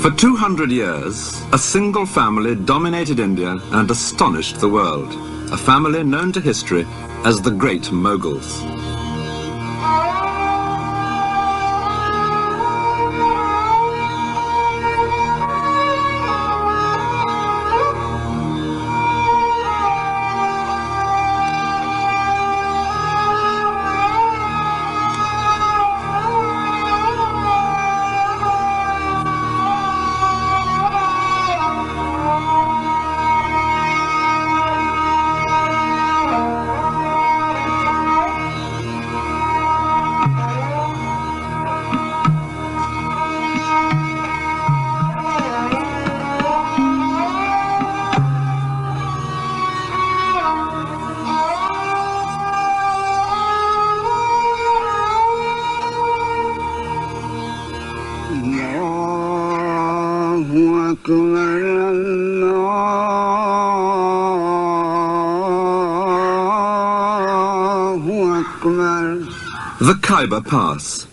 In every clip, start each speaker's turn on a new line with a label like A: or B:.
A: For 200 years, a single family dominated India and astonished the world. A family known to history as the Great Mughals. The Khyber Pass,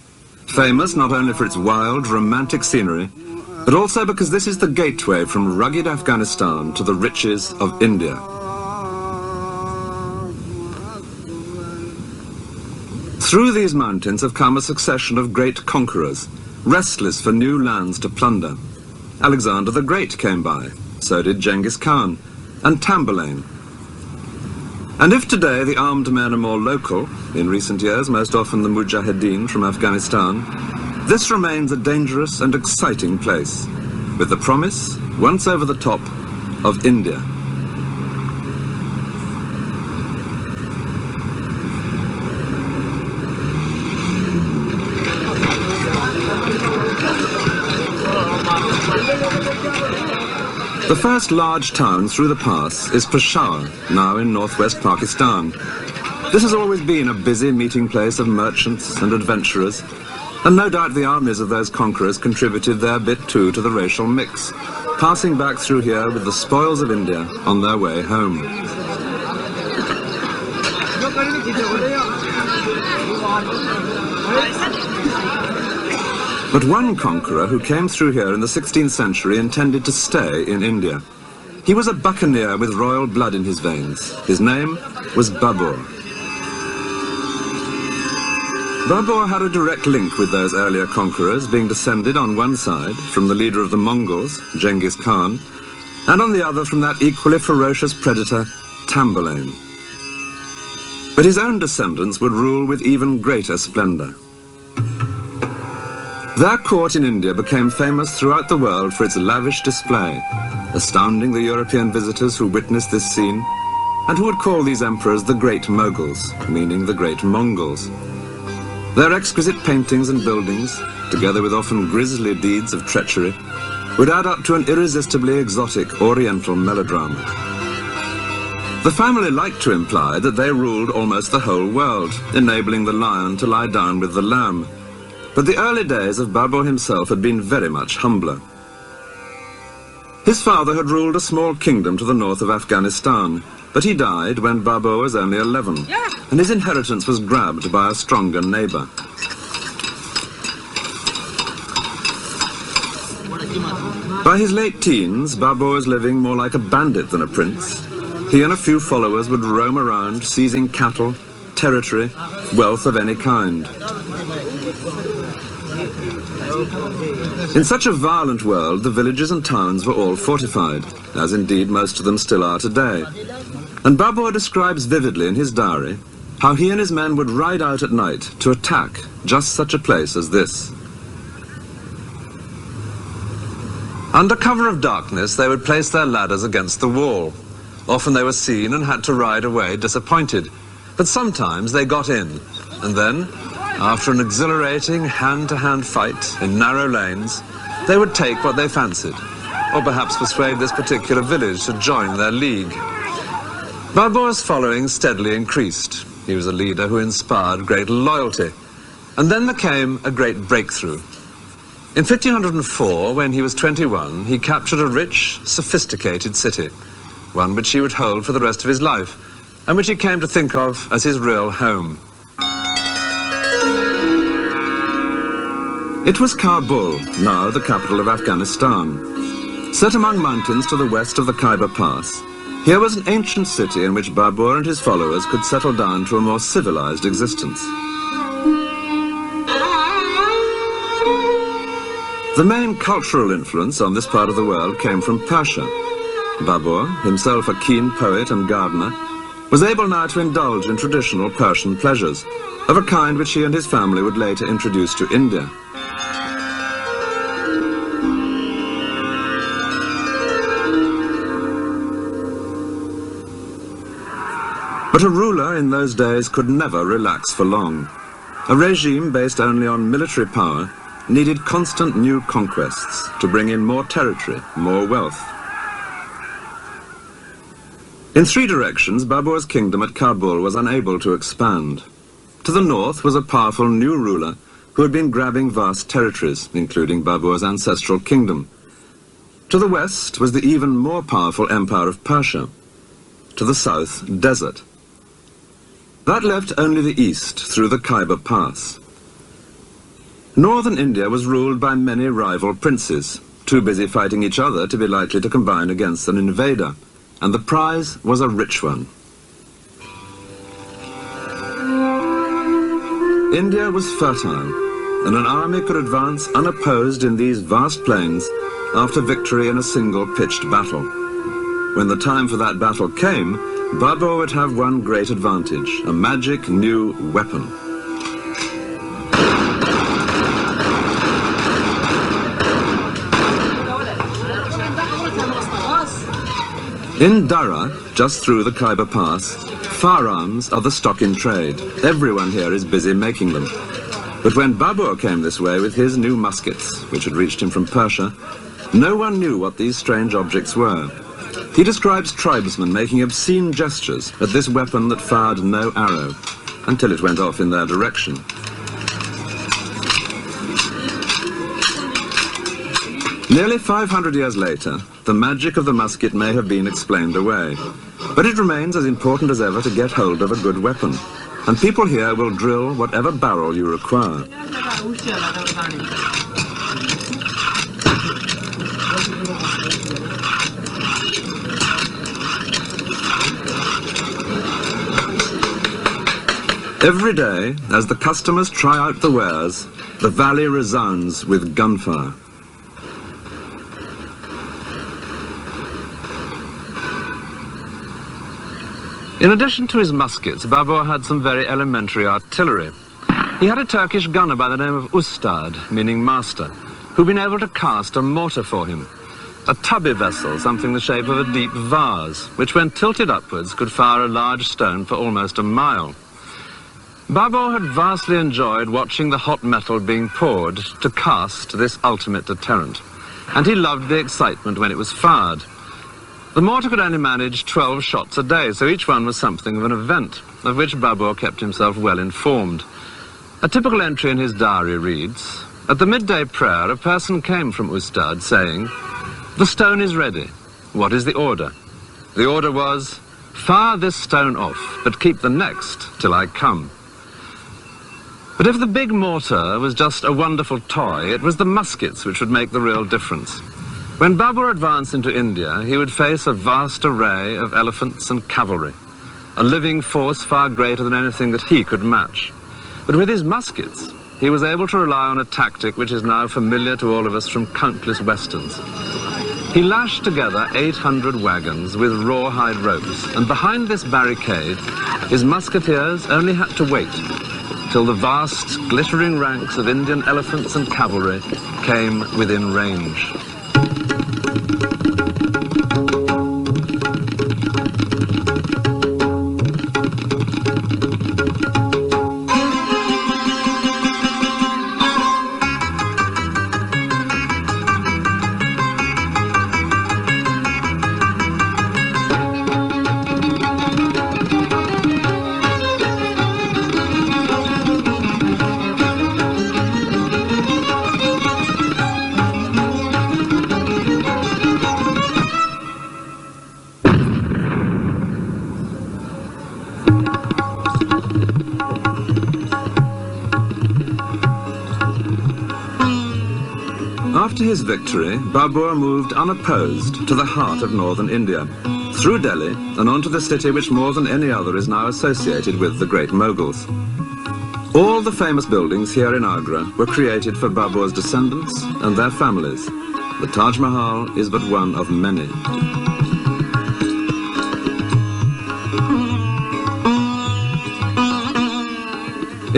A: famous not only for its wild, romantic scenery, but also because this is the gateway from rugged Afghanistan to the riches of India. Through these mountains have come a succession of great conquerors, restless for new lands to plunder. Alexander the Great came by, so did Genghis Khan, and Tamburlaine. And if today the armed men are more local, in recent years most often the Mujahideen from Afghanistan, this remains a dangerous and exciting place, with the promise, once over the top, of India. The first large town through the pass is Peshawar, now in northwest Pakistan. This has always been a busy meeting place of merchants and adventurers, and no doubt the armies of those conquerors contributed their bit too to the racial mix, passing back through here with the spoils of India on their way home. But one conqueror who came through here in the 16th century intended to stay in India. He was a buccaneer with royal blood in his veins. His name was Babur. Babur had a direct link with those earlier conquerors, being descended on one side from the leader of the Mongols, Genghis Khan, and on the other from that equally ferocious predator, Tamburlaine. But his own descendants would rule with even greater splendor. Their court in India became famous throughout the world for its lavish display, astounding the European visitors who witnessed this scene, and who would call these emperors the Great Mughals, meaning the Great Mongols. Their exquisite paintings and buildings, together with often grisly deeds of treachery, would add up to an irresistibly exotic Oriental melodrama. The family liked to imply that they ruled almost the whole world, enabling the lion to lie down with the lamb. But the early days of Babur himself had been very much humbler. His father had ruled a small kingdom to the north of Afghanistan, but he died when Babur was only 11, and his inheritance was grabbed by a stronger neighbor. By his late teens, Babur was living more like a bandit than a prince. He and a few followers would roam around, seizing cattle, territory, wealth of any kind. In such a violent world, the villages and towns were all fortified, as indeed most of them still are today. And Babur describes vividly in his diary how he and his men would ride out at night to attack just such a place as this. Under cover of darkness, they would place their ladders against the wall. Often they were seen and had to ride away disappointed, but sometimes they got in, and then, after an exhilarating hand-to-hand fight in narrow lanes, they would take what they fancied, or perhaps persuade this particular village to join their league. Babur's following steadily increased. He was a leader who inspired great loyalty. And then there came a great breakthrough. In 1504, when he was 21, he captured a rich, sophisticated city, one which he would hold for the rest of his life, and which he came to think of as his real home. It was Kabul, now the capital of Afghanistan. Set among mountains to the west of the Khyber Pass, here was an ancient city in which Babur and his followers could settle down to a more civilized existence. The main cultural influence on this part of the world came from Persia. Babur, himself a keen poet and gardener, was able now to indulge in traditional Persian pleasures, of a kind which he and his family would later introduce to India. But a ruler in those days could never relax for long. A regime based only on military power needed constant new conquests to bring in more territory, more wealth. In three directions, Babur's kingdom at Kabul was unable to expand. To the north was a powerful new ruler who had been grabbing vast territories, including Babur's ancestral kingdom. To the west was the even more powerful empire of Persia. To the south, desert. That left only the east through the Khyber Pass. Northern India was ruled by many rival princes, too busy fighting each other to be likely to combine against an invader, and the prize was a rich one. India was fertile, and an army could advance unopposed in these vast plains after victory in a single pitched battle. When the time for that battle came, Babur would have one great advantage, a magic new weapon. In Dara, just through the Khyber Pass, firearms are the stock in trade. Everyone here is busy making them. But when Babur came this way with his new muskets, which had reached him from Persia, no one knew what these strange objects were. He describes tribesmen making obscene gestures at this weapon that fired no arrow, until it went off in their direction. Nearly 500 years later, the magic of the musket may have been explained away, but it remains as important as ever to get hold of a good weapon, and people here will drill whatever barrel you require. Every day, as the customers try out the wares, the valley resounds with gunfire. In addition to his muskets, Babur had some very elementary artillery. He had a Turkish gunner by the name of Ustad, meaning master, who'd been able to cast a mortar for him. A tubby vessel, something the shape of a deep vase, which when tilted upwards could fire a large stone for almost a mile. Babur had vastly enjoyed watching the hot metal being poured to cast this ultimate deterrent, and he loved the excitement when it was fired. The mortar could only manage 12 shots a day, so each one was something of an event, of which Babur kept himself well informed. A typical entry in his diary reads, "At the midday prayer, a person came from Ustad saying, 'The stone is ready. What is the order?' The order was, 'Fire this stone off, but keep the next till I come.'" But if the big mortar was just a wonderful toy, it was the muskets which would make the real difference. When Babur advanced into India, he would face a vast array of elephants and cavalry, a living force far greater than anything that he could match. But with his muskets, he was able to rely on a tactic which is now familiar to all of us from countless westerns. He lashed together 800 wagons with rawhide ropes, and behind this barricade, his musketeers only had to wait till the vast, glittering ranks of Indian elephants and cavalry came within range. After his victory, Babur moved unopposed to the heart of northern India, through Delhi and on to the city which more than any other is now associated with the great Mughals. All the famous buildings here in Agra were created for Babur's descendants and their families. The Taj Mahal is but one of many.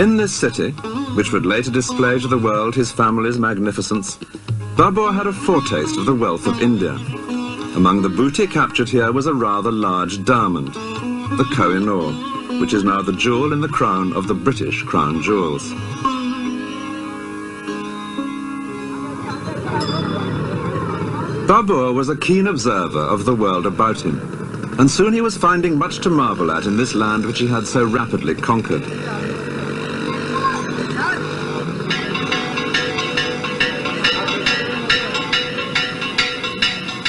A: In this city, which would later display to the world his family's magnificence, Babur had a foretaste of the wealth of India. Among the booty captured here was a rather large diamond, the Koh-i-Noor, which is now the jewel in the crown of the British Crown Jewels. Babur was a keen observer of the world about him, and soon he was finding much to marvel at in this land which he had so rapidly conquered.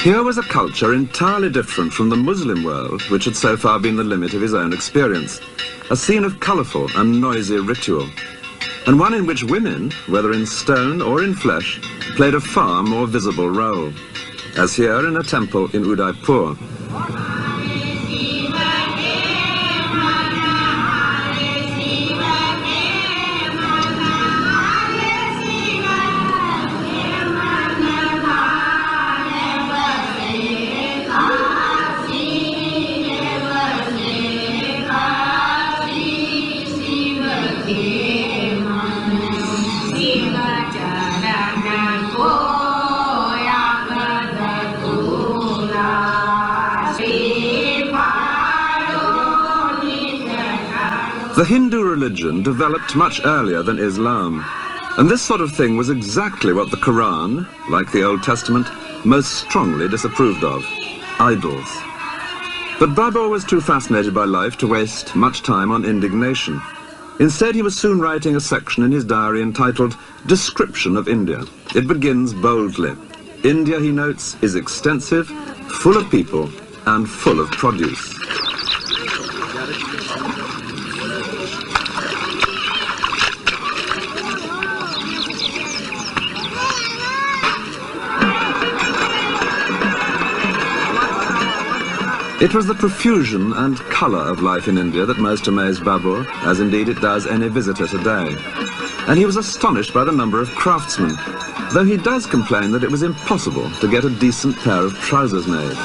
A: Here was a culture entirely different from the Muslim world, which had so far been the limit of his own experience, a scene of colourful and noisy ritual, and one in which women, whether in stone or in flesh, played a far more visible role, as here in a temple in Udaipur. The Hindu religion developed much earlier than Islam, and this sort of thing was exactly what the Quran, like the Old Testament, most strongly disapproved of: idols. But Babur was too fascinated by life to waste much time on indignation. Instead, he was soon writing a section in his diary entitled Description of India. It begins boldly. India, he notes, is extensive, full of people, and full of produce. It was the profusion and colour of life in India that most amazed Babur, as indeed it does any visitor today. And he was astonished by the number of craftsmen, though he does complain that it was impossible to get a decent pair of trousers made.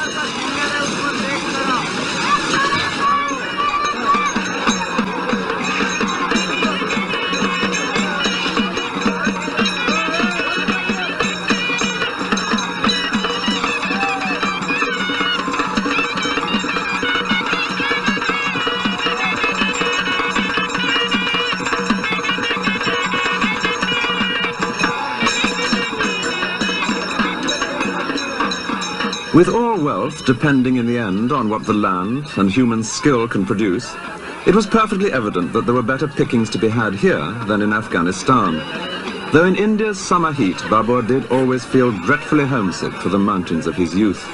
A: With all wealth depending in the end on what the land and human skill can produce, it was perfectly evident that there were better pickings to be had here than in Afghanistan. Though in India's summer heat, Babur did always feel dreadfully homesick for the mountains of his youth.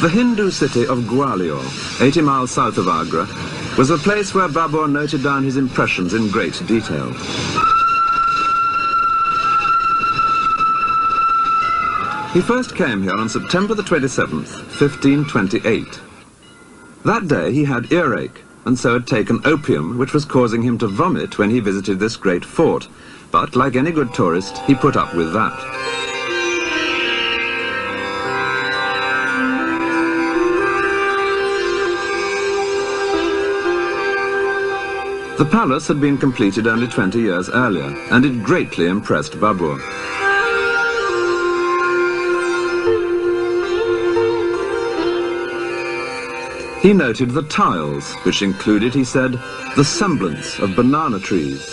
A: The Hindu city of Gwalior, 80 miles south of Agra, was a place where Babur noted down his impressions in great detail. He first came here on September the 27th, 1528. That day he had earache, and so had taken opium, which was causing him to vomit when he visited this great fort. But, like any good tourist, he put up with that. The palace had been completed only 20 years earlier, and it greatly impressed Babur. He noted the tiles, which included, he said, the semblance of banana trees.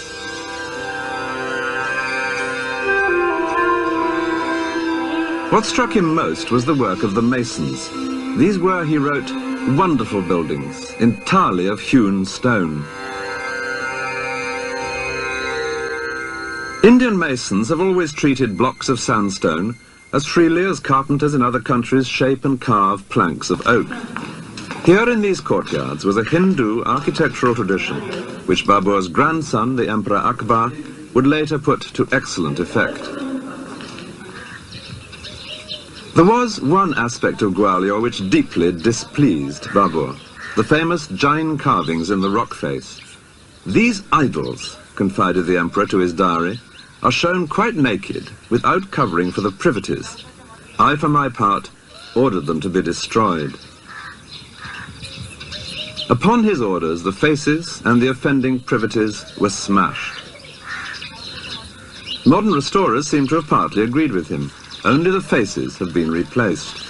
A: What struck him most was the work of the masons. These were, he wrote, wonderful buildings, entirely of hewn stone. Indian masons have always treated blocks of sandstone as freely as carpenters in other countries shape and carve planks of oak. Here in these courtyards was a Hindu architectural tradition, which Babur's grandson, the Emperor Akbar, would later put to excellent effect. There was one aspect of Gwalior which deeply displeased Babur, the famous Jain carvings in the rock face. These idols, confided the emperor to his diary, are shown quite naked, without covering for the privities. I, for my part, ordered them to be destroyed. Upon his orders, the faces and the offending privities were smashed. Modern restorers seem to have partly agreed with him. Only the faces have been replaced.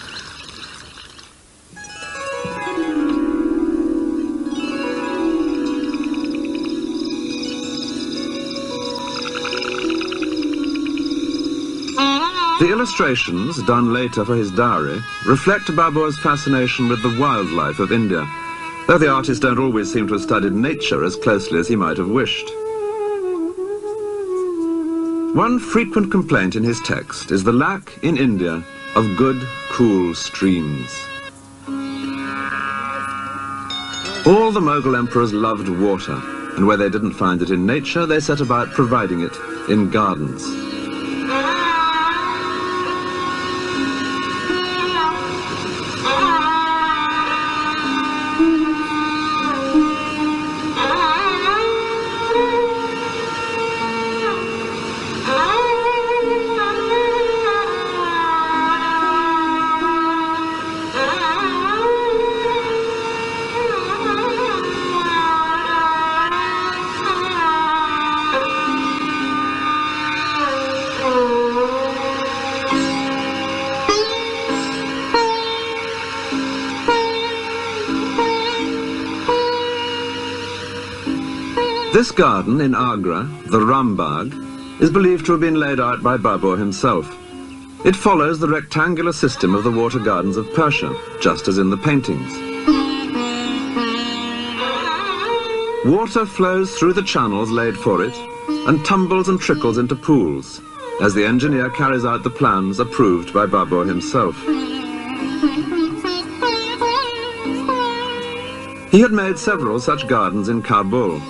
A: The illustrations, done later for his diary, reflect Babur's fascination with the wildlife of India, though the artists don't always seem to have studied nature as closely as he might have wished. One frequent complaint in his text is the lack in India of good, cool streams. All the Mughal emperors loved water, and where they didn't find it in nature, they set about providing it in gardens. This garden in Agra, the Rambagh, is believed to have been laid out by Babur himself. It follows the rectangular system of the water gardens of Persia, just as in the paintings. Water flows through the channels laid for it and tumbles and trickles into pools, as the engineer carries out the plans approved by Babur himself. He had made several such gardens in Kabul,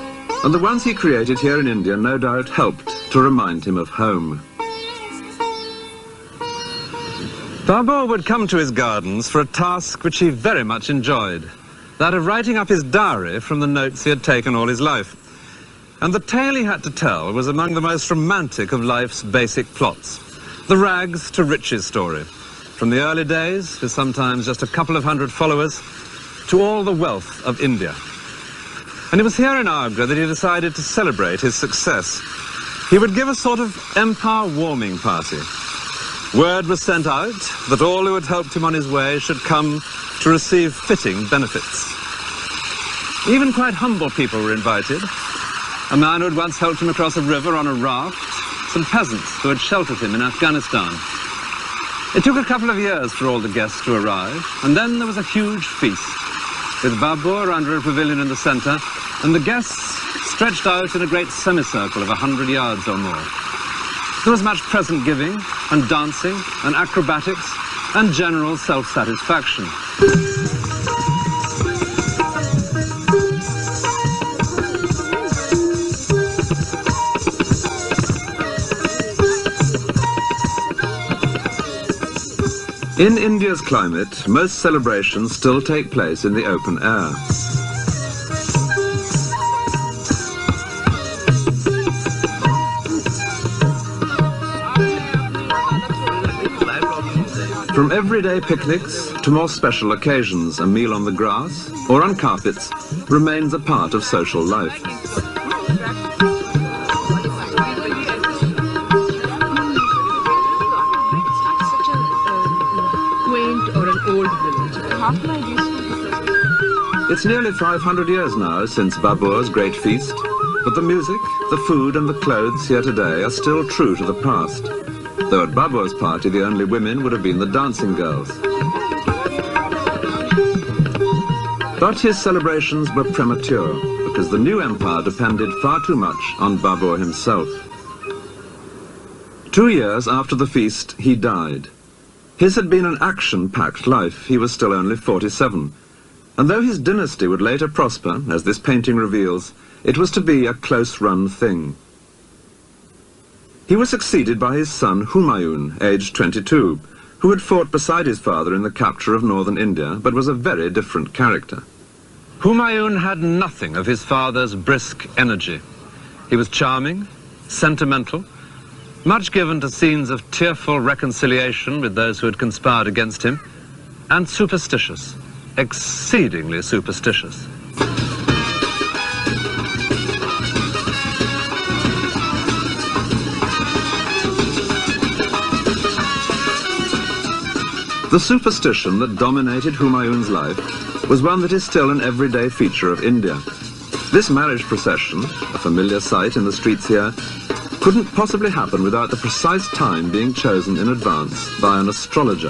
A: and the ones he created here in India no doubt helped to remind him of home. Babur would come to his gardens for a task which he very much enjoyed, that of writing up his diary from the notes he had taken all his life. And the tale he had to tell was among the most romantic of life's basic plots, the rags to riches story, from the early days, with sometimes just a couple of hundred followers, to all the wealth of India. And it was here in Agra that he decided to celebrate his success. He would give a sort of empire warming party. Word was sent out that all who had helped him on his way should come to receive fitting benefits. Even quite humble people were invited. A man who had once helped him across a river on a raft, some peasants who had sheltered him in Afghanistan. It took a couple of years for all the guests to arrive, and then there was a huge feast, with Babur under a pavilion in the center, and the guests stretched out in a great semicircle of 100 yards or more. There was much present giving, and dancing, and acrobatics, and general self-satisfaction. In India's climate, most celebrations still take place in the open air. From everyday picnics to more special occasions, a meal on the grass or on carpets remains a part of social life. It's nearly 500 years now since Babur's great feast, but the music, the food and the clothes here today are still true to the past, though at Babur's party the only women would have been the dancing girls. But his celebrations were premature, because the new empire depended far too much on Babur himself. 2 years after the feast, he died, His had been an action-packed life. He was still only 47. And though his dynasty would later prosper, as this painting reveals, it was to be a close-run thing. He was succeeded by his son Humayun, aged 22, who had fought beside his father in the capture of northern India, but was a very different character. Humayun had nothing of his father's brisk energy. He was charming, sentimental, much given to scenes of tearful reconciliation with those who had conspired against him, and superstitious, exceedingly superstitious. The superstition that dominated Humayun's life was one that is still an everyday feature of India. This marriage procession, a familiar sight in the streets here, couldn't possibly happen without the precise time being chosen in advance by an astrologer.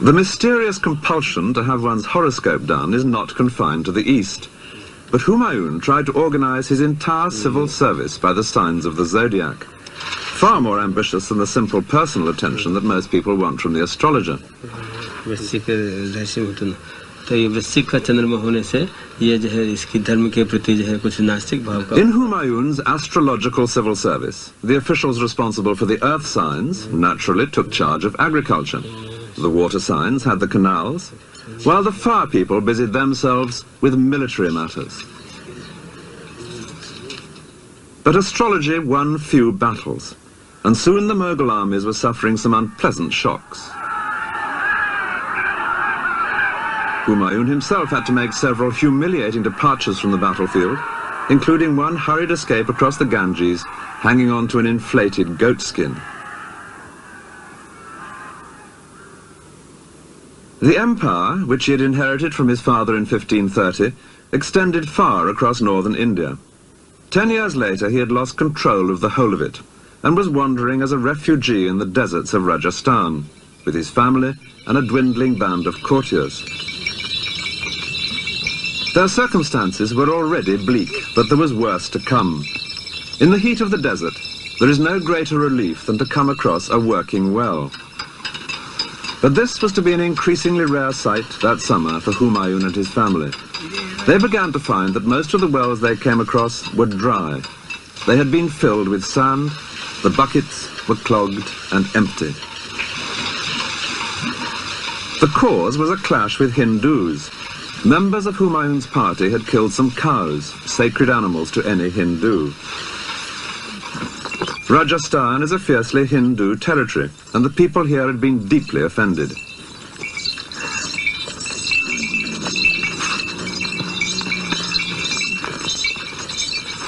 A: The mysterious compulsion to have one's horoscope done is not confined to the East. But Humayun tried to organize his entire civil service by the signs of the zodiac, far more ambitious than the simple personal attention that most people want from the astrologer. In Humayun's astrological civil service, the officials responsible for the earth signs naturally took charge of agriculture. The water signs had the canals, while the fire people busied themselves with military matters. But astrology won few battles, and soon the Mughal armies were suffering some unpleasant shocks. Humayun himself had to make several humiliating departures from the battlefield, including one hurried escape across the Ganges, hanging on to an inflated goat skin. The empire, which he had inherited from his father in 1530, extended far across northern India. 10 years later, he had lost control of the whole of it, and was wandering as a refugee in the deserts of Rajasthan, with his family and a dwindling band of courtiers. Their circumstances were already bleak, but there was worse to come. In the heat of the desert, there is no greater relief than to come across a working well. But this was to be an increasingly rare sight that summer for Humayun and his family. They began to find that most of the wells they came across were dry. They had been filled with sand, the buckets were clogged and empty. The cause was a clash with Hindus. Members of Humayun's party had killed some cows, sacred animals to any Hindu. Rajasthan is a fiercely Hindu territory, and the people here had been deeply offended.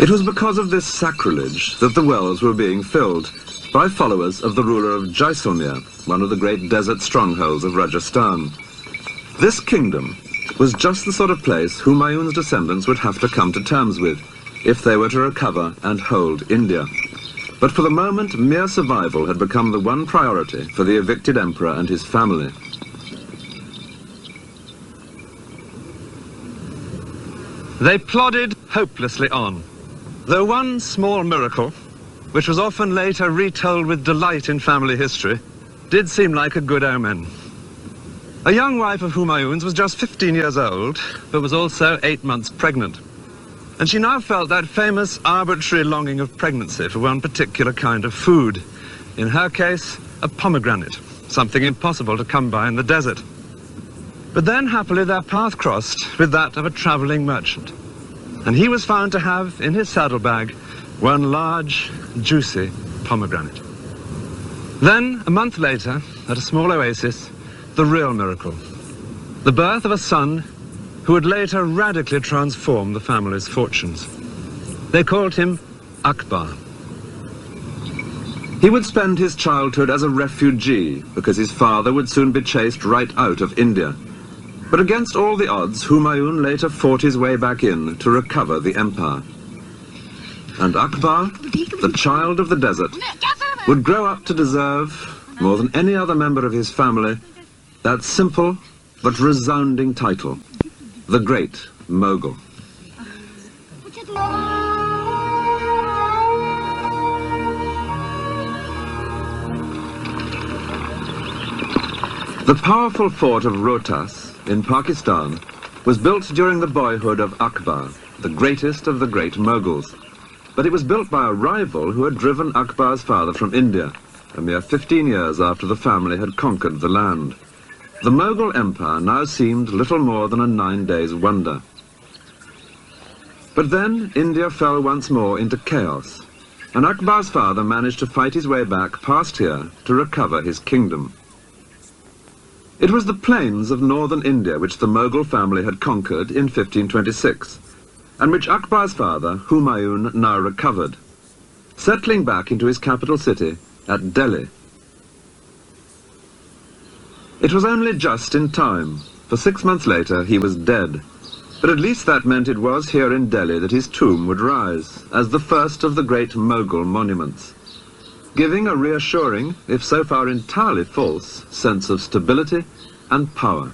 A: It was because of this sacrilege that the wells were being filled by followers of the ruler of Jaisalmer, one of the great desert strongholds of Rajasthan. This kingdom was just the sort of place Humayun's descendants would have to come to terms with if they were to recover and hold India. But for the moment, mere survival had become the one priority for the evicted emperor and his family. They plodded hopelessly on, though one small miracle, which was often later retold with delight in family history, did seem like a good omen. A young wife of Humayun's was just 15 years old, but was also 8 months pregnant. And she now felt that famous arbitrary longing of pregnancy for one particular kind of food. In her case, a pomegranate, something impossible to come by in the desert. But then, happily, their path crossed with that of a travelling merchant. And he was found to have, in his saddlebag, one large, juicy pomegranate. Then, a month later, at a small oasis, the real miracle. The birth of a son who would later radically transform the family's fortunes. They called him Akbar. He would spend his childhood as a refugee because his father would soon be chased right out of India. But against all the odds, Humayun later fought his way back in to recover the empire. And Akbar, the child of the desert, would grow up to deserve, more than any other member of his family, that simple but resounding title, the Great Mughal. The powerful fort of Rohtas in Pakistan was built during the boyhood of Akbar, the greatest of the great Mughals. But it was built by a rival who had driven Akbar's father from India, a mere 15 years after the family had conquered the land. The Mughal Empire now seemed little more than a 9 days wonder. But then India fell once more into chaos, and Akbar's father managed to fight his way back past here to recover his kingdom. It was the plains of northern India which the Mughal family had conquered in 1526, and which Akbar's father, Humayun, now recovered, settling back into his capital city at Delhi. It was only just in time, for 6 months later he was dead, but at least that meant it was here in Delhi that his tomb would rise, as the first of the great Mughal monuments, giving a reassuring, if so far entirely false, sense of stability and power.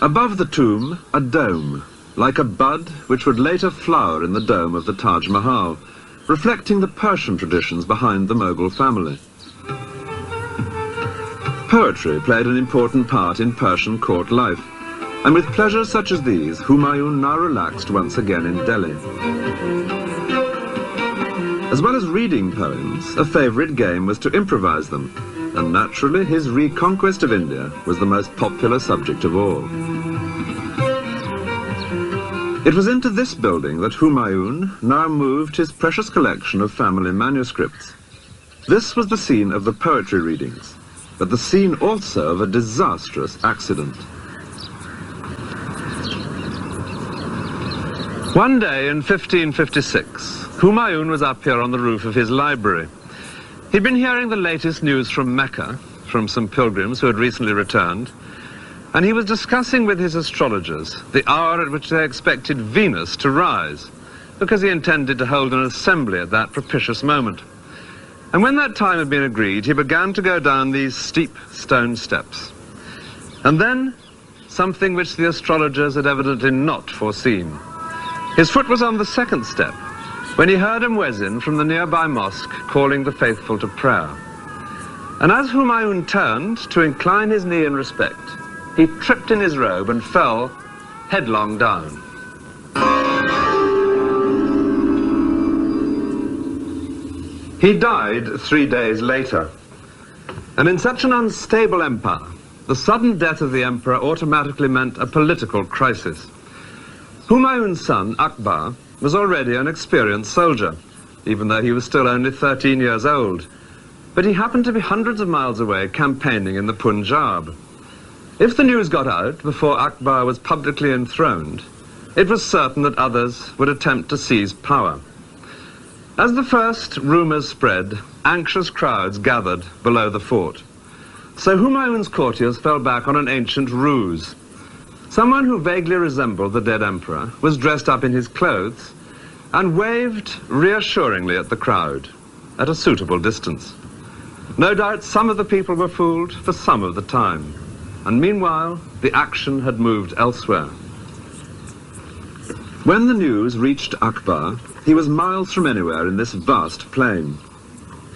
A: Above the tomb, a dome, like a bud which would later flower in the dome of the Taj Mahal, reflecting the Persian traditions behind the Mughal family. Poetry played an important part in Persian court life, and with pleasures such as these, Humayun now relaxed once again in Delhi. As well as reading poems, a favourite game was to improvise them, and naturally his reconquest of India was the most popular subject of all. It was into this building that Humayun now moved his precious collection of family manuscripts. This was the scene of the poetry readings, but the scene also of a disastrous accident. One day in 1556, Humayun was up here on the roof of his library. He'd been hearing the latest news from Mecca, from some pilgrims who had recently returned, and he was discussing with his astrologers the hour at which they expected Venus to rise, because he intended to hold an assembly at that propitious moment. And when that time had been agreed, he began to go down these steep stone steps. And then, something which the astrologers had evidently not foreseen. His foot was on the second step, when he heard a muezzin from the nearby mosque calling the faithful to prayer. And as Humayun turned to incline his knee in respect, he tripped in his robe and fell headlong down. He died 3 days later. And in such an unstable empire, the sudden death of the emperor automatically meant a political crisis. Humayun's son, Akbar, was already an experienced soldier, even though he was still only 13 years old. But he happened to be hundreds of miles away campaigning in the Punjab. If the news got out before Akbar was publicly enthroned, it was certain that others would attempt to seize power. As the first rumours spread, anxious crowds gathered below the fort. So Humayun's courtiers fell back on an ancient ruse. Someone who vaguely resembled the dead emperor was dressed up in his clothes and waved reassuringly at the crowd at a suitable distance. No doubt some of the people were fooled for some of the time, and meanwhile the action had moved elsewhere. When the news reached Akbar, he was miles from anywhere in this vast plain.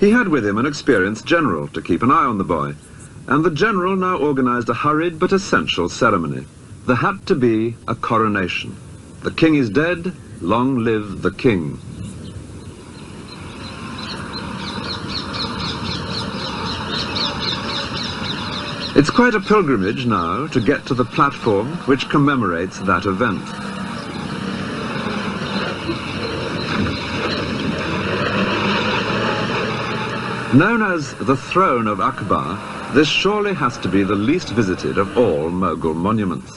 A: He had with him an experienced general to keep an eye on the boy, and the general now organized a hurried but essential ceremony. There had to be a coronation. The king is dead, long live the king. It's quite a pilgrimage now to get to the platform which commemorates that event. Known as the Throne of Akbar, this surely has to be the least visited of all Mughal monuments.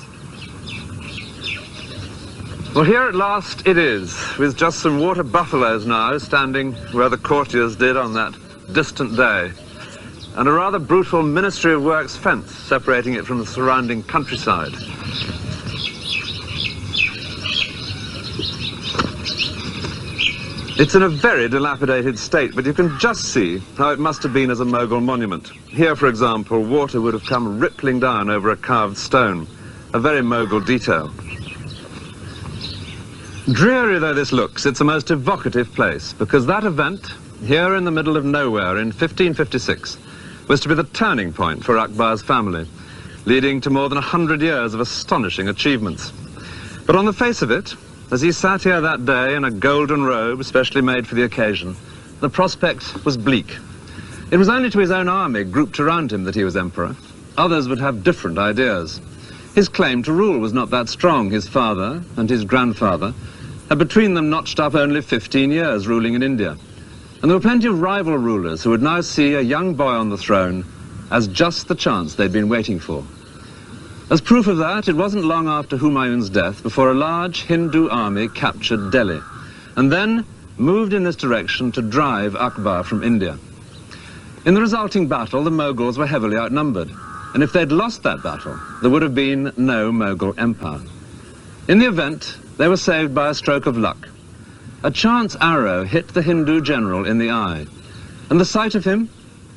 A: Well, here at last it is, with just some water buffaloes now standing where the courtiers did on that distant day, and a rather brutal Ministry of Works fence separating it from the surrounding countryside. It's in a very dilapidated state, but you can just see how it must have been as a Mughal monument. Here, for example, water would have come rippling down over a carved stone, a very Mughal detail. Dreary though this looks, it's a most evocative place, because that event, here in the middle of nowhere in 1556, was to be the turning point for Akbar's family, leading to more than 100 years of astonishing achievements. But on the face of it, as he sat here that day in a golden robe specially made for the occasion, the prospect was bleak. It was only to his own army grouped around him that he was emperor. Others would have different ideas. His claim to rule was not that strong. His father and his grandfather had between them notched up only 15 years ruling in India. And there were plenty of rival rulers who would now see a young boy on the throne as just the chance they'd been waiting for. As proof of that, it wasn't long after Humayun's death before a large Hindu army captured Delhi, and then moved in this direction to drive Akbar from India. In the resulting battle, the Mughals were heavily outnumbered, and if they'd lost that battle, there would have been no Mughal empire. In the event, they were saved by a stroke of luck. A chance arrow hit the Hindu general in the eye, and the sight of him,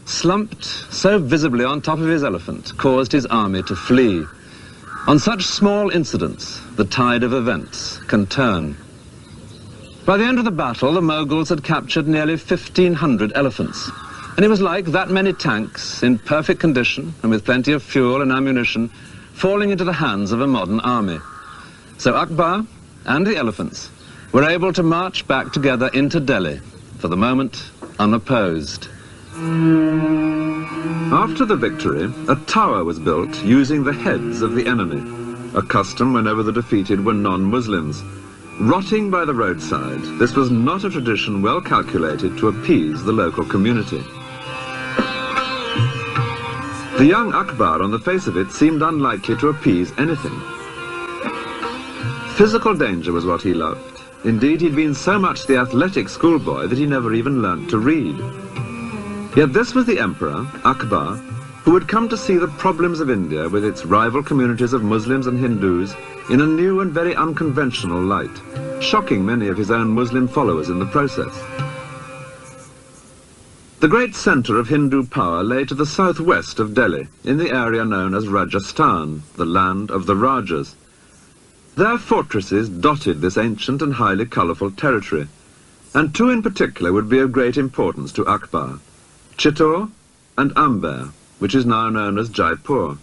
A: slumped so visibly on top of his elephant, caused his army to flee. On such small incidents, the tide of events can turn. By the end of the battle, the Mughals had captured nearly 1,500 elephants, and it was like that many tanks, in perfect condition and with plenty of fuel and ammunition, falling into the hands of a modern army. So Akbar and the elephants were able to march back together into Delhi, for the moment unopposed. After the victory, a tower was built using the heads of the enemy, a custom whenever the defeated were non-Muslims. Rotting by the roadside, this was not a tradition well calculated to appease the local community. The young Akbar, on the face of it, seemed unlikely to appease anything. Physical danger was what he loved. Indeed, he'd been so much the athletic schoolboy that he never even learnt to read. Yet this was the emperor, Akbar, who had come to see the problems of India with its rival communities of Muslims and Hindus in a new and very unconventional light, shocking many of his own Muslim followers in the process. The great centre of Hindu power lay to the southwest of Delhi, in the area known as Rajasthan, the land of the Rajas. Their fortresses dotted this ancient and highly colourful territory, and two in particular would be of great importance to Akbar: Chittor and Amber, which is now known as Jaipur.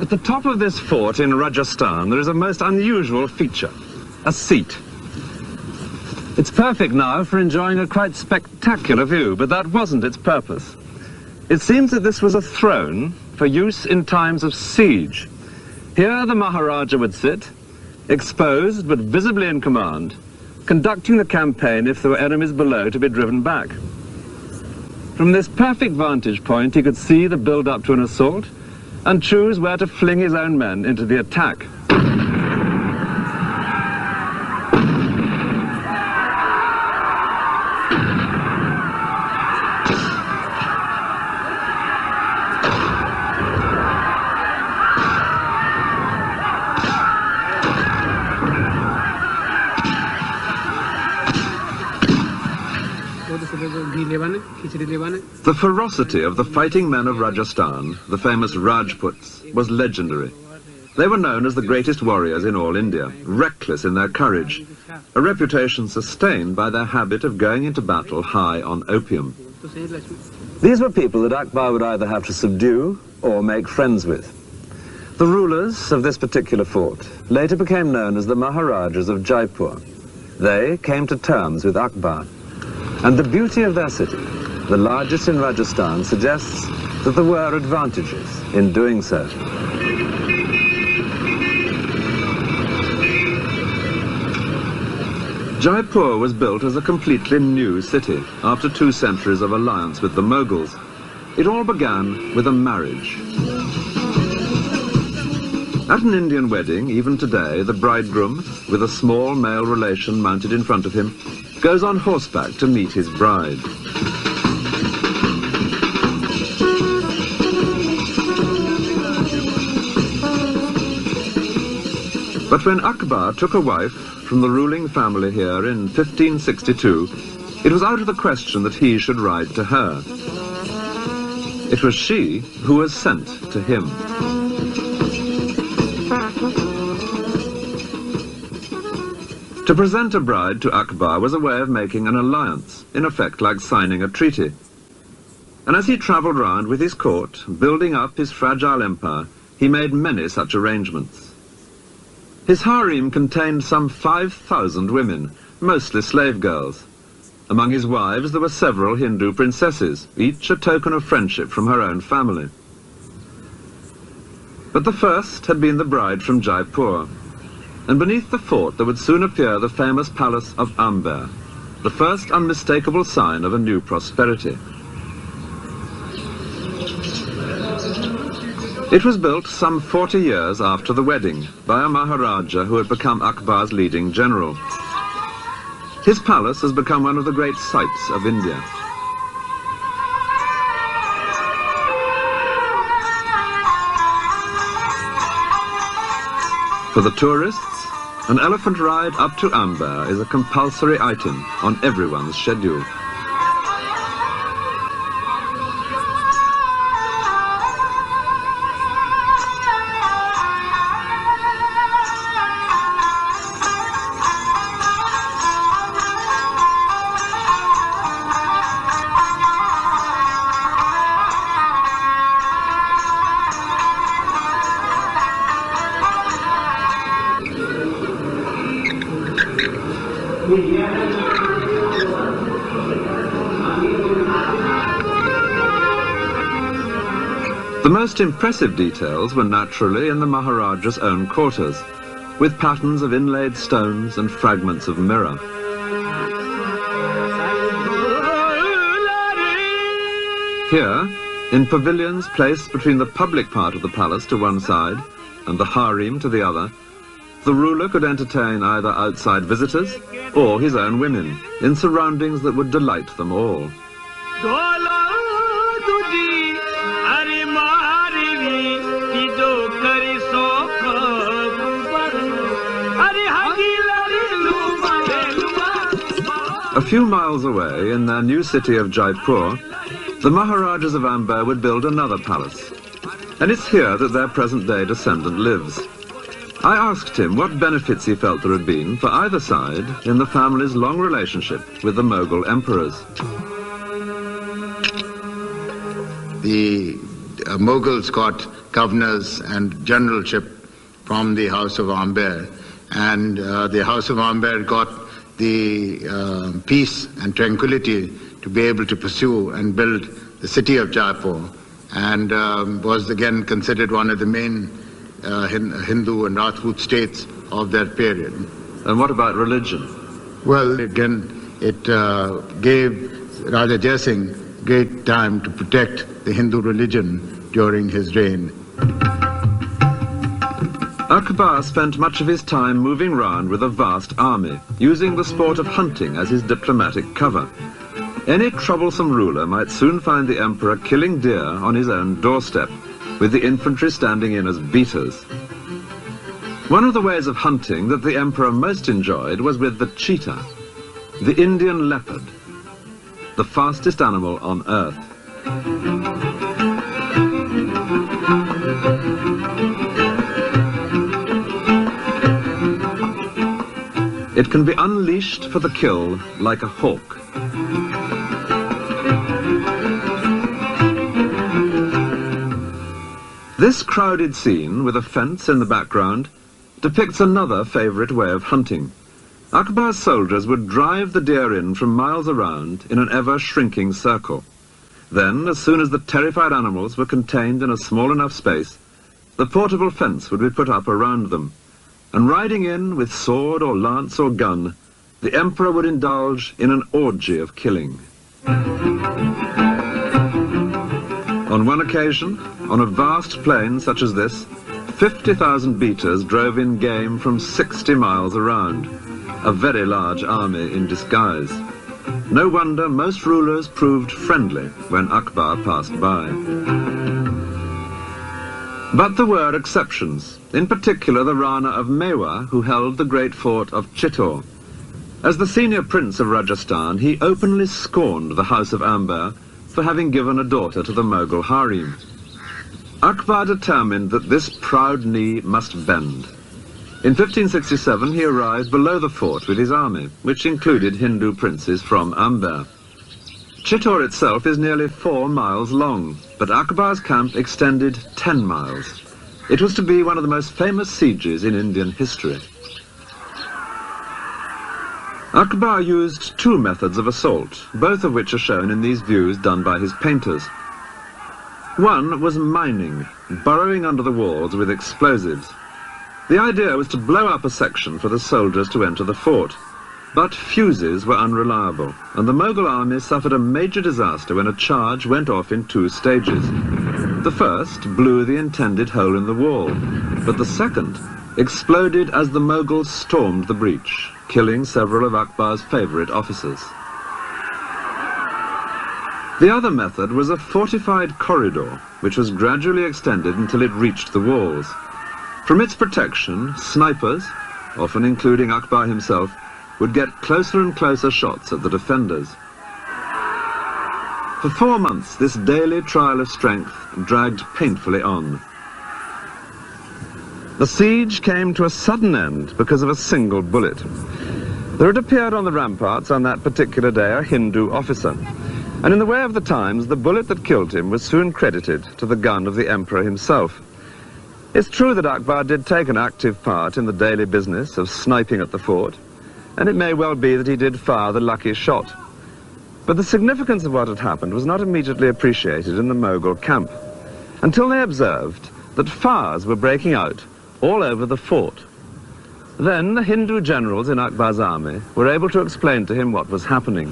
A: At the top of this fort in Rajasthan, there is a most unusual feature, a seat. It's perfect now for enjoying a quite spectacular view, but that wasn't its purpose. It seems that this was a throne for use in times of siege. Here the Maharaja would sit, exposed but visibly in command, conducting the campaign if there were enemies below to be driven back. From this perfect vantage point, he could see the build-up to an assault and choose where to fling his own men into the attack. The ferocity of the fighting men of Rajasthan, the famous Rajputs, was legendary. They were known as the greatest warriors in all India, reckless in their courage, a reputation sustained by their habit of going into battle high on opium. These were people that Akbar would either have to subdue or make friends with. The rulers of this particular fort later became known as the Maharajas of Jaipur. They came to terms with Akbar, and the beauty of their city, the largest in Rajasthan, suggests that there were advantages in doing so. Jaipur was built as a completely new city after 2 centuries of alliance with the Mughals. It all began with a marriage. At an Indian wedding, even today, the bridegroom, with a small male relation mounted in front of him, goes on horseback to meet his bride. But when Akbar took a wife from the ruling family here in 1562, it was out of the question that he should ride to her. It was she who was sent to him. To present a bride to Akbar was a way of making an alliance, in effect like signing a treaty. And as he travelled round with his court, building up his fragile empire, he made many such arrangements. His harem contained some 5,000 women, mostly slave girls. Among his wives there were several Hindu princesses, each a token of friendship from her own family. But the first had been the bride from Jaipur, and beneath the fort there would soon appear the famous palace of Amber, the first unmistakable sign of a new prosperity. It was built some 40 years after the wedding by a Maharaja who had become Akbar's leading general. His palace has become one of the great sights of India. For the tourists, an elephant ride up to Amber is a compulsory item on everyone's schedule. The most impressive details were naturally in the Maharaja's own quarters, with patterns of inlaid stones and fragments of mirror. Here, in pavilions placed between the public part of the palace to one side and the harem to the other, the ruler could entertain either outside visitors or his own women, in surroundings that would delight them all. A few miles away, in their new city of Jaipur, the Maharajas of Amber would build another palace. And it's here that their present-day descendant lives. I asked him what benefits he felt there had been for either side in the family's long relationship with the Mughal emperors.
B: The Mughals got governors and generalship from the House of Amber, and the House of Amber got the peace and tranquility to be able to pursue and build the city of Jaipur, and was again considered one of the main Hindu and Rajput states of that period.
A: And what about religion?
B: Well, again, it gave Raja Jai Singh great time to protect the Hindu religion during his reign.
A: Akbar spent much of his time moving round with a vast army, using the sport of hunting as his diplomatic cover. Any troublesome ruler might soon find the emperor killing deer on his own doorstep, with the infantry standing in as beaters. One of the ways of hunting that the emperor most enjoyed was with the cheetah, the Indian leopard. the fastest animal on Earth. It can be unleashed for the kill like a hawk. This crowded scene, with a fence in the background, depicts another favourite way of hunting. Akbar's soldiers would drive the deer in from miles around in an ever-shrinking circle. Then, as soon as the terrified animals were contained in a small enough space, the portable fence would be put up around them, and riding in with sword or lance or gun, the emperor would indulge in an orgy of killing. On one occasion, on a vast plain such as this, 50,000 beaters drove in game from 60 miles around, a very large army in disguise. No wonder most rulers proved friendly when Akbar passed by. But there were exceptions, in particular the Rana of Mewa, who held the great fort of Chittor. As the senior prince of Rajasthan, he openly scorned the House of Amber for having given a daughter to the Mughal harem. Akbar determined that this proud knee must bend. In 1567 he arrived below the fort with his army, which included Hindu princes from Amber. Chittor itself is nearly 4 miles long, but Akbar's camp extended 10 miles. It was to be one of the most famous sieges in Indian history. Akbar used 2 methods of assault, both of which are shown in these views done by his painters. One was mining, burrowing under the walls with explosives. The idea was to blow up a section for the soldiers to enter the fort, but fuses were unreliable, and the Mughal army suffered a major disaster when a charge went off in 2 stages. The first blew the intended hole in the wall, but the second exploded as the Mughals stormed the breach, killing several of Akbar's favourite officers. The other method was a fortified corridor, which was gradually extended until it reached the walls. From its protection, snipers, often including Akbar himself, would get closer and closer shots at the defenders. For 4 months, this daily trial of strength dragged painfully on. The siege came to a sudden end because of a single bullet. There had appeared on the ramparts on that particular day a Hindu officer, and in the way of the times, the bullet that killed him was soon credited to the gun of the emperor himself. It's true that Akbar did take an active part in the daily business of sniping at the fort, and it may well be that he did fire the lucky shot. But the significance of what had happened was not immediately appreciated in the Mughal camp, until they observed that fires were breaking out all over the fort. Then the Hindu generals in Akbar's army were able to explain to him what was happening.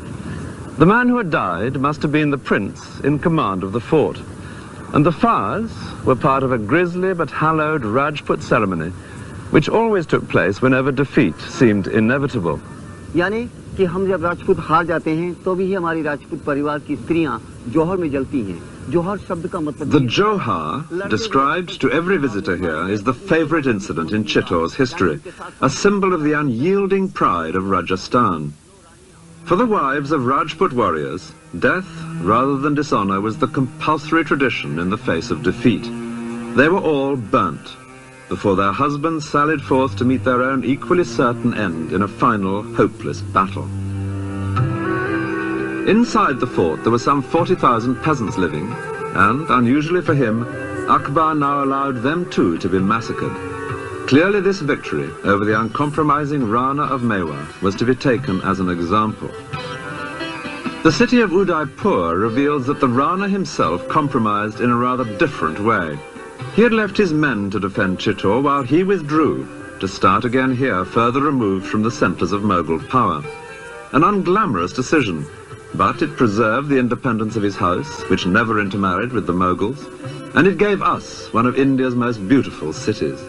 A: The man who had died must have been the prince in command of the fort, and the fires were part of a grisly but hallowed Rajput ceremony which always took place whenever defeat seemed inevitable.
C: यानी कि हम जब राजपूत हार जाते हैं तो भी हमारी राजपूत परिवार की स्त्रियां जोहर में जलती हैं. जोहर शब्द का मतलब
A: The Johar, described to every visitor here, is the favourite incident in Chittor's history, a symbol of the unyielding pride of Rajasthan. For the wives of Rajput warriors, death rather than dishonour was the compulsory tradition in the face of defeat. They were all burnt before their husbands sallied forth to meet their own equally certain end in a final, hopeless battle. Inside the fort there were some 40,000 peasants living, and, unusually for him, Akbar now allowed them too to be massacred. Clearly this victory over the uncompromising Rana of Mewa was to be taken as an example. The city of Udaipur reveals that the Rana himself compromised in a rather different way. He had left his men to defend Chittor while he withdrew to start again here, further removed from the centres of Mughal power. An unglamorous decision, but it preserved the independence of his house, which never intermarried with the Mughals, and it gave us one of India's most beautiful cities.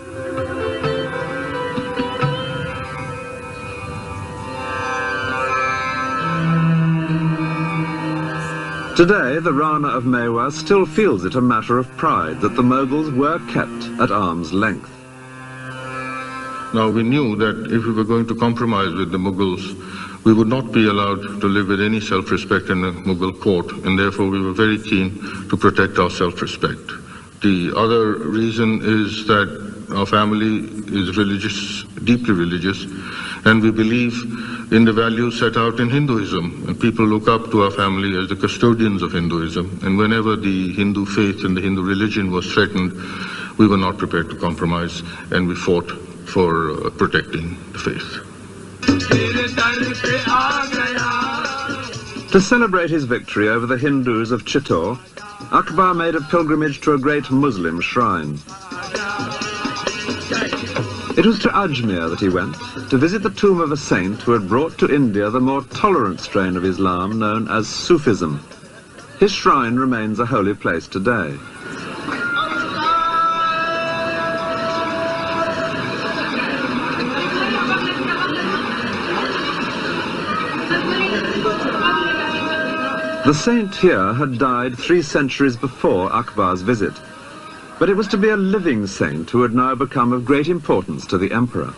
A: Today, the Rana of Mewa still feels it a matter of pride that the Mughals were kept at arm's length.
D: Now, we knew that if we were going to compromise with the Mughals, we would not be allowed to live with any self-respect in a Mughal court, and therefore we were very keen to protect our self-respect. The other reason is that our family is religious, deeply religious, and we believe in the values set out in Hinduism. And people look up to our family as the custodians of Hinduism, and whenever the Hindu faith and the Hindu religion was threatened, we were not prepared to compromise, and we fought for protecting the faith.
A: To celebrate his victory over the Hindus of Chittor, Akbar made a pilgrimage to a great Muslim shrine. It was to Ajmer that he went, to visit the tomb of a saint who had brought to India the more tolerant strain of Islam known as Sufism. His shrine remains a holy place today. The saint here had died 3 centuries before Akbar's visit, but it was to be a living saint who had now become of great importance to the emperor.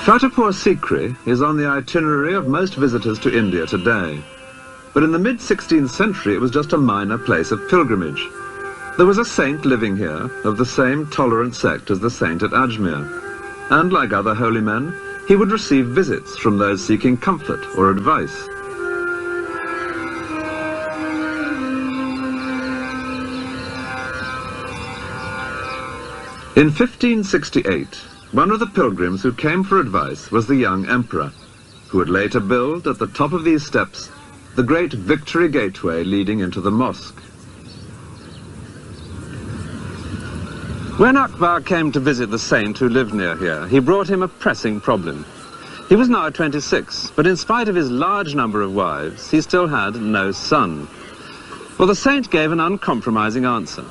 A: Fatehpur Sikri is on the itinerary of most visitors to India today, but in the mid-16th century it was just a minor place of pilgrimage. There was a saint living here of the same tolerant sect as the saint at Ajmer, and like other holy men, he would receive visits from those seeking comfort or advice. In 1568, one of the pilgrims who came for advice was the young emperor, who would later build at the top of these steps the great Victory Gateway leading into the mosque. When Akbar came to visit the saint who lived near here, he brought him a pressing problem. He was now 26, but in spite of his large number of wives, he still had no son. Well, the saint gave an uncompromising answer.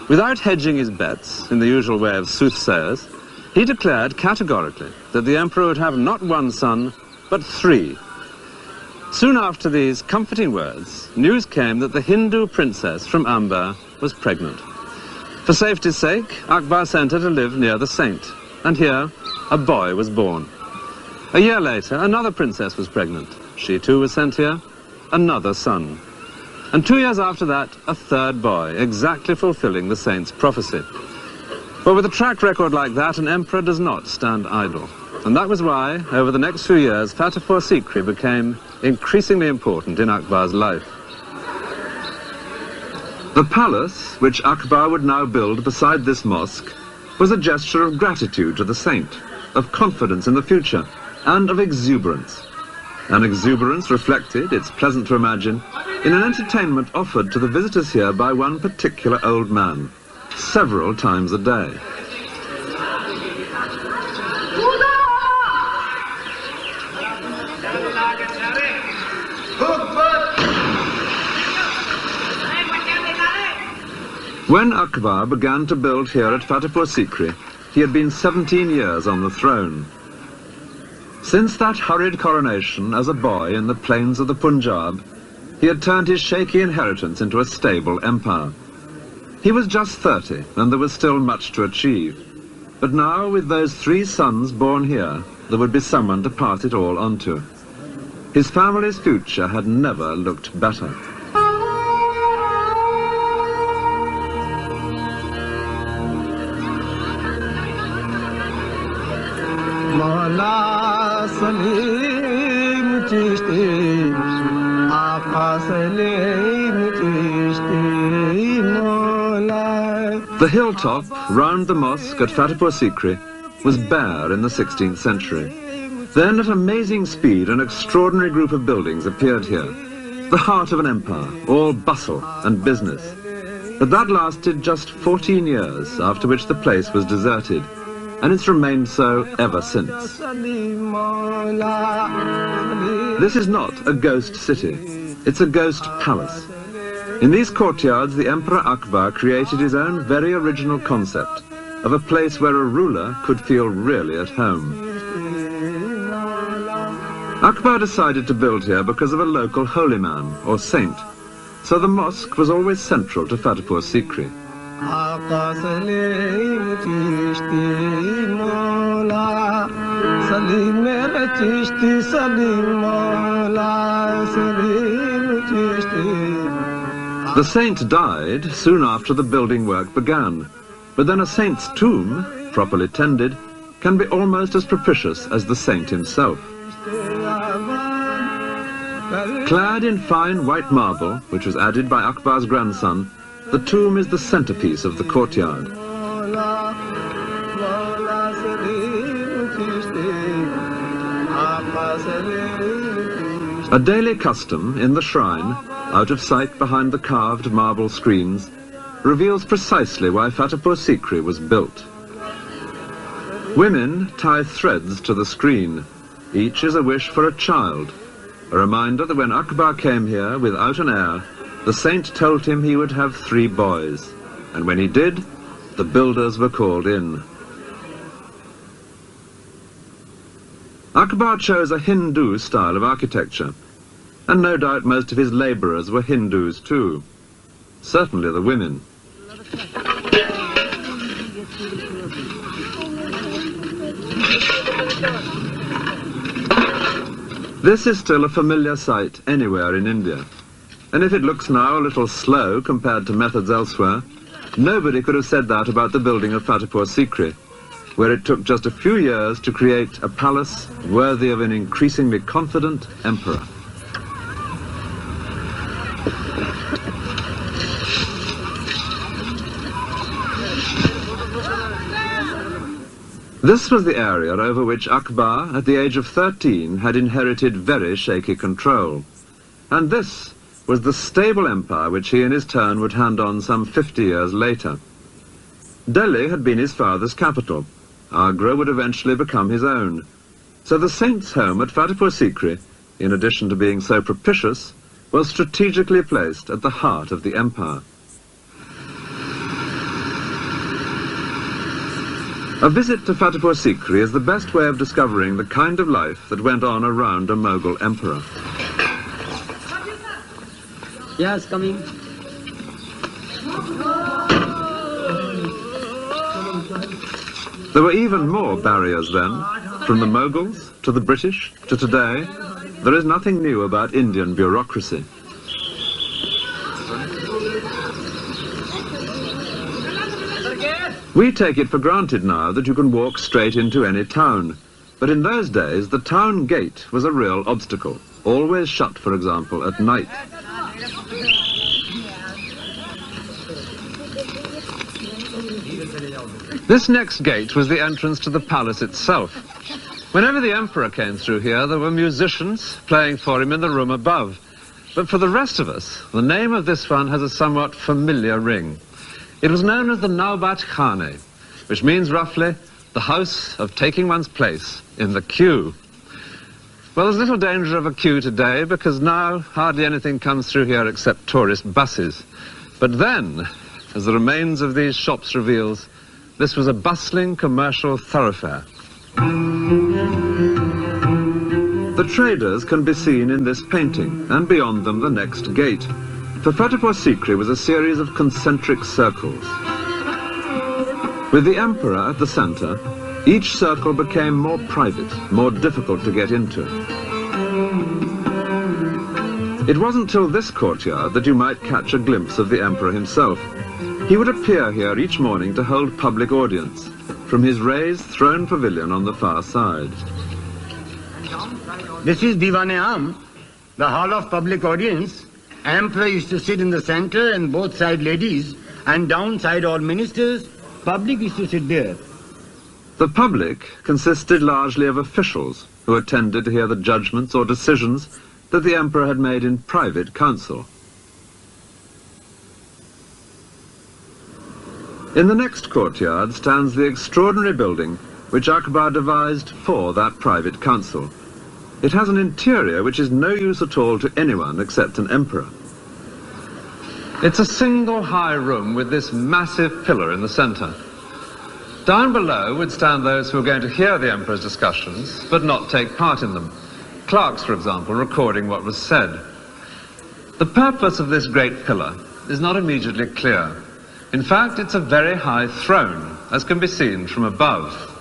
A: Without hedging his bets, in the usual way of soothsayers, he declared categorically that the emperor would have not 1 son, but 3. Soon after these comforting words, news came that the Hindu princess from Amber was pregnant. For safety's sake, Akbar sent her to live near the saint, and here a boy was born. A year later, another princess was pregnant. She too was sent here, another son. And 2 years after that, a third boy, exactly fulfilling the saint's prophecy. But with a track record like that, an emperor does not stand idle. And that was why, over the next few years, Fatehpur Sikri became increasingly important in Akbar's life. The palace, which Akbar would now build beside this mosque, was a gesture of gratitude to the saint, of confidence in the future, and of exuberance. An exuberance reflected, it's pleasant to imagine, in an entertainment offered to the visitors here by one particular old man, several times a day. When Akbar began to build here at Fatehpur Sikri, he had been 17 years on the throne. Since that hurried coronation as a boy in the plains of the Punjab, he had turned his shaky inheritance into a stable empire. He was just 30, and there was still much to achieve. But now, with those 3 sons born here, there would be someone to pass it all on to. His family's future had never looked better. The hilltop round the mosque at Fatehpur Sikri was bare in the 16th century. Then, at amazing speed, an extraordinary group of buildings appeared here, the heart of an empire, all bustle and business. But that lasted just 14 years, after which the place was deserted, and it's remained so ever since. This is not a ghost city, it's a ghost palace. In these courtyards, the Emperor Akbar created his own very original concept of a place where a ruler could feel really at home. Akbar decided to build here because of a local holy man, or saint, so the mosque was always central to Fatehpur Sikri. The saint died soon after the building work began, but then a saint's tomb, properly tended, can be almost as propitious as the saint himself. Clad in fine white marble, which was added by Akbar's grandson, the tomb is the centerpiece of the courtyard. A daily custom in the shrine, out of sight behind the carved marble screens, reveals precisely why Fatehpur Sikri was built. Women tie threads to the screen. Each is a wish for a child, a reminder that when Akbar came here without an heir, the saint told him he would have 3 boys, and when he did, the builders were called in. Akbar chose a Hindu style of architecture, and no doubt most of his labourers were Hindus too. Certainly the women. This is still a familiar sight anywhere in India, and if it looks now a little slow compared to methods elsewhere, nobody could have said that about the building of Fatehpur Sikri, where it took just a few years to create a palace worthy of an increasingly confident emperor. This was the area over which Akbar, at the age of 13, had inherited very shaky control. And this was the stable empire which he in his turn would hand on some 50 years later. Delhi had been his father's capital. Agra would eventually become his own. So the saint's home at Fatehpur Sikri, in addition to being so propitious, was strategically placed at the heart of the empire. A visit to Fatehpur Sikri is the best way of discovering the kind of life that went on around a Mughal emperor.
C: Yes, coming.
A: There were even more barriers then. From the Mughals to the British to today, there is nothing new about Indian bureaucracy. We take it for granted now that you can walk straight into any town. But in those days, the town gate was a real obstacle, always shut, for example, at night. This next gate was the entrance to the palace itself. Whenever the emperor came through here, there were musicians playing for him in the room above. But for the rest of us, the name of this one has a somewhat familiar ring. It was known as the Naubat Khane, which means roughly the house of taking one's place in the queue. Well, there's little danger of a queue today because now hardly anything comes through here except tourist buses. But then, as the remains of these shops reveals, this was a bustling commercial thoroughfare. The traders can be seen in this painting, and beyond them the next gate. For Fatehpur Sikri was a series of concentric circles. With the emperor at the center, each circle became more private, more difficult to get into. It wasn't till this courtyard that you might catch a glimpse of the emperor himself. He would appear here each morning to hold public audience from his raised throne pavilion on the far side.
E: This is Diwan-e-Am, the hall of public audience. Emperor used to sit in the center and both side ladies, and downside all ministers. Public used to sit there.
A: The public consisted largely of officials who attended to hear the judgments or decisions that the emperor had made in private council. In the next courtyard stands the extraordinary building which Akbar devised for that private council. It has an interior which is no use at all to anyone except an emperor. It's a single high room with this massive pillar in the center. Down below would stand those who were going to hear the emperor's discussions, but not take part in them. Clerks, for example, recording what was said. The purpose of this great pillar is not immediately clear. In fact, it's a very high throne, as can be seen from above.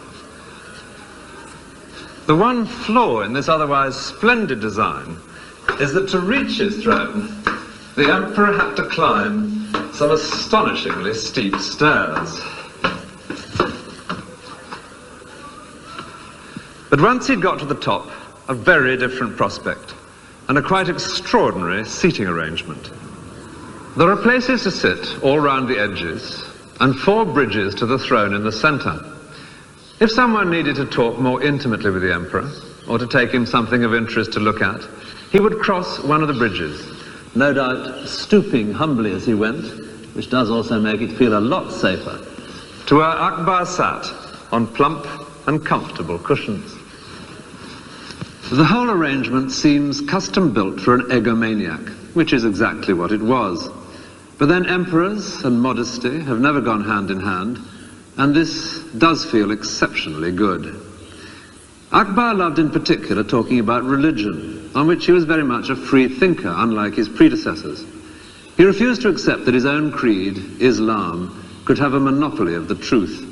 A: The one flaw in this otherwise splendid design is that to reach his throne, the emperor had to climb some astonishingly steep stairs. But once he'd got to the top, a very different prospect, and a quite extraordinary seating arrangement. There are places to sit all round the edges, and 4 bridges to the throne in the centre. If someone needed to talk more intimately with the emperor, or to take him something of interest to look at, he would cross one of the bridges, no doubt stooping humbly as he went, which does also make it feel a lot safer, to where Akbar sat on plump and comfortable cushions. The whole arrangement seems custom-built for an egomaniac, which is exactly what it was. But then emperors and modesty have never gone hand in hand, and this does feel exceptionally good. Akbar loved in particular talking about religion, on which he was very much a free thinker, unlike his predecessors. He refused to accept that his own creed, Islam, could have a monopoly of the truth.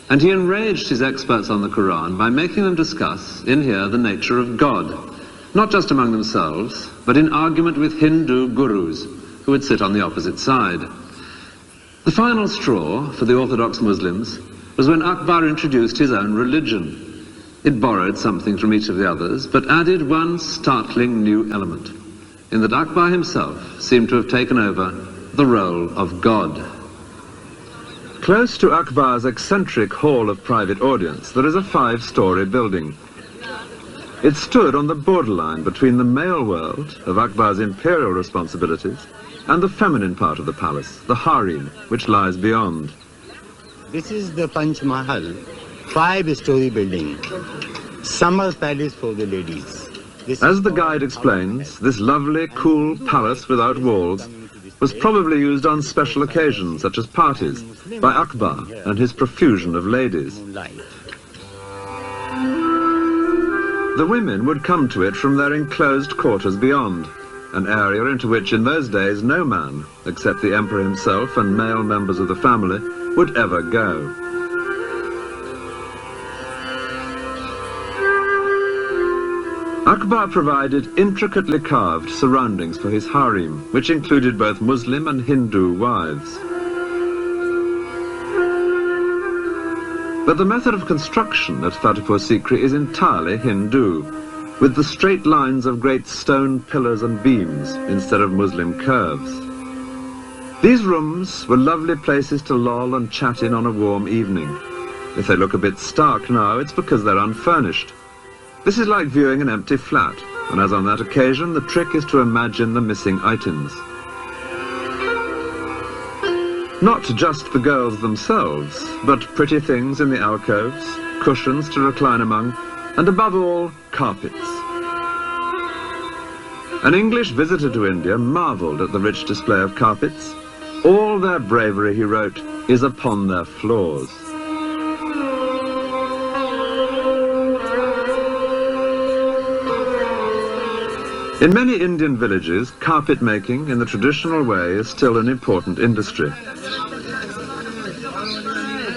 A: And he enraged his experts on the Quran by making them discuss, in here, the nature of God, not just among themselves, but in argument with Hindu gurus, who would sit on the opposite side. The final straw for the Orthodox Muslims was when Akbar introduced his own religion. It borrowed something from each of the others, but added one startling new element, in that Akbar himself seemed to have taken over the role of God. Close to Akbar's eccentric hall of private audience, there is a 5-story building. It stood on the borderline between the male world of Akbar's imperial responsibilities and the feminine part of the palace, the harem, which lies beyond.
E: This is the Panch Mahal, 5-story building, summer palace for the ladies.
A: As the guide explains, this lovely, cool palace without walls was probably used on special occasions, such as parties, by Akbar and his profusion of ladies. The women would come to it from their enclosed quarters beyond, an area into which in those days no man, except the emperor himself and male members of the family, would ever go. Akbar provided intricately carved surroundings for his harem, which included both Muslim and Hindu wives. But the method of construction at Fatehpur Sikri is entirely Hindu, with the straight lines of great stone pillars and beams instead of Muslim curves. These rooms were lovely places to loll and chat in on a warm evening. If they look a bit stark now, it's because they're unfurnished. This is like viewing an empty flat, and as on that occasion, the trick is to imagine the missing items. Not just the girls themselves, but pretty things in the alcoves, cushions to recline among, and above all, carpets. An English visitor to India marvelled at the rich display of carpets. All their bravery, he wrote, is upon their floors. In many Indian villages, carpet making in the traditional way is still an important industry.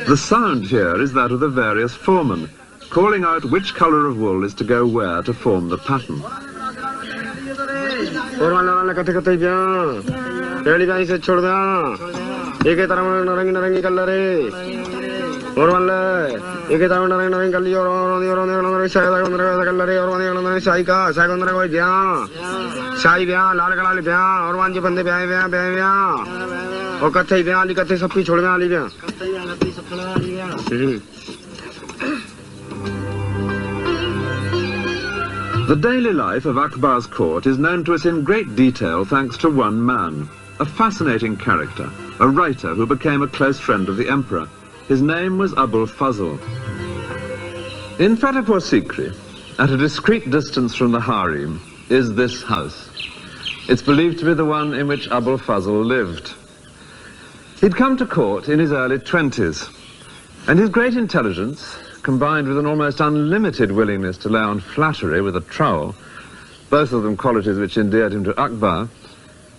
A: The sound here is that of the various foremen, calling out which colour of wool is to go where to form the pattern. The daily life of Akbar's court is known to us in great detail thanks to one man, a fascinating character, a writer who became a close friend of the emperor. His name was Abul Fazl. In Fatehpur Sikri, at a discreet distance from the harem, is this house. It's believed to be the one in which Abul Fazl lived. He'd come to court in his early 20s, and his great intelligence, combined with an almost unlimited willingness to lay on flattery with a trowel, both of them qualities which endeared him to Akbar,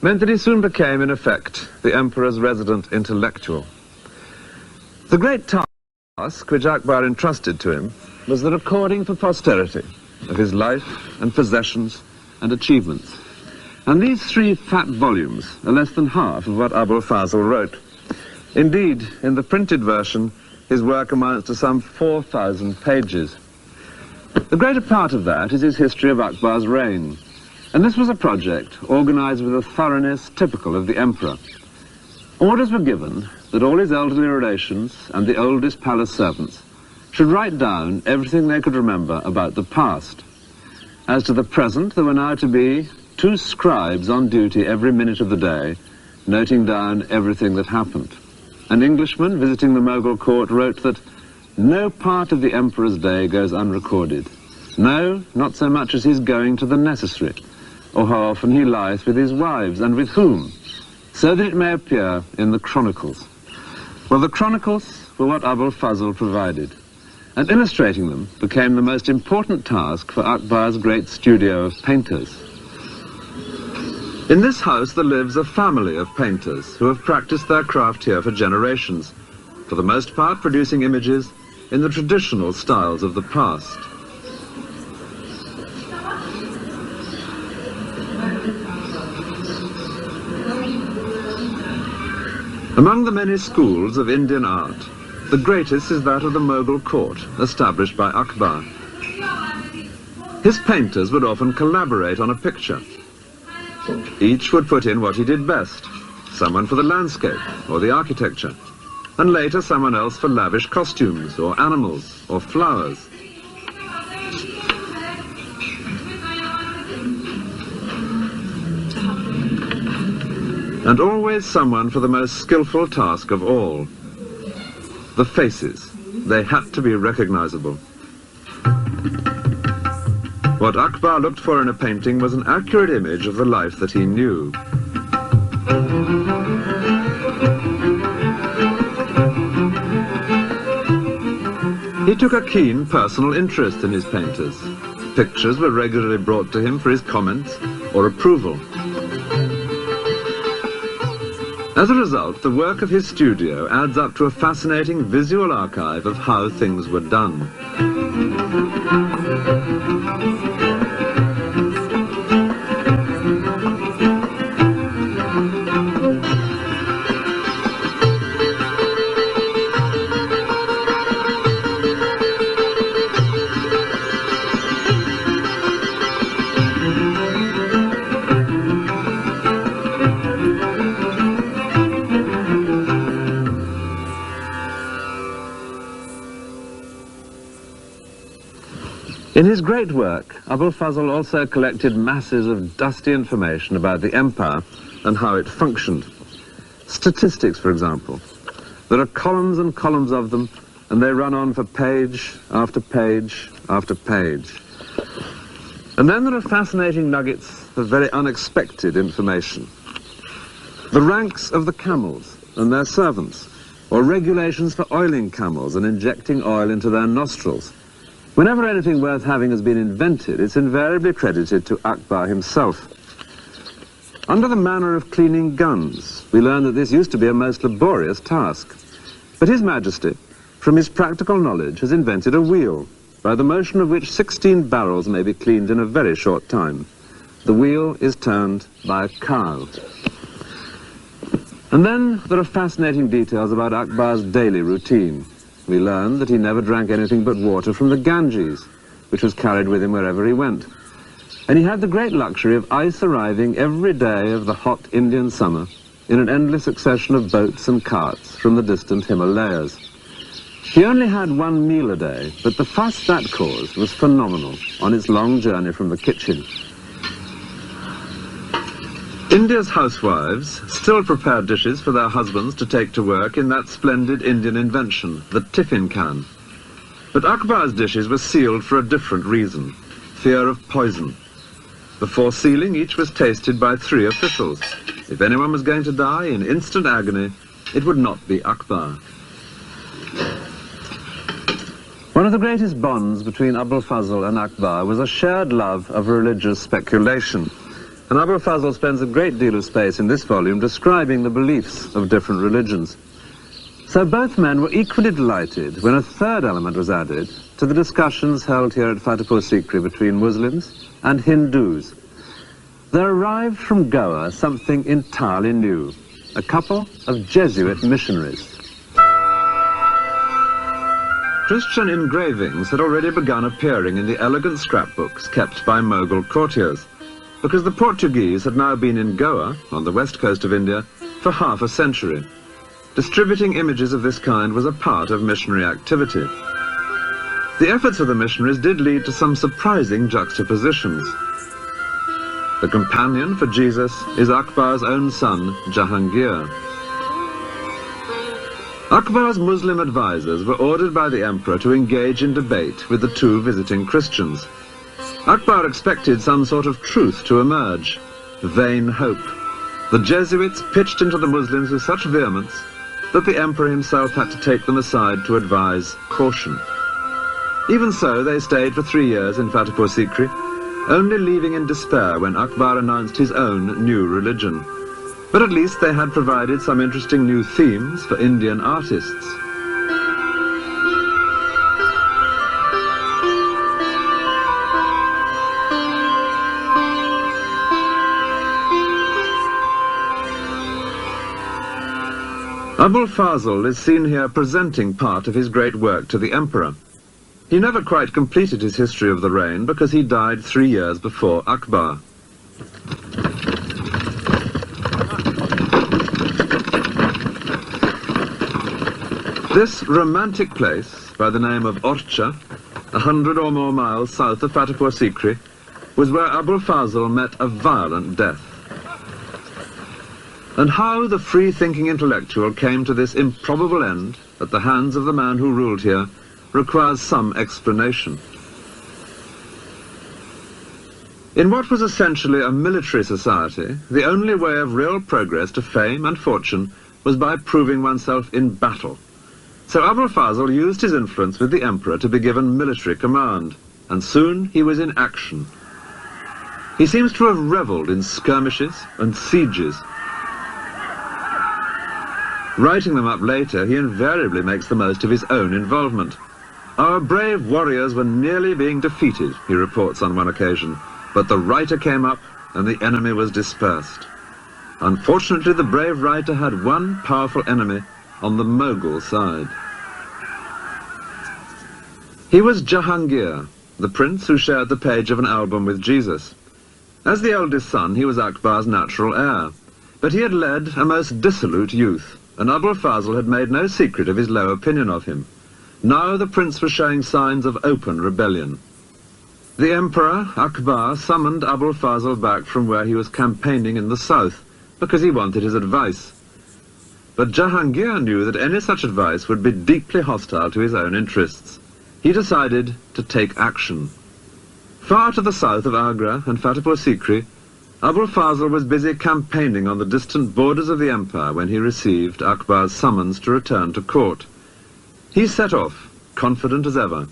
A: meant that he soon became, in effect, the emperor's resident intellectual. The great task which Akbar entrusted to him was the recording for posterity of his life and possessions and achievements. And these 3 fat volumes are less than half of what Abul Fazl wrote. Indeed, in the printed version, his work amounts to some 4,000 pages. The greater part of that is his history of Akbar's reign. And this was a project organized with a thoroughness typical of the emperor. Orders were given that all his elderly relations and the oldest palace servants should write down everything they could remember about the past. As to the present, there were now to be 2 scribes on duty every minute of the day, noting down everything that happened. An Englishman visiting the Mughal court wrote that no part of the emperor's day goes unrecorded. No, not so much as his going to the necessary, or how often he lieth with his wives, and with whom, so that it may appear in the chronicles. Well, the chronicles were what Abul Fazl provided, and illustrating them became the most important task for Akbar's great studio of painters. In this house there lives a family of painters who have practiced their craft here for generations, for the most part producing images in the traditional styles of the past. Among the many schools of Indian art, the greatest is that of the Mughal court, established by Akbar. His painters would often collaborate on a picture. Each would put in what he did best, someone for the landscape or the architecture, and later someone else for lavish costumes or animals or flowers. And always someone for the most skillful task of all, the faces. They had to be recognizable. What Akbar looked for in a painting was an accurate image of the life that he knew. He took a keen personal interest in his painters. Pictures were regularly brought to him for his comments or approval. As a result, the work of his studio adds up to a fascinating visual archive of how things were done. In his great work, Abul Fazl also collected masses of dusty information about the empire and how it functioned. Statistics, for example. There are columns and columns of them, and they run on for page after page after page. And then there are fascinating nuggets of very unexpected information. The ranks of the camels and their servants, or regulations for oiling camels and injecting oil into their nostrils. Whenever anything worth having has been invented, it's invariably credited to Akbar himself. Under the manner of cleaning guns, we learn that this used to be a most laborious task. But His Majesty, from his practical knowledge, has invented a wheel, by the motion of which 16 barrels may be cleaned in a very short time. The wheel is turned by a cow. And then there are fascinating details about Akbar's daily routine. We learn that he never drank anything but water from the Ganges, which was carried with him wherever he went. And he had the great luxury of ice arriving every day of the hot Indian summer in an endless succession of boats and carts from the distant Himalayas. He only had 1 meal a day, but the fuss that caused was phenomenal on its long journey from the kitchen. India's housewives still prepared dishes for their husbands to take to work in that splendid Indian invention, the tiffin can. But Akbar's dishes were sealed for a different reason, fear of poison. Before sealing, each was tasted by 3 officials. If anyone was going to die in instant agony, it would not be Akbar. One of the greatest bonds between Abul Fazl and Akbar was a shared love of religious speculation. And Abul Fazl spends a great deal of space in this volume describing the beliefs of different religions. So both men were equally delighted when a third element was added to the discussions held here at Fatehpur Sikri between Muslims and Hindus. There arrived from Goa something entirely new, a couple of Jesuit missionaries. Christian engravings had already begun appearing in the elegant scrapbooks kept by Mughal courtiers, because the Portuguese had now been in Goa, on the west coast of India, for half a century. Distributing images of this kind was a part of missionary activity. The efforts of the missionaries did lead to some surprising juxtapositions. The companion for Jesus is Akbar's own son, Jahangir. Akbar's Muslim advisors were ordered by the emperor to engage in debate with the two visiting Christians. Akbar expected some sort of truth to emerge. Vain hope. The Jesuits pitched into the Muslims with such vehemence that the emperor himself had to take them aside to advise caution. Even so, they stayed for 3 years in Fatehpur Sikri, only leaving in despair when Akbar announced his own new religion. But at least they had provided some interesting new themes for Indian artists. Abul Fazl is seen here presenting part of his great work to the emperor. He never quite completed his history of the reign because he died 3 years before Akbar. This romantic place, by the name of Orcha, 100 or more miles south of Fatehpur Sikri, was where Abul Fazl met a violent death. And how the free-thinking intellectual came to this improbable end at the hands of the man who ruled here requires some explanation. In what was essentially a military society, the only way of real progress to fame and fortune was by proving oneself in battle. So Abul Fazl used his influence with the emperor to be given military command, and soon he was in action. He seems to have revelled in skirmishes and sieges. Writing them up later, he invariably makes the most of his own involvement. Our brave warriors were nearly being defeated, he reports on one occasion, but the writer came up and the enemy was dispersed. Unfortunately, the brave writer had one powerful enemy on the Mughal side. He was Jahangir, the prince who shared the page of an album with Jesus. As the eldest son, he was Akbar's natural heir, but he had led a most dissolute youth, and Abul Fazl had made no secret of his low opinion of him. Now the prince was showing signs of open rebellion. The emperor, Akbar, summoned Abul Fazl back from where he was campaigning in the south, because he wanted his advice. But Jahangir knew that any such advice would be deeply hostile to his own interests. He decided to take action. Far to the south of Agra and Fatehpur Sikri, Abul Fazl was busy campaigning on the distant borders of the empire when he received Akbar's summons to return to court. He set off, confident as ever,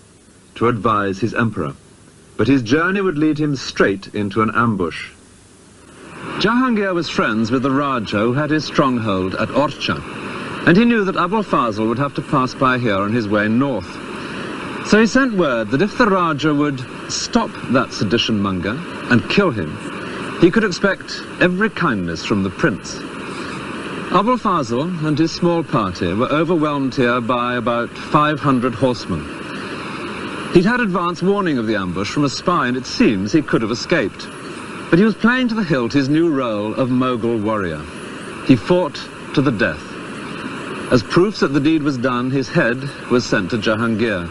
A: to advise his emperor. But his journey would lead him straight into an ambush. Jahangir was friends with the Raja who had his stronghold at Orcha, and he knew that Abul Fazl would have to pass by here on his way north. So he sent word that if the Raja would stop that sedition monger and kill him, he could expect every kindness from the prince. Abul Fazl and his small party were overwhelmed here by about 500 horsemen. He'd had advance warning of the ambush from a spy, and it seems he could have escaped. But he was playing to the hilt his new role of Mughal warrior. He fought to the death. As proofs that the deed was done, his head was sent to Jahangir.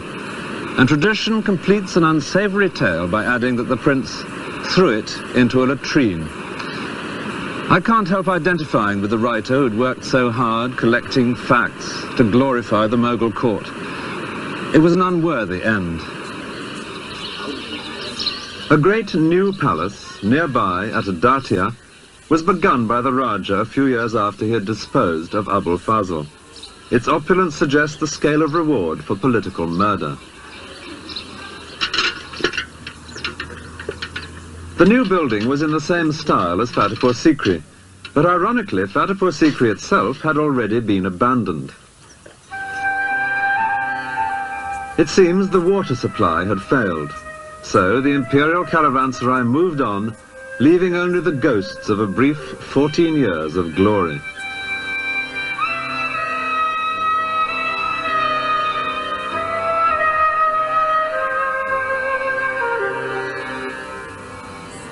A: And tradition completes an unsavory tale by adding that the prince threw it into a latrine. I can't help identifying with the writer who'd worked so hard collecting facts to glorify the Mughal court. It was an unworthy end. A great new palace nearby at Datia was begun by the Raja a few years after he had disposed of Abul Fazl. Its opulence suggests the scale of reward for political murder. The new building was in the same style as Fatehpur Sikri, but ironically, Fatehpur Sikri itself had already been abandoned. It seems the water supply had failed, so the imperial caravanserai moved on, leaving only the ghosts of a brief 14 years of glory.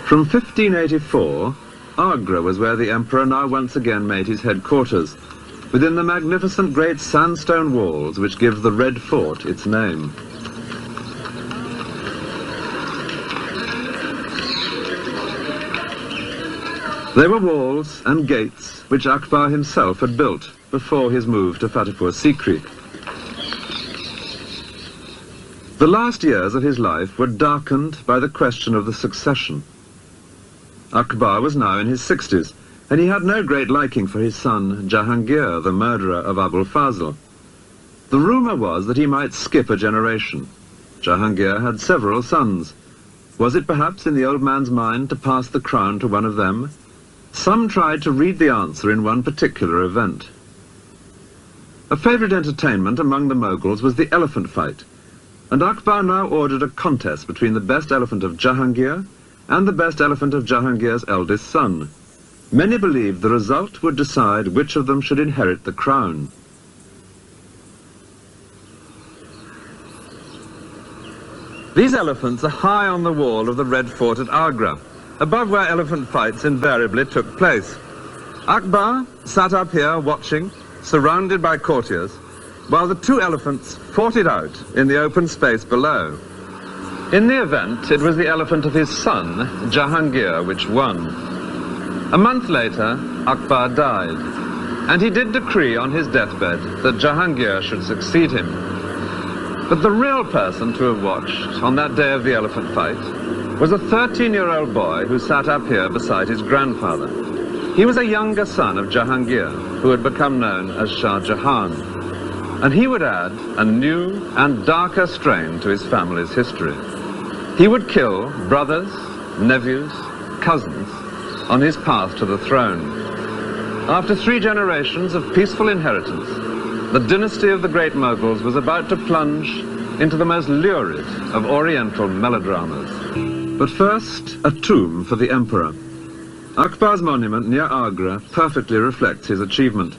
A: From 1584, Agra was where the emperor now once again made his headquarters, within the magnificent great sandstone walls which give the Red Fort its name. They were walls and gates which Akbar himself had built before his move to Fatehpur Sikri. The last years of his life were darkened by the question of the succession. Akbar was now in his 60s, and he had no great liking for his son Jahangir, the murderer of Abul Fazl. The rumour was that he might skip a generation. Jahangir had several sons. Was it perhaps in the old man's mind to pass the crown to one of them? Some tried to read the answer in one particular event. A favourite entertainment among the Mughals was the elephant fight, and Akbar now ordered a contest between the best elephant of Jahangir and the best elephant of Jahangir's eldest son. Many believed the result would decide which of them should inherit the crown. These elephants are high on the wall of the Red Fort at Agra, above where elephant fights invariably took place. Akbar sat up here watching, surrounded by courtiers, while the two elephants fought it out in the open space below. In the event, it was the elephant of his son, Jahangir, which won. A month later, Akbar died, and he did decree on his deathbed that Jahangir should succeed him. But the real person to have watched on that day of the elephant fight was a 13-year-old boy who sat up here beside his grandfather. He was a younger son of Jahangir, who had become known as Shah Jahan, and he would add a new and darker strain to his family's history. He would kill brothers, nephews, cousins on his path to the throne. After 3 generations of peaceful inheritance, the dynasty of the great Mughals was about to plunge into the most lurid of Oriental melodramas. But first, a tomb for the emperor. Akbar's monument near Agra perfectly reflects his achievement.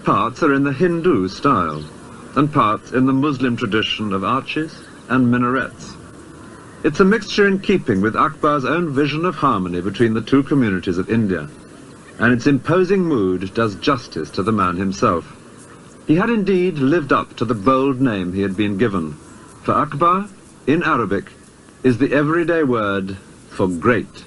A: Parts are in the Hindu style, and parts in the Muslim tradition of arches and minarets. It's a mixture in keeping with Akbar's own vision of harmony between the two communities of India, and its imposing mood does justice to the man himself. He had indeed lived up to the bold name he had been given, for Akbar, in Arabic, is the everyday word for great.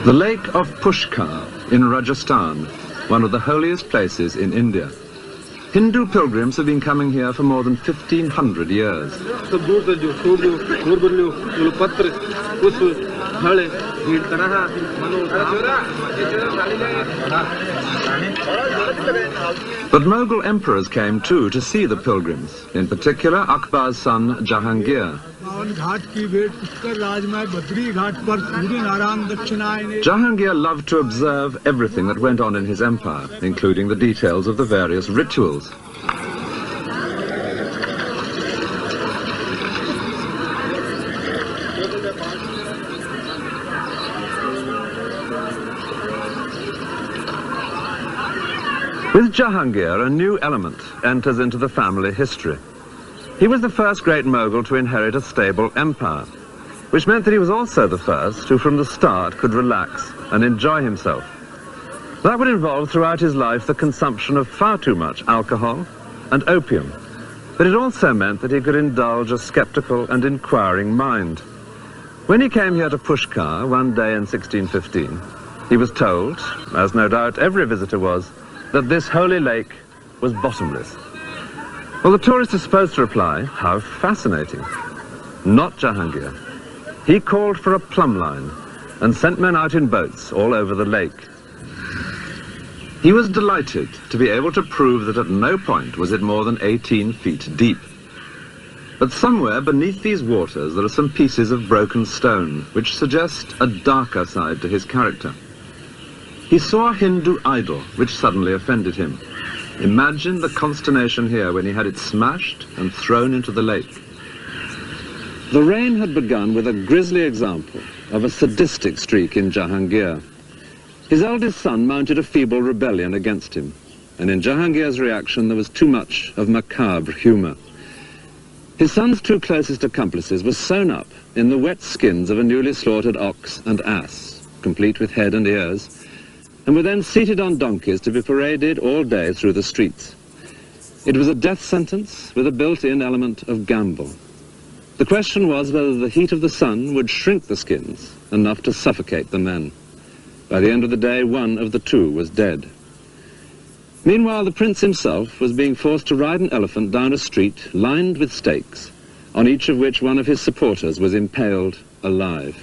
A: The lake of Pushkar in Rajasthan, one of the holiest places in India. Hindu pilgrims have been coming here for more than 1,500 years. But Mughal emperors came too to see the pilgrims, in particular Akbar's son Jahangir. Jahangir loved to observe everything that went on in his empire, including the details of the various rituals. With Jahangir, a new element enters into the family history. He was the first great Mughal to inherit a stable empire, which meant that he was also the first who from the start could relax and enjoy himself. That would involve throughout his life the consumption of far too much alcohol and opium, but it also meant that he could indulge a skeptical and inquiring mind. When he came here to Pushkar one day in 1615, he was told, as no doubt every visitor was, that this holy lake was bottomless. Well, the tourist is supposed to reply, how fascinating. Not Jahangir. He called for a plumb line and sent men out in boats all over the lake. He was delighted to be able to prove that at no point was it more than 18 feet deep. But somewhere beneath these waters there are some pieces of broken stone which suggest a darker side to his character. He saw a Hindu idol which suddenly offended him. Imagine the consternation here when he had it smashed and thrown into the lake. The reign had begun with a grisly example of a sadistic streak in Jahangir. His eldest son mounted a feeble rebellion against him, and in Jahangir's reaction there was too much of macabre humour. His son's two closest accomplices were sewn up in the wet skins of a newly slaughtered ox and ass, complete with head and ears, and were then seated on donkeys to be paraded all day through the streets. It was a death sentence with a built-in element of gamble. The question was whether the heat of the sun would shrink the skins enough to suffocate the men. By the end of the day, one of the two was dead. Meanwhile, the prince himself was being forced to ride an elephant down a street lined with stakes, on each of which one of his supporters was impaled alive.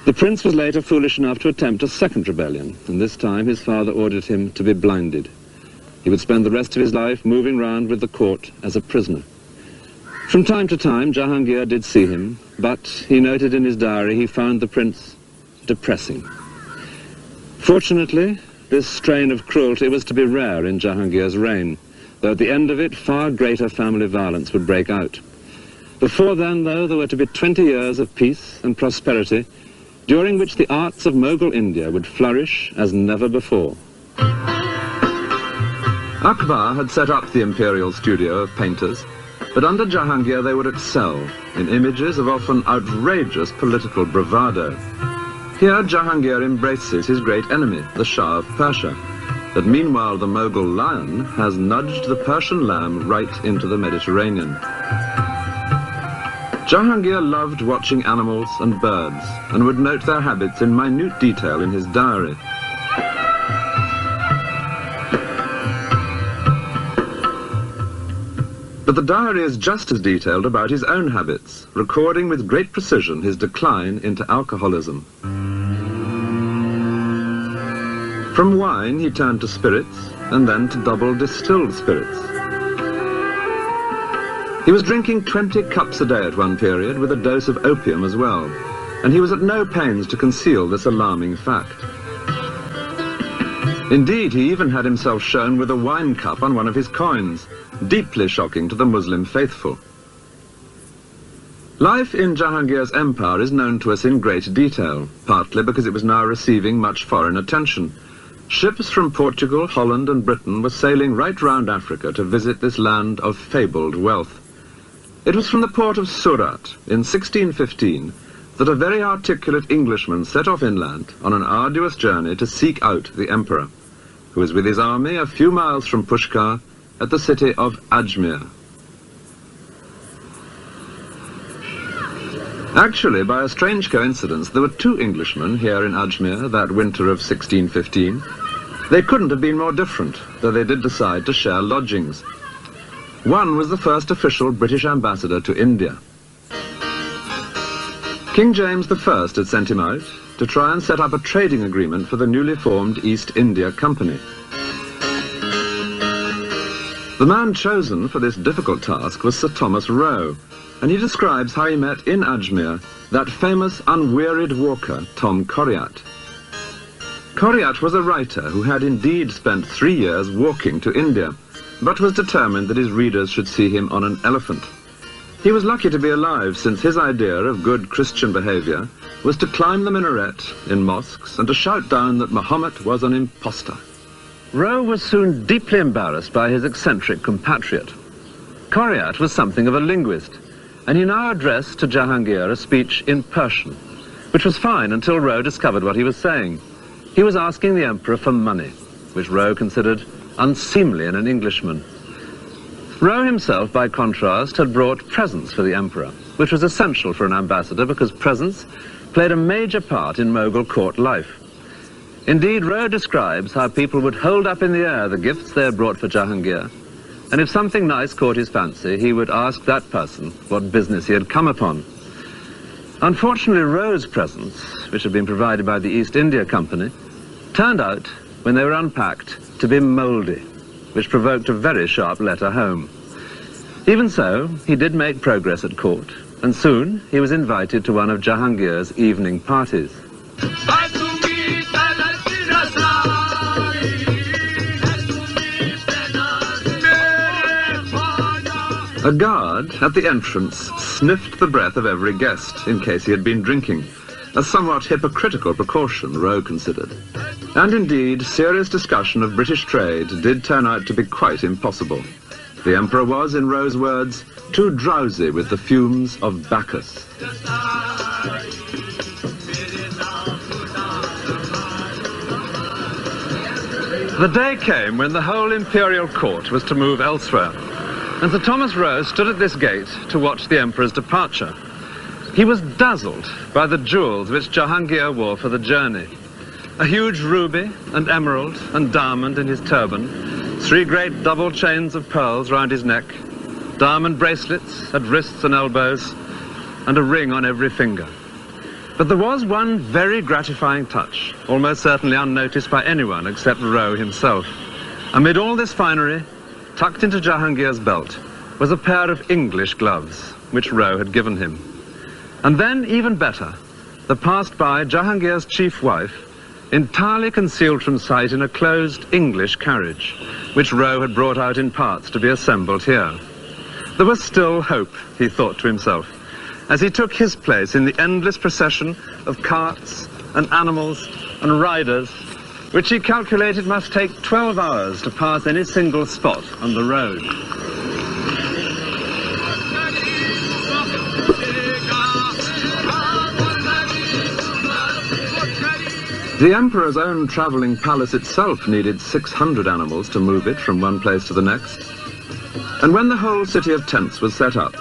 A: The prince was later foolish enough to attempt a second rebellion, and this time his father ordered him to be blinded. He would spend the rest of his life moving round with the court as a prisoner. From time to time, Jahangir did see him, but he noted in his diary he found the prince depressing. Fortunately, this strain of cruelty was to be rare in Jahangir's reign, though at the end of it far greater family violence would break out. Before then, though, there were to be 20 years of peace and prosperity, during which the arts of Mughal India would flourish as never before. Akbar had set up the imperial studio of painters, but under Jahangir they would excel in images of often outrageous political bravado. Here Jahangir embraces his great enemy, the Shah of Persia, but meanwhile the Mughal lion has nudged the Persian lamb right into the Mediterranean. Jahangir loved watching animals and birds, and would note their habits in minute detail in his diary. But the diary is just as detailed about his own habits, recording with great precision his decline into alcoholism. From wine he turned to spirits, and then to double distilled spirits. He was drinking 20 cups a day at one period, with a dose of opium as well, and he was at no pains to conceal this alarming fact. Indeed, he even had himself shown with a wine cup on one of his coins, deeply shocking to the Muslim faithful. Life in Jahangir's empire is known to us in great detail, partly because it was now receiving much foreign attention. Ships from Portugal, Holland and Britain were sailing right round Africa to visit this land of fabled wealth. It was from the port of Surat in 1615 that a very articulate Englishman set off inland on an arduous journey to seek out the emperor, who was with his army a few miles from Pushkar at the city of Ajmer. Actually, by a strange coincidence, there were two Englishmen here in Ajmer that winter of 1615. They couldn't have been more different, though they did decide to share lodgings. One was the first official British ambassador to India. King James I had sent him out to try and set up a trading agreement for the newly formed East India Company. The man chosen for this difficult task was Sir Thomas Roe, and he describes how he met in Ajmer that famous unwearied walker, Tom Coriat. Coriat was a writer who had indeed spent 3 years walking to India, but was determined that his readers should see him on an elephant. He was lucky to be alive, since his idea of good Christian behavior was to climb the minaret in mosques and to shout down that Muhammad was an impostor. Roe was soon deeply embarrassed by his eccentric compatriot. Coriat was something of a linguist, and he now addressed to Jahangir a speech in Persian, which was fine until Roe discovered what he was saying. He was asking the emperor for money, which Roe considered unseemly in an Englishman. Roe himself, by contrast, had brought presents for the emperor, which was essential for an ambassador because presents played a major part in Mughal court life. Indeed, Roe describes how people would hold up in the air the gifts they had brought for Jahangir, and if something nice caught his fancy, he would ask that person what business he had come upon. Unfortunately, Rowe's presents, which had been provided by the East India Company, turned out, when they were unpacked, to be mouldy, which provoked a very sharp letter home. Even so, he did make progress at court, and soon he was invited to one of Jahangir's evening parties. A guard at the entrance sniffed the breath of every guest in case he had been drinking, a somewhat hypocritical precaution, Rowe considered. And indeed, serious discussion of British trade did turn out to be quite impossible. The Emperor was, in Rowe's words, too drowsy with the fumes of Bacchus. The day came when the whole imperial court was to move elsewhere, and Sir Thomas Rowe stood at this gate to watch the Emperor's departure. He was dazzled by the jewels which Jahangir wore for the journey. A huge ruby and emerald and diamond in his turban, 3 great double chains of pearls round his neck, diamond bracelets at wrists and elbows, and a ring on every finger. But there was one very gratifying touch, almost certainly unnoticed by anyone except Rowe himself. Amid all this finery, tucked into Jahangir's belt, was a pair of English gloves, which Rowe had given him. And then, even better, there passed by Jahangir's chief wife, entirely concealed from sight in a closed English carriage, which Rowe had brought out in parts to be assembled here. There was still hope, he thought to himself, as he took his place in the endless procession of carts and animals and riders, which he calculated must take 12 hours to pass any single spot on the road. The Emperor's own travelling palace itself needed 600 animals to move it from one place to the next. And when the whole city of tents was set up,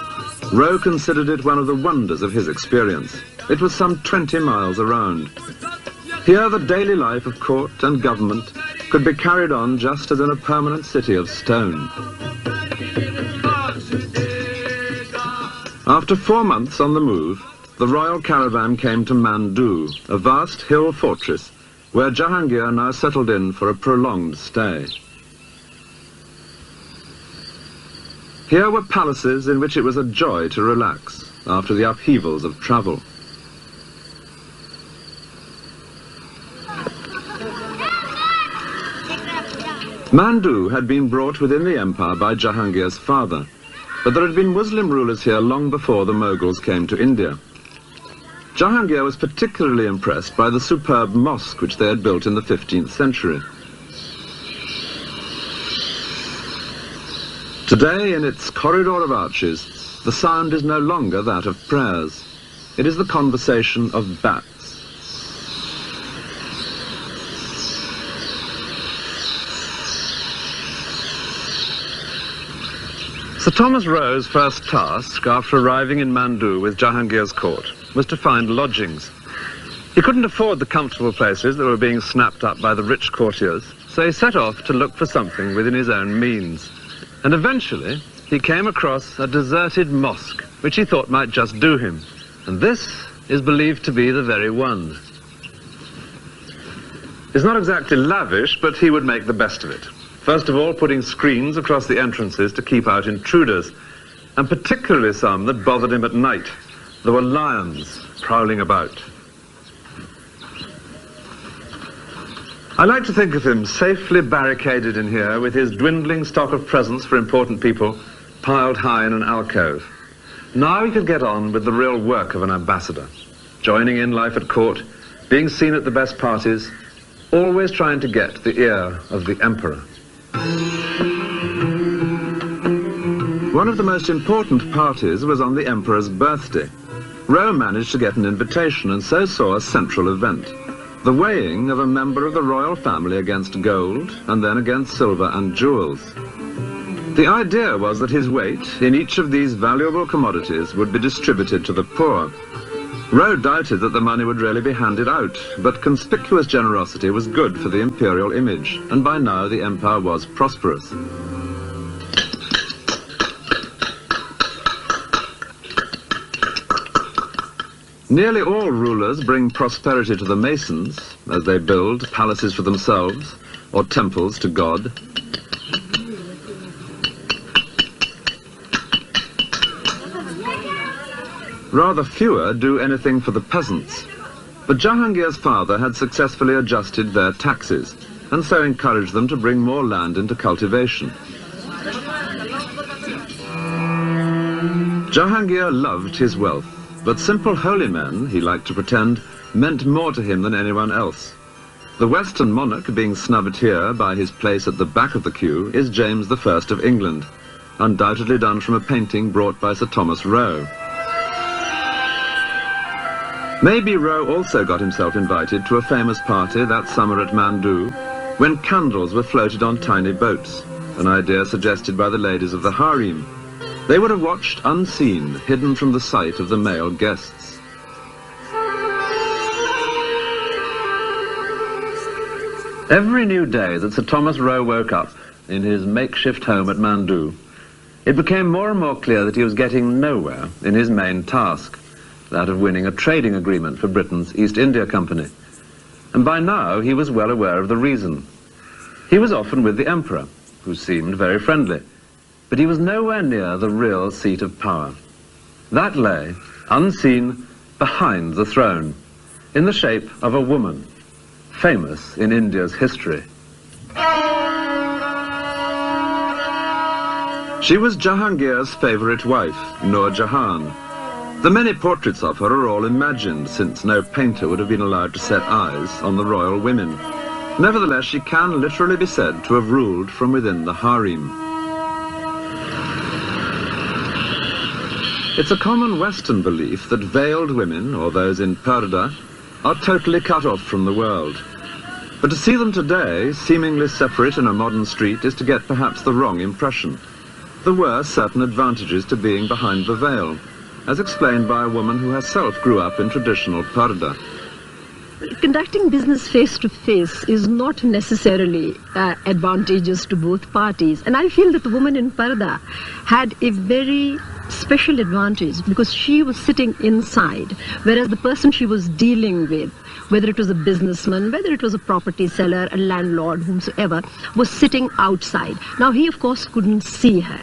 A: Rowe considered it one of the wonders of his experience. It was some 20 miles around. Here the daily life of court and government could be carried on just as in a permanent city of stone. After 4 months on the move, the royal caravan came to Mandu, a vast hill fortress, where Jahangir now settled in for a prolonged stay. Here were palaces in which it was a joy to relax after the upheavals of travel. Mandu had been brought within the empire by Jahangir's father, but there had been Muslim rulers here long before the Mughals came to India. Jahangir was particularly impressed by the superb mosque which they had built in the 15th century. Today, in its corridor of arches, the sound is no longer that of prayers. It is the conversation of bats. Sir Thomas Rowe's first task after arriving in Mandu with Jahangir's court was to find lodgings. He couldn't afford the comfortable places that were being snapped up by the rich courtiers, so he set off to look for something within his own means. And eventually, he came across a deserted mosque, which he thought might just do him. And this is believed to be the very one. It's not exactly lavish, but he would make the best of it. First of all, putting screens across the entrances to keep out intruders, and particularly some that bothered him at night. There were lions prowling about. I like to think of him safely barricaded in here with his dwindling stock of presents for important people piled high in an alcove. Now he could get on with the real work of an ambassador, joining in life at court, being seen at the best parties, always trying to get the ear of the emperor. One of the most important parties was on the emperor's birthday. Rowe managed to get an invitation and so saw a central event, the weighing of a member of the royal family against gold and then against silver and jewels. The idea was that his weight in each of these valuable commodities would be distributed to the poor. Rowe doubted that the money would really be handed out, but conspicuous generosity was good for the imperial image, and by now the empire was prosperous. Nearly all rulers bring prosperity to the masons as they build palaces for themselves or temples to God. Rather fewer do anything for the peasants. But Jahangir's father had successfully adjusted their taxes and so encouraged them to bring more land into cultivation. Jahangir loved his wealth, but simple holy men, he liked to pretend, meant more to him than anyone else. The Western monarch being snubbed here by his place at the back of the queue is James I of England, undoubtedly done from a painting brought by Sir Thomas Roe. Maybe Roe also got himself invited to a famous party that summer at Mandu, when candles were floated on tiny boats, an idea suggested by the ladies of the harem. They would have watched unseen, hidden from the sight of the male guests. Every new day that Sir Thomas Roe woke up in his makeshift home at Mandu, it became more and more clear that he was getting nowhere in his main task, that of winning a trading agreement for Britain's East India Company. And by now he was well aware of the reason. He was often with the Emperor, who seemed very friendly, but he was nowhere near the real seat of power. That lay, unseen, behind the throne, in the shape of a woman, famous in India's history. She was Jahangir's favourite wife, Nur Jahan. The many portraits of her are all imagined, since no painter would have been allowed to set eyes on the royal women. Nevertheless, she can literally be said to have ruled from within the harem. It's a common Western belief that veiled women, or those in purdah, are totally cut off from the world. But to see them today, seemingly separate in a modern street, is to get perhaps the wrong impression. There were certain advantages to being behind the veil, as explained by a woman who herself grew up in traditional purdah.
F: Conducting business face-to-face is not necessarily advantageous to both parties. And I feel that the woman in purdah had a very special advantage because she was sitting inside, whereas the person she was dealing with, whether it was a businessman, whether it was a property seller, a landlord, whomsoever, was sitting outside. Now, he, of course, couldn't see her.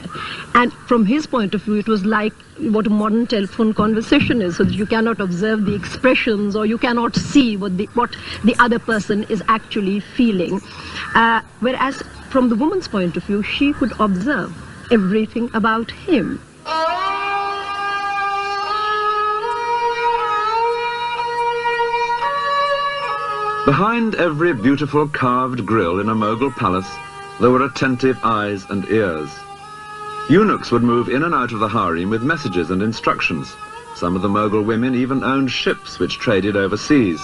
F: And from his point of view, it was like what a modern telephone conversation is, so that you cannot observe the expressions or you cannot see what the other person is actually feeling. Whereas from the woman's point of view, she could observe everything about him.
A: Behind every beautiful carved grille in a Mughal palace, there were attentive eyes and ears. Eunuchs would move in and out of the harem with messages and instructions. Some of the Mughal women even owned ships which traded overseas.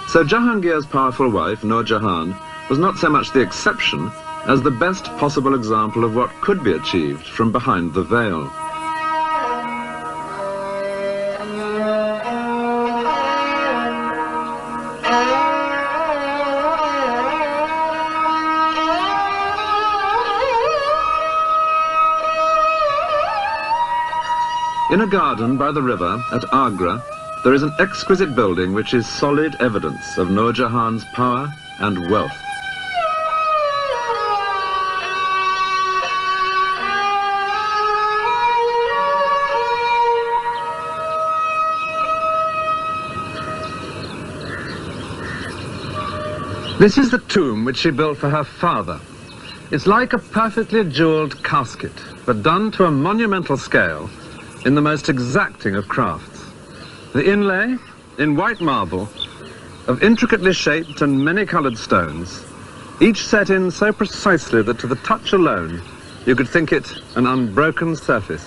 A: So Jahangir's powerful wife, Nur Jahan, was not so much the exception as the best possible example of what could be achieved from behind the veil. In a garden by the river at Agra, there is an exquisite building which is solid evidence of Nur Jahan's power and wealth. This is the tomb which she built for her father. It's like a perfectly jeweled casket, but done to a monumental scale in the most exacting of crafts. The inlay, in white marble, of intricately shaped and many-coloured stones, each set in so precisely that to the touch alone you could think it an unbroken surface.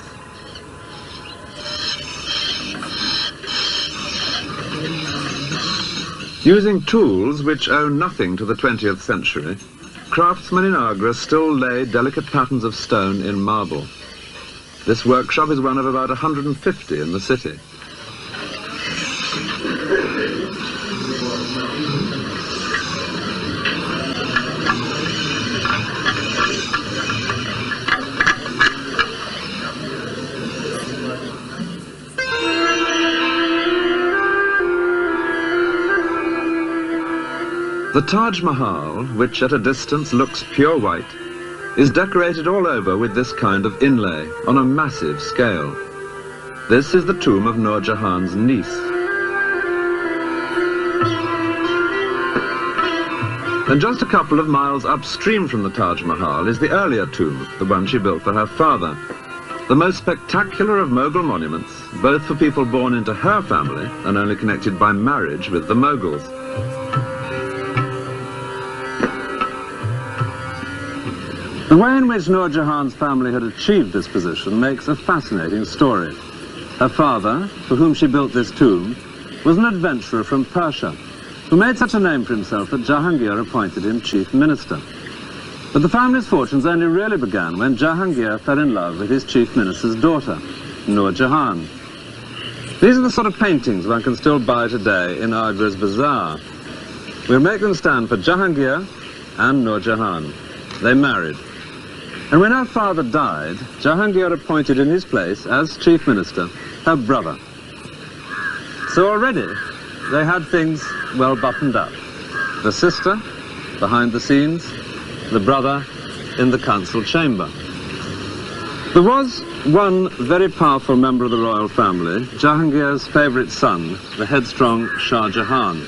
A: Using tools which owe nothing to the 20th century, craftsmen in Agra still lay delicate patterns of stone in marble. This workshop is one of about 150 in the city. The Taj Mahal, which at a distance looks pure white, is decorated all over with this kind of inlay on a massive scale. This is the tomb of Nur Jahan's niece. And just a couple of miles upstream from the Taj Mahal is the earlier tomb, the one she built for her father. The most spectacular of Mughal monuments, both for people born into her family and only connected by marriage with the Mughals. The way in which Nur Jahan's family had achieved this position makes a fascinating story. Her father, for whom she built this tomb, was an adventurer from Persia, who made such a name for himself that Jahangir appointed him chief minister. But the family's fortunes only really began when Jahangir fell in love with his chief minister's daughter, Nur Jahan. These are the sort of paintings one can still buy today in Agra's bazaar. We'll make them stand for Jahangir and Nur Jahan. They married. And when her father died, Jahangir appointed in his place, as chief minister, her brother. So already, they had things well buttoned up. The sister, behind the scenes, the brother in the council chamber. There was one very powerful member of the royal family, Jahangir's favourite son, the headstrong Shah Jahan.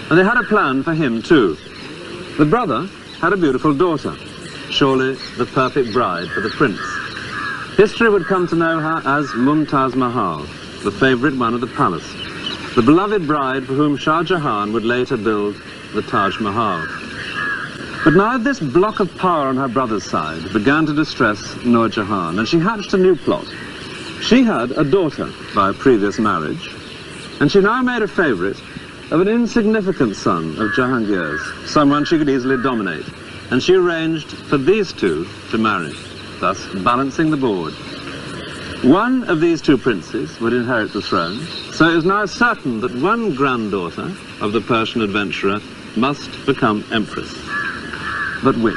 A: And they had a plan for him too. The brother had a beautiful daughter, surely the perfect bride for the prince. History would come to know her as Mumtaz Mahal, the favourite one of the palace, the beloved bride for whom Shah Jahan would later build the Taj Mahal. But now this block of power on her brother's side began to distress Nur Jahan, and she hatched a new plot. She had a daughter by a previous marriage, and she now made a favourite of an insignificant son of Jahangir's, someone she could easily dominate, and she arranged for these two to marry, thus balancing the board. One of these two princes would inherit the throne, so it was now certain that one granddaughter of the Persian adventurer must become empress. But which?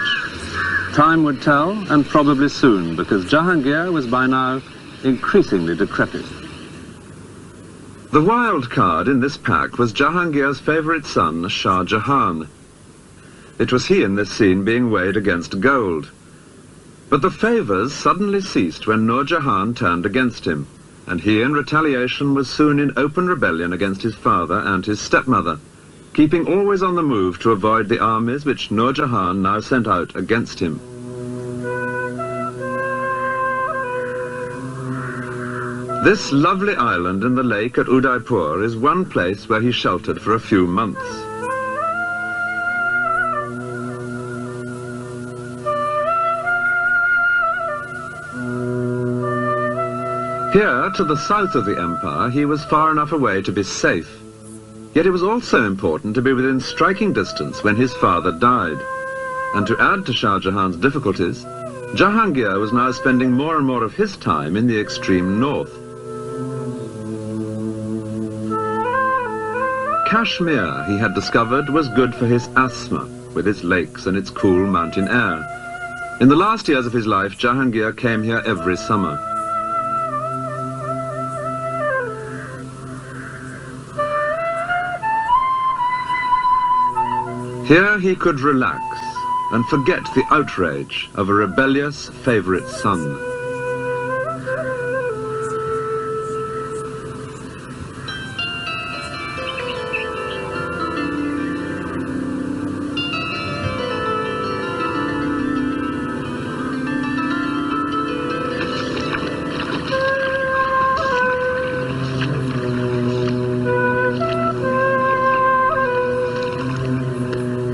A: Time would tell, and probably soon, because Jahangir was by now increasingly decrepit. The wild card in this pack was Jahangir's favourite son, Shah Jahan. It was he in this scene being weighed against gold. But the favours suddenly ceased when Nur Jahan turned against him, and he in retaliation was soon in open rebellion against his father and his stepmother, keeping always on the move to avoid the armies which Nur Jahan now sent out against him. This lovely island in the lake at Udaipur is one place where he sheltered for a few months. Here, to the south of the empire, he was far enough away to be safe. Yet it was also important to be within striking distance when his father died. And to add to Shah Jahan's difficulties, Jahangir was now spending more and more of his time in the extreme north. Kashmir, he had discovered, was good for his asthma, with its lakes and its cool mountain air. In the last years of his life, Jahangir came here every summer. Here he could relax and forget the outrage of a rebellious favourite son.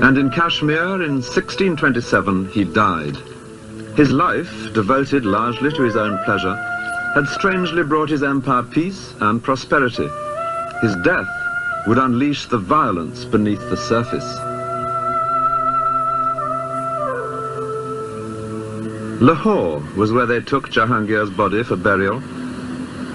A: And in Kashmir, in 1627, he died. His life, devoted largely to his own pleasure, had strangely brought his empire peace and prosperity. His death would unleash the violence beneath the surface. Lahore was where they took Jahangir's body for burial.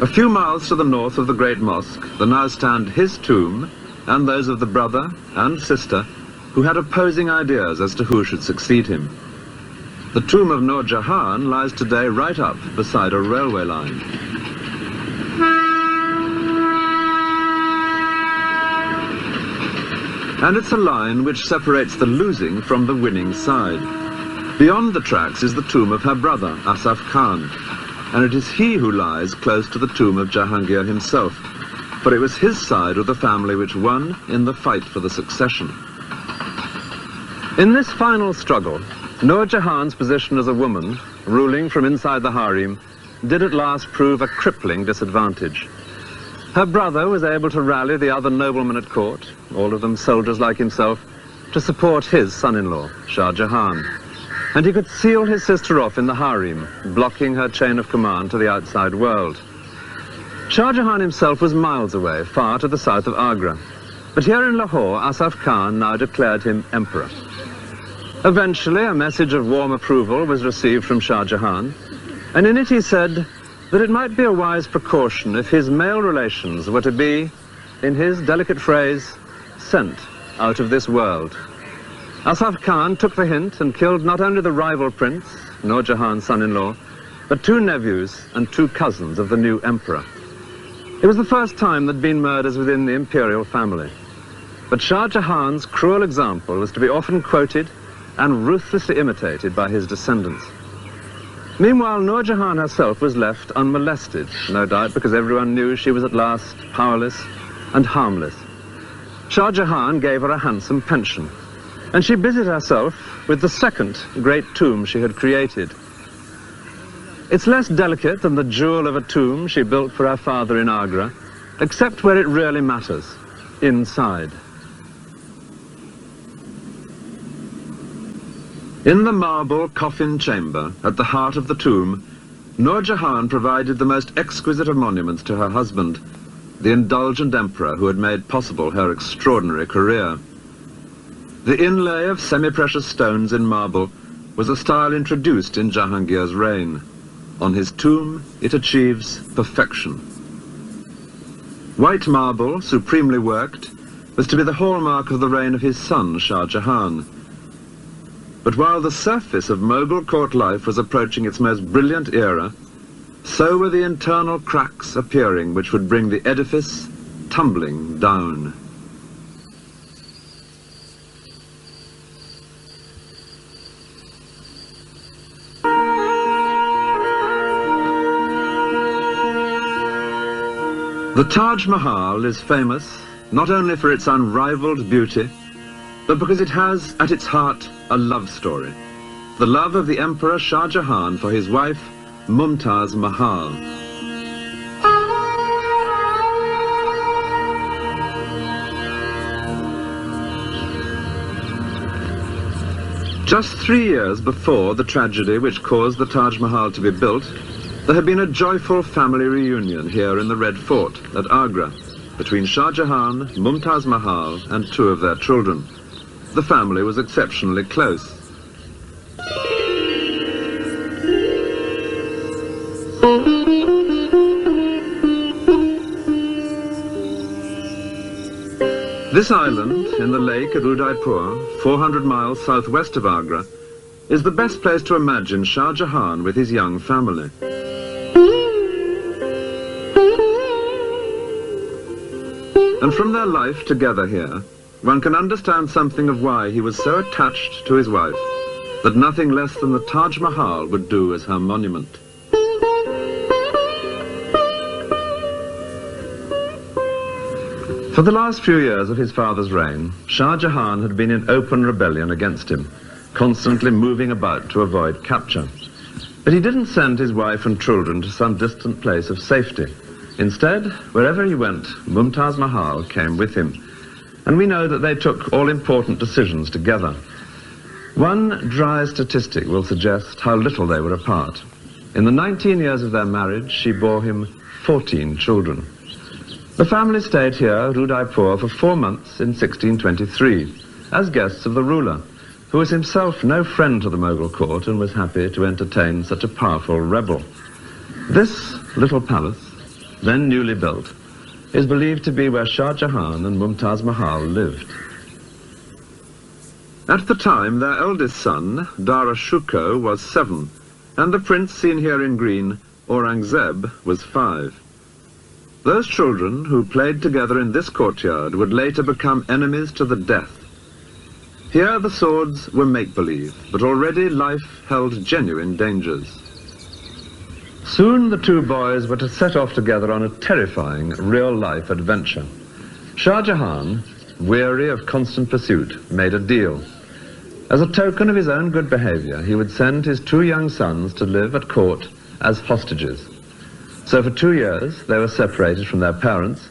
A: A few miles to the north of the great mosque, there now stand his tomb and those of the brother and sister who had opposing ideas as to who should succeed him. The tomb of Nur Jahan lies today right up beside a railway line. And it's a line which separates the losing from the winning side. Beyond the tracks is the tomb of her brother, Asaf Khan, and it is he who lies close to the tomb of Jahangir himself, for it was his side of the family which won in the fight for the succession. In this final struggle, Nur Jahan's position as a woman, ruling from inside the harem, did at last prove a crippling disadvantage. Her brother was able to rally the other noblemen at court, all of them soldiers like himself, to support his son-in-law, Shah Jahan. And he could seal his sister off in the harem, blocking her chain of command to the outside world. Shah Jahan himself was miles away, far to the south of Agra. But here in Lahore, Asaf Khan now declared him emperor. Eventually, a message of warm approval was received from Shah Jahan, and in it he said that it might be a wise precaution if his male relations were to be, in his delicate phrase, sent out of this world. Asaf Khan took the hint and killed not only the rival prince, Nur Jahan's son-in-law, but 2 nephews and 2 cousins of the new emperor. It was the first time there'd been murders within the imperial family. But Shah Jahan's cruel example was to be often quoted and ruthlessly imitated by his descendants. Meanwhile, Nur Jahan herself was left unmolested, no doubt because everyone knew she was at last powerless and harmless. Shah Jahan gave her a handsome pension, and she busied herself with the second great tomb she had created. It's less delicate than the jewel of a tomb she built for her father in Agra, except where it really matters, inside. In the marble coffin chamber at the heart of the tomb, Nur Jahan provided the most exquisite of monuments to her husband, the indulgent emperor who had made possible her extraordinary career. The inlay of semi-precious stones in marble was a style introduced in Jahangir's reign. On his tomb, it achieves perfection. White marble, supremely worked, was to be the hallmark of the reign of his son, Shah Jahan. But while the surface of Mughal court life was approaching its most brilliant era, so were the internal cracks appearing which would bring the edifice tumbling down. The Taj Mahal is famous not only for its unrivaled beauty, but because it has at its heart a love story, the love of the Emperor Shah Jahan for his wife, Mumtaz Mahal. Just 3 years before the tragedy which caused the Taj Mahal to be built, there had been a joyful family reunion here in the Red Fort at Agra between Shah Jahan, Mumtaz Mahal and 2 of their children. The family was exceptionally close. This island in the lake at Udaipur, 400 miles southwest of Agra, is the best place to imagine Shah Jahan with his young family. And from their life together here, one can understand something of why he was so attached to his wife that nothing less than the Taj Mahal would do as her monument. For the last few years of his father's reign, Shah Jahan had been in open rebellion against him, constantly moving about to avoid capture. But he didn't send his wife and children to some distant place of safety. Instead, wherever he went, Mumtaz Mahal came with him. And we know that they took all important decisions together. One dry statistic will suggest how little they were apart. In the 19 years of their marriage, she bore him 14 children. The family stayed here at Udaipur for 4 months in 1623, as guests of the ruler, who was himself no friend to the Mughal court and was happy to entertain such a powerful rebel. This little palace, then newly built, is believed to be where Shah Jahan and Mumtaz Mahal lived. At the time, their eldest son, Dara Shikoh, was 7, and the prince seen here in green, Aurangzeb, was 5. Those children who played together in this courtyard would later become enemies to the death. Here the swords were make-believe, but already life held genuine dangers. Soon the two boys were to set off together on a terrifying real-life adventure. Shah Jahan, weary of constant pursuit, made a deal. As a token of his own good behavior, he would send his two young sons to live at court as hostages. So for 2 years they were separated from their parents,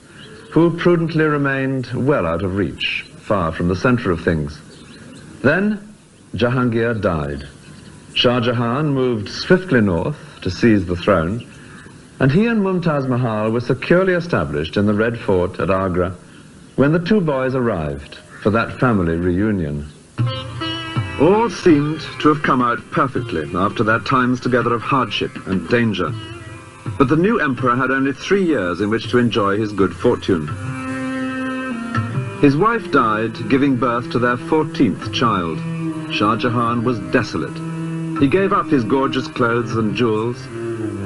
A: who prudently remained well out of reach, far from the center of things. Then Jahangir died. Shah Jahan moved swiftly north to seize the throne, and he and Mumtaz Mahal were securely established in the Red Fort at Agra when the two boys arrived for that family reunion. All seemed to have come out perfectly after their times together of hardship and danger. But the new emperor had only 3 years in which to enjoy his good fortune. His wife died, giving birth to their 14th child. Shah Jahan was desolate. He gave up his gorgeous clothes and jewels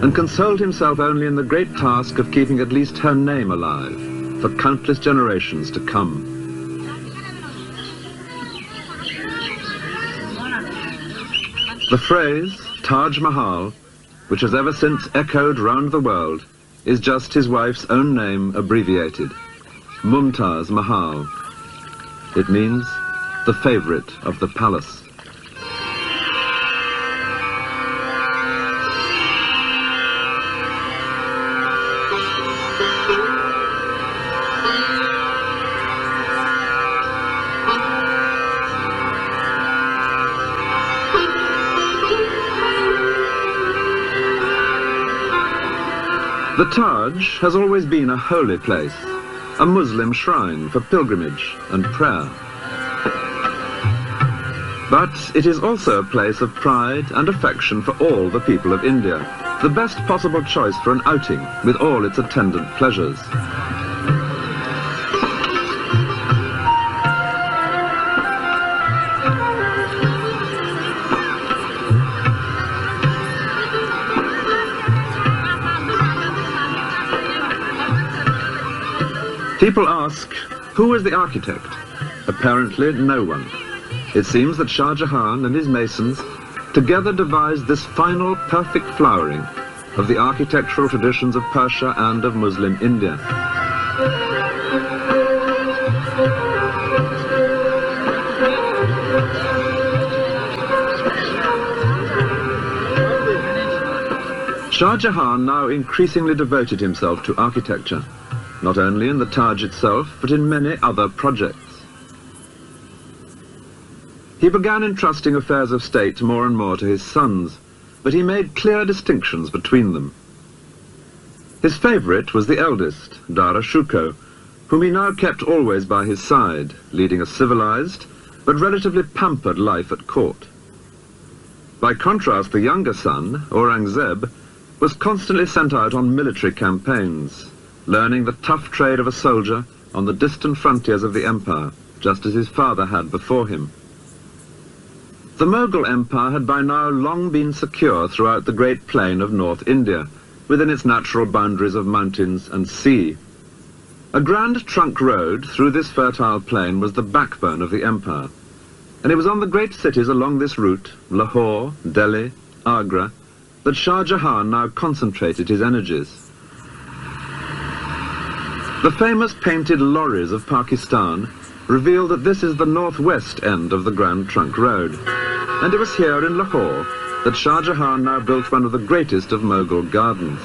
A: and consoled himself only in the great task of keeping at least her name alive for countless generations to come. The phrase Taj Mahal, which has ever since echoed round the world, is just his wife's own name abbreviated, Mumtaz Mahal. It means the favorite of the palace. The Taj has always been a holy place, a Muslim shrine for pilgrimage and prayer. But it is also a place of pride and affection for all the people of India, the best possible choice for an outing with all its attendant pleasures. People ask, who was the architect? Apparently no one. It seems that Shah Jahan and his masons together devised this final perfect flowering of the architectural traditions of Persia and of Muslim India. Shah Jahan now increasingly devoted himself to architecture, not only in the Taj itself, but in many other projects. He began entrusting affairs of state more and more to his sons, but he made clear distinctions between them. His favorite was the eldest, Dara Shuko, whom he now kept always by his side, leading a civilized but relatively pampered life at court. By contrast, the younger son, Aurangzeb, was constantly sent out on military campaigns, learning the tough trade of a soldier on the distant frontiers of the empire, just as his father had before him. The Mughal Empire had by now long been secure throughout the great plain of North India, within its natural boundaries of mountains and sea. A grand trunk road through this fertile plain was the backbone of the empire, and it was on the great cities along this route, Lahore, Delhi, Agra, that Shah Jahan now concentrated his energies. The famous painted lorries of Pakistan reveal that this is the northwest end of the Grand Trunk Road, and it was here in Lahore that Shah Jahan now built one of the greatest of Mughal gardens.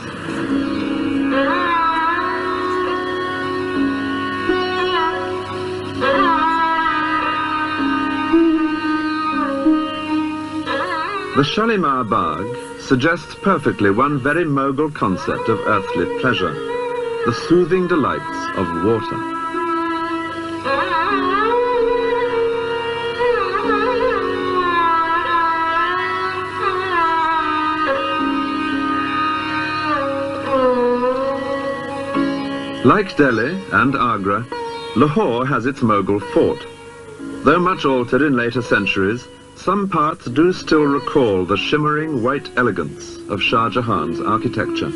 A: The Shalimar Bagh suggests perfectly one very Mughal concept of earthly pleasure, the soothing delights of water. Like Delhi and Agra, Lahore has its Mughal fort. Though much altered in later centuries, some parts do still recall the shimmering white elegance of Shah Jahan's architecture.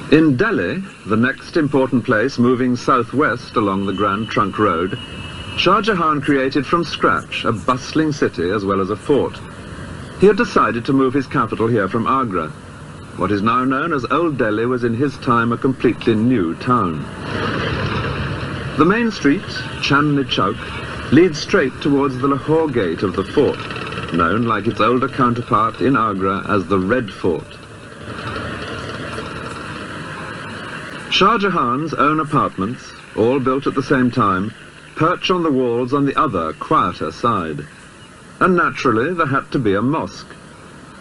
A: In Delhi, the next important place moving southwest along the Grand Trunk Road, Shah Jahan created from scratch a bustling city as well as a fort. He had decided to move his capital here from Agra. What is now known as Old Delhi was in his time a completely new town. The main street, Chandni Chowk, leads straight towards the Lahore gate of the fort, known like its older counterpart in Agra as the Red Fort. Shah Jahan's own apartments, all built at the same time, perch on the walls on the other, quieter side. And naturally, there had to be a mosque.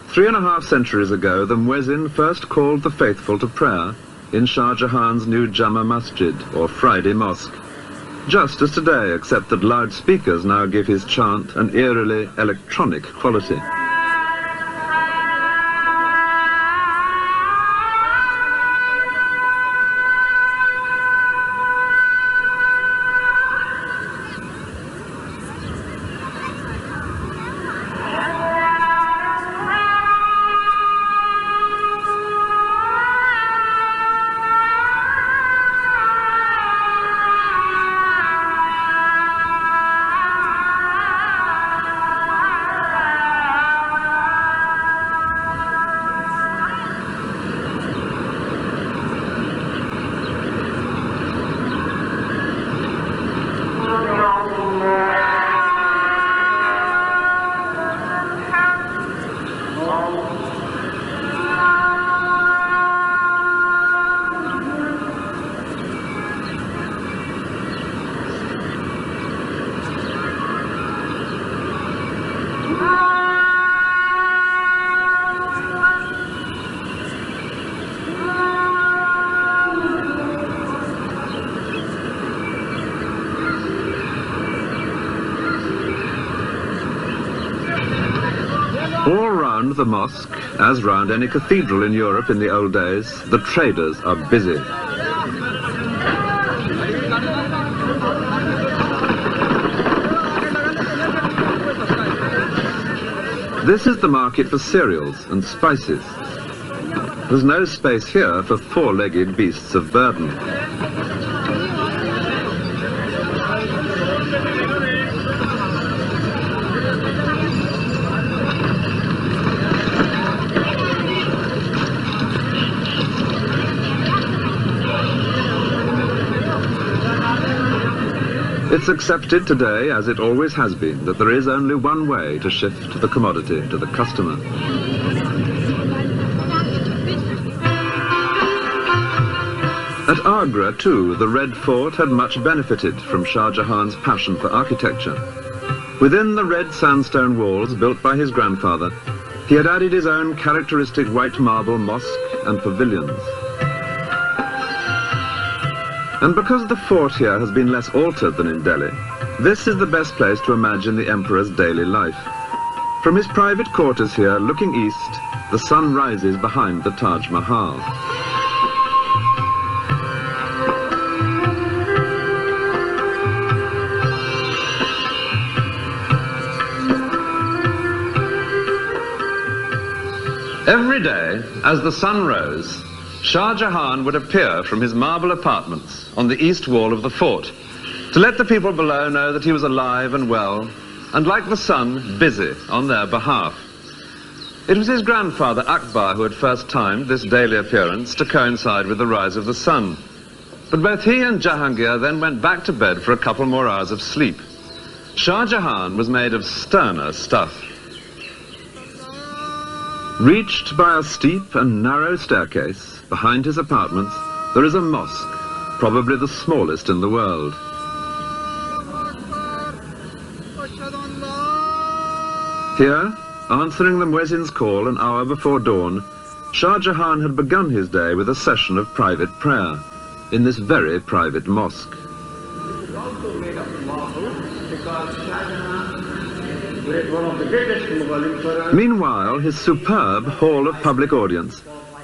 A: 3.5 centuries ago, the Muezzin first called the faithful to prayer in Shah Jahan's new Jama Masjid, or Friday Mosque. Just as today, except that loudspeakers now give his chant an eerily electronic quality. All round the mosque, as round any cathedral in Europe in the old days, the traders are busy. This is the market for cereals and spices. There's no space here for four-legged beasts of burden. It's accepted today, as it always has been, that there is only one way to shift the commodity to the customer. At Agra, too, the Red Fort had much benefited from Shah Jahan's passion for architecture. Within the red sandstone walls built by his grandfather, he had added his own characteristic white marble mosque and pavilions. And because the fort here has been less altered than in Delhi, this is the best place to imagine the emperor's daily life. From his private quarters here, looking east, the sun rises behind the Taj Mahal. Every day, as the sun rose, Shah Jahan would appear from his marble apartments on the east wall of the fort to let the people below know that he was alive and well, and like the sun, busy on their behalf. It was his grandfather Akbar who had first timed this daily appearance to coincide with the rise of the sun. But both he and Jahangir then went back to bed for a couple more hours of sleep. Shah Jahan was made of sterner stuff. Reached by a steep and narrow staircase, behind his apartments, there is a mosque, probably the smallest in the world. Here, answering the Muezzin's call an hour before dawn, Shah Jahan had begun his day with a session of private prayer in this very private mosque.
C: It is also made of marble because Shah Jahan was one of the greatest Mughal emperors.
A: Meanwhile, his superb hall of public audience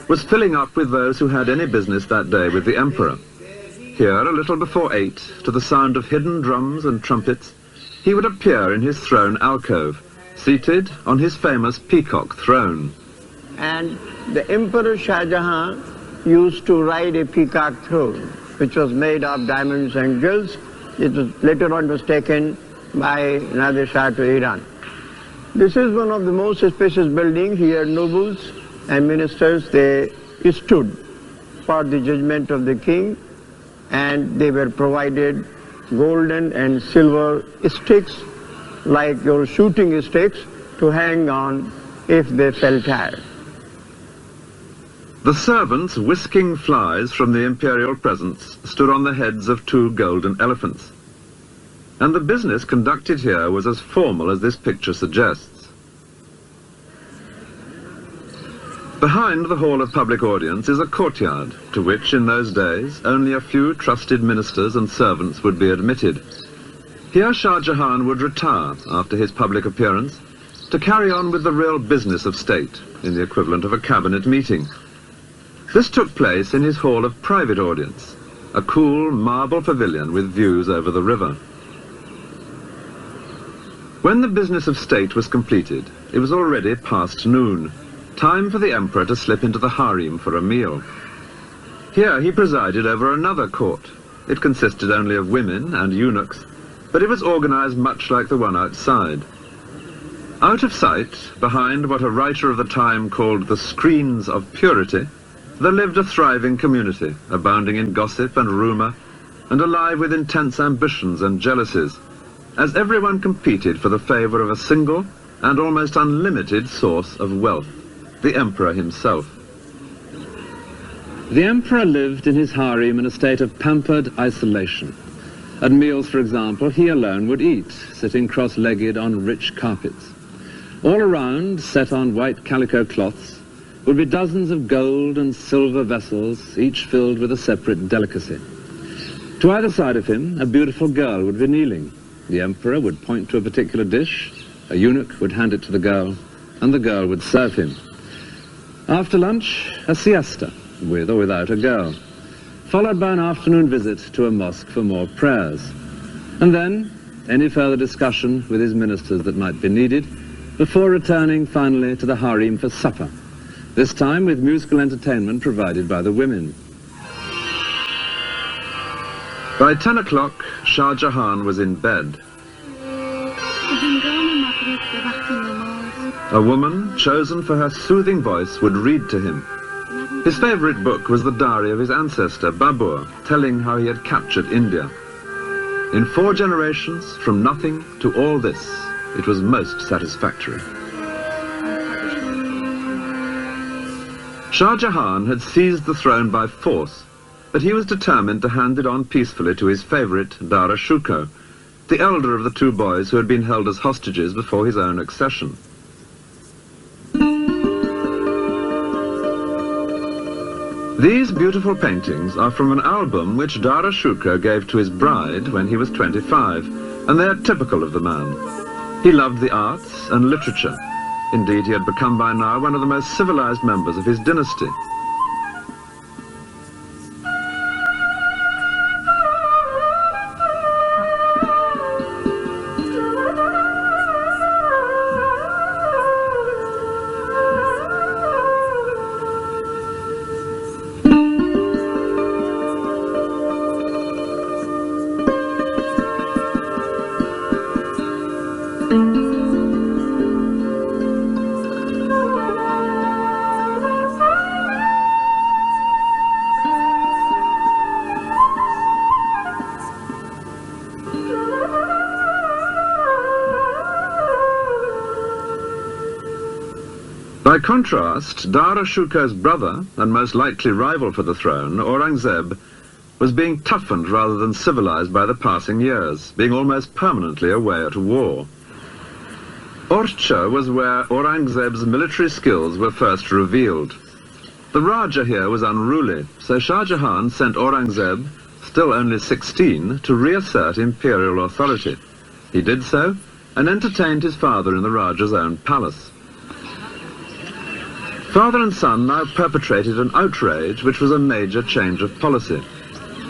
A: was filling up with those who had any business that day with the emperor. Here, a little before 8, to the sound of hidden drums and trumpets, he would appear in his throne alcove, seated on his famous peacock throne.
C: And the Emperor Shah Jahan used to ride a peacock throne, which was made of diamonds and jewels. It was later on was taken by Nadir Shah to Iran. This is one of the most spacious buildings. Here nobles and ministers, they stood for the judgment of the king, and they were provided golden and silver sticks like your shooting sticks to hang on if they felt tired.
A: The servants whisking flies from the imperial presents stood on the heads of 2 golden elephants. And the business conducted here was as formal as this picture suggests. Behind the hall of public audience is a courtyard, to which in those days only a few trusted ministers and servants would be admitted. Here Shah Jahan would retire after his public appearance to carry on with the real business of state in the equivalent of a cabinet meeting. This took place in his hall of private audience, a cool marble pavilion with views over the river. When the business of state was completed, it was already past noon, time for the emperor to slip into the harem for a meal. Here he presided over another court. It consisted only of women and eunuchs, but it was organized much like the one outside. Out of sight, behind what a writer of the time called the screens of purity, there lived a thriving community, abounding in gossip and rumor, and alive with intense ambitions and jealousies, as everyone competed for the favor of a single and almost unlimited source of wealth, the emperor himself. The emperor lived in his harem in a state of pampered isolation. At meals, for example, he alone would eat, sitting cross-legged on rich carpets. All around, set on white calico cloths, would be dozens of gold and silver vessels, each filled with a separate delicacy. To either side of him, a beautiful girl would be kneeling. The emperor would point to a particular dish, a eunuch would hand it to the girl, and the girl would serve him. After lunch, a siesta, with or without a girl, followed by an afternoon visit to a mosque for more prayers. And then, any further discussion with his ministers that might be needed, before returning finally to the harem for supper, this time with musical entertainment provided by the women. By 10 o'clock, Shah Jahan was in bed. A woman, chosen for her soothing voice, would read to him. His favorite book was the diary of his ancestor, Babur, telling how he had captured India. In 4 generations, from nothing to all this, it was most satisfactory. Shah Jahan had seized the throne by force, but he was determined to hand it on peacefully to his favorite, Dara Shikoh, the elder of the 2 boys who had been held as hostages before his own accession. These beautiful paintings are from an album which Dara Shikoh gave to his bride when he was 25, and they are typical of the man. He loved the arts and literature. Indeed, he had become by now one of the most civilized members of his dynasty. By contrast, Dara Shikoh's brother, and most likely rival for the throne, Aurangzeb, was being toughened rather than civilized by the passing years, being almost permanently away at war. Orcha was where Aurangzeb's military skills were first revealed. The Raja here was unruly, so Shah Jahan sent Aurangzeb, still only 16, to reassert imperial authority. He did so, and entertained his father in the Raja's own palace. Father and son now perpetrated an outrage which was a major change of policy.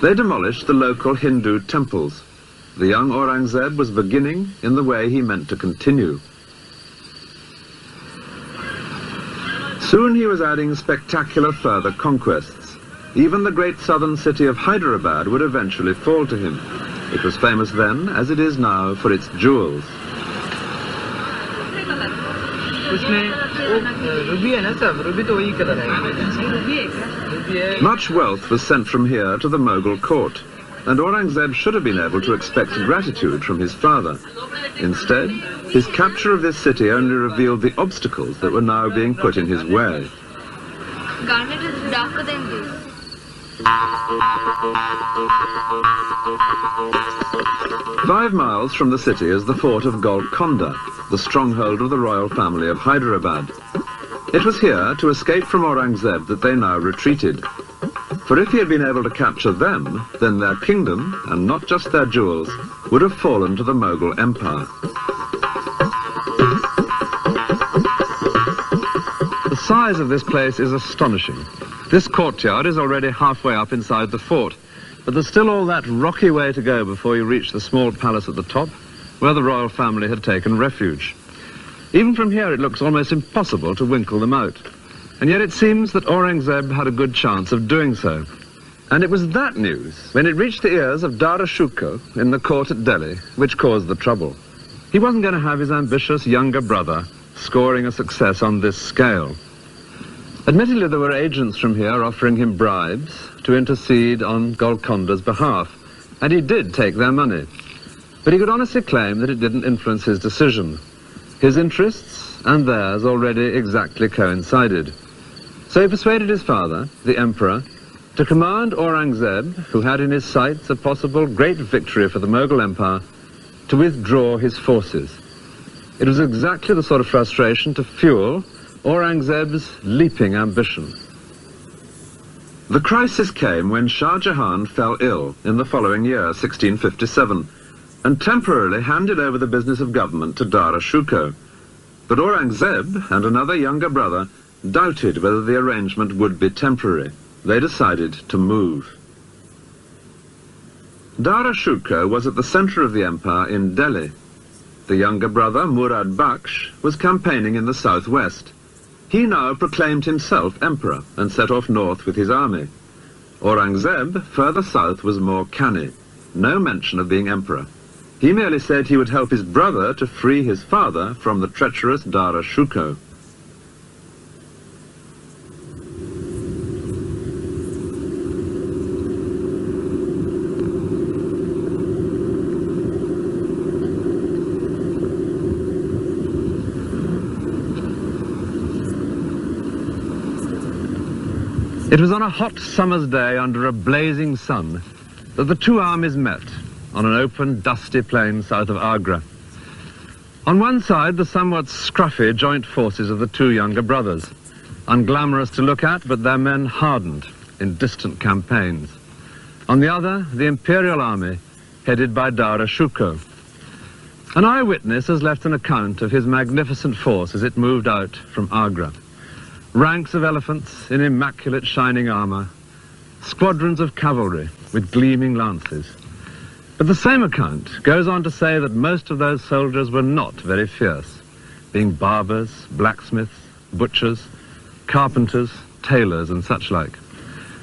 A: They demolished the local Hindu temples. The young Aurangzeb was beginning in the way he meant to continue. Soon he was adding spectacular further conquests. even the great southern city of Hyderabad would eventually fall to him. It was famous then, as it is now, for its jewels. Much wealth was sent from here to the Mughal court, and Aurangzeb should have been able to expect gratitude from his father. Instead, his capture of this city only revealed the obstacles that were now being put in his way.
G: Garnet is darker than this.
A: 5 miles from the city is the fort of Golconda, the stronghold of the royal family of Hyderabad. It was here, to escape from Aurangzeb, that they now retreated. For if he had been able to capture them, then their kingdom, and not just their jewels, would have fallen to the Mughal Empire. The size of this place is astonishing. This courtyard is already halfway up inside the fort, but there's still all that rocky way to go before you reach the small palace at the top, where the royal family had taken refuge. Even from here it looks almost impossible to winkle them out. And yet it seems that Aurangzeb had a good chance of doing so. And it was that news, when it reached the ears of Dara Shikoh in the court at Delhi, which caused the trouble. He wasn't going to have his ambitious younger brother scoring a success on this scale. Admittedly, there were agents from here offering him bribes to intercede on Golconda's behalf, and he did take their money. But he could honestly claim that it didn't influence his decision. His interests and theirs already exactly coincided. So he persuaded his father, the emperor, to command Aurangzeb, who had in his sights a possible great victory for the Mughal Empire, to withdraw his forces. It was exactly the sort of frustration to fuel Aurangzeb's leaping ambition. The crisis came when Shah Jahan fell ill in the following year, 1657, and temporarily handed over the business of government to Dara Shikoh. But Aurangzeb and another younger brother doubted whether the arrangement would be temporary. They decided to move. Dara Shikoh was at the center of the empire in Delhi. The younger brother, Murad Baksh, was campaigning in the southwest. He now proclaimed himself emperor and set off north with his army. Aurangzeb, further south, was more canny. No mention of being emperor. He merely said he would help his brother to free his father from the treacherous Dara Shikoh. It was on a hot summer's day under a blazing sun that the two armies met on an open, dusty plain south of Agra. On one side, the somewhat scruffy joint forces of the two younger brothers, unglamorous to look at, but their men hardened in distant campaigns. On the other, the imperial army, headed by Dara Shikoh. An eyewitness has left an account of his magnificent force as it moved out from Agra. Ranks of elephants in immaculate shining armor, squadrons of cavalry with gleaming lances. But the same account goes on to say that most of those soldiers were not very fierce, being barbers, blacksmiths, butchers, carpenters, tailors and such like.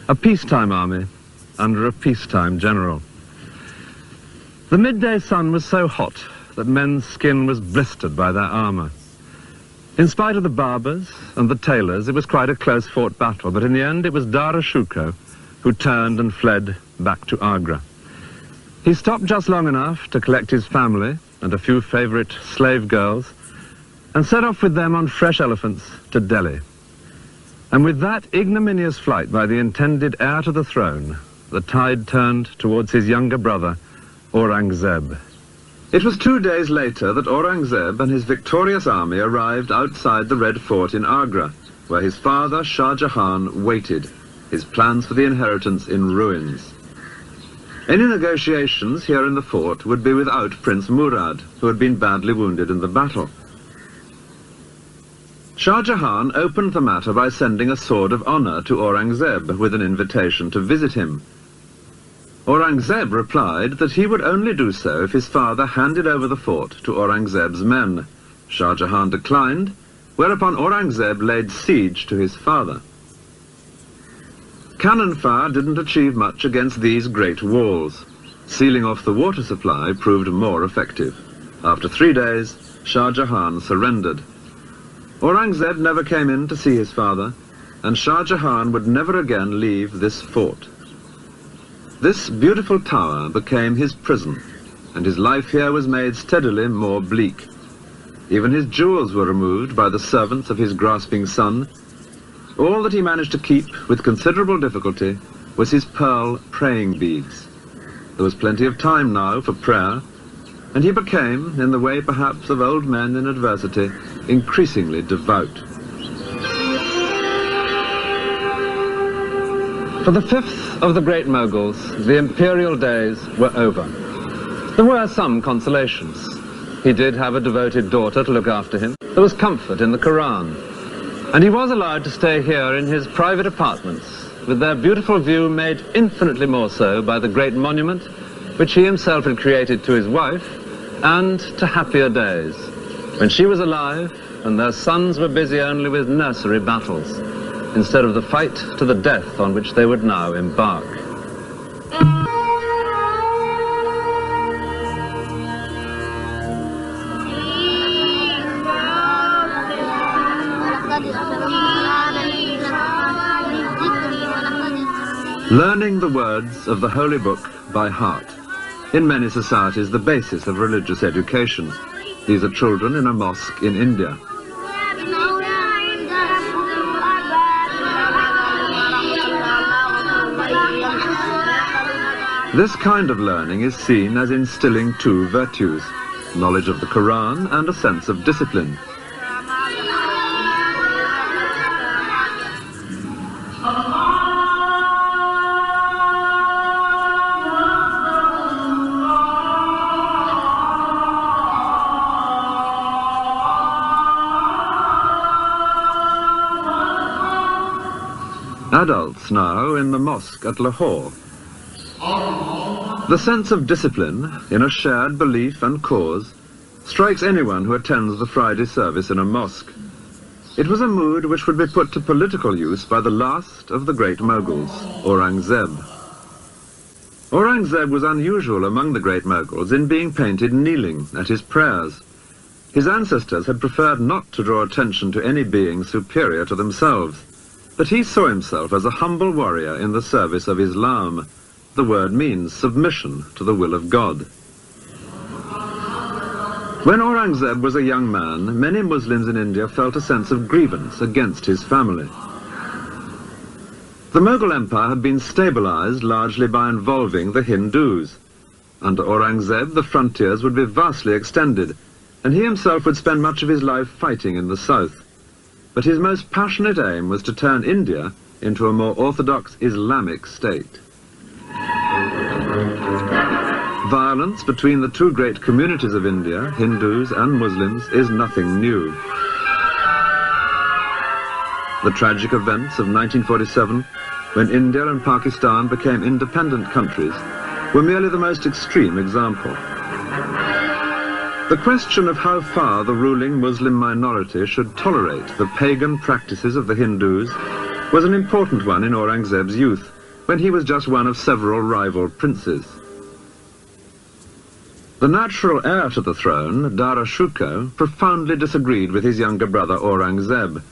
A: A peacetime army under a peacetime general. The midday sun was so hot that men's skin was blistered by their armor. In spite of the barbers and the tailors, it was quite a close-fought battle, but in the end it was Dara Shikoh who turned and fled back to Agra. He stopped just long enough to collect his family and a few favorite slave girls and set off with them on fresh elephants to Delhi. And with that ignominious flight by the intended heir to the throne, the tide turned towards his younger brother, Aurangzeb. It was 2 days later that Aurangzeb and his victorious army arrived outside the Red Fort in Agra, where his father, Shah Jahan, waited, his plans for the inheritance in ruins. Any negotiations here in the fort would be without Prince Murad, who had been badly wounded in the battle. Shah Jahan opened the matter by sending a sword of honor to Aurangzeb with an invitation to visit him. Aurangzeb replied that he would only do so if his father handed over the fort to Aurangzeb's men. Shah Jahan declined, whereupon Aurangzeb laid siege to his father. Cannon fire didn't achieve much against these great walls. Sealing off the water supply proved more effective. After 3 days, Shah Jahan surrendered. Aurangzeb never came in to see his father, and Shah Jahan would never again leave this fort. This beautiful tower became his prison, and his life here was made steadily more bleak. Even his jewels were removed by the servants of his grasping son. All that he managed to keep with considerable difficulty was his pearl praying beads. There was plenty of time now for prayer, and he became, in the way perhaps of old men in adversity, increasingly devout. For the fifth of the great Mughals, the imperial days were over. There were some consolations. He did have a devoted daughter to look after him. There was comfort in the Quran. And he was allowed to stay here in his private apartments, with their beautiful view made infinitely more so by the great monument which he himself had created to his wife, and to happier days, when she was alive and their sons were busy only with nursery battles, instead of the fight to the death on which they would now embark. Learning the words of the Holy Book by heart. In many societies, the basis of religious education. These are children in a mosque in India. This kind of learning is seen as instilling two virtues, knowledge of the Quran and a sense of discipline. Adults now in the mosque at Lahore. The sense of discipline in a shared belief and cause strikes anyone who attends the Friday service in a mosque. It was a mood which would be put to political use by the last of the great Mughals, Aurangzeb. Aurangzeb was unusual among the great Mughals in being painted kneeling at his prayers. His ancestors had preferred not to draw attention to any being superior to themselves, but he saw himself as a humble warrior in the service of Islam. The word means submission to the will of God. When Aurangzeb was a young man, many Muslims in India felt a sense of grievance against his family. The Mughal Empire had been stabilized largely by involving the Hindus. Under Aurangzeb, the frontiers would be vastly extended, and he himself would spend much of his life fighting in the south. But his most passionate aim was to turn India into a more orthodox Islamic state. Violence between the two great communities of India, Hindus and Muslims, is nothing new. The tragic events of 1947, when India and Pakistan became independent countries, were merely the most extreme example. The question of how far the ruling Muslim minority should tolerate the pagan practices of the Hindus was an important one in Aurangzeb's youth, when he was just one of several rival princes. The natural heir to the throne, Dara Shikoh, profoundly disagreed with his younger brother Aurangzeb.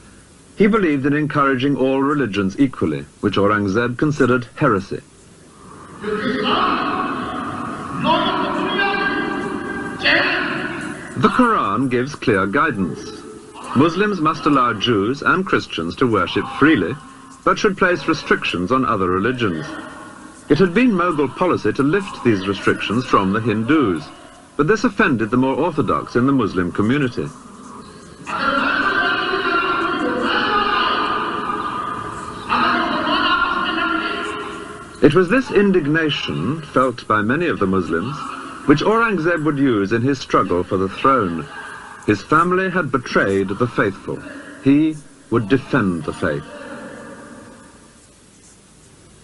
A: He believed in encouraging all religions equally, which Aurangzeb considered heresy. The Quran gives clear guidance. Muslims must allow Jews and Christians to worship freely, but should place restrictions on other religions. It had been Mughal policy to lift these restrictions from the Hindus, but this offended the more orthodox in the Muslim community. It was this indignation, felt by many of the Muslims, which Aurangzeb would use in his struggle for the throne. His family had betrayed the faithful. He would defend the faith.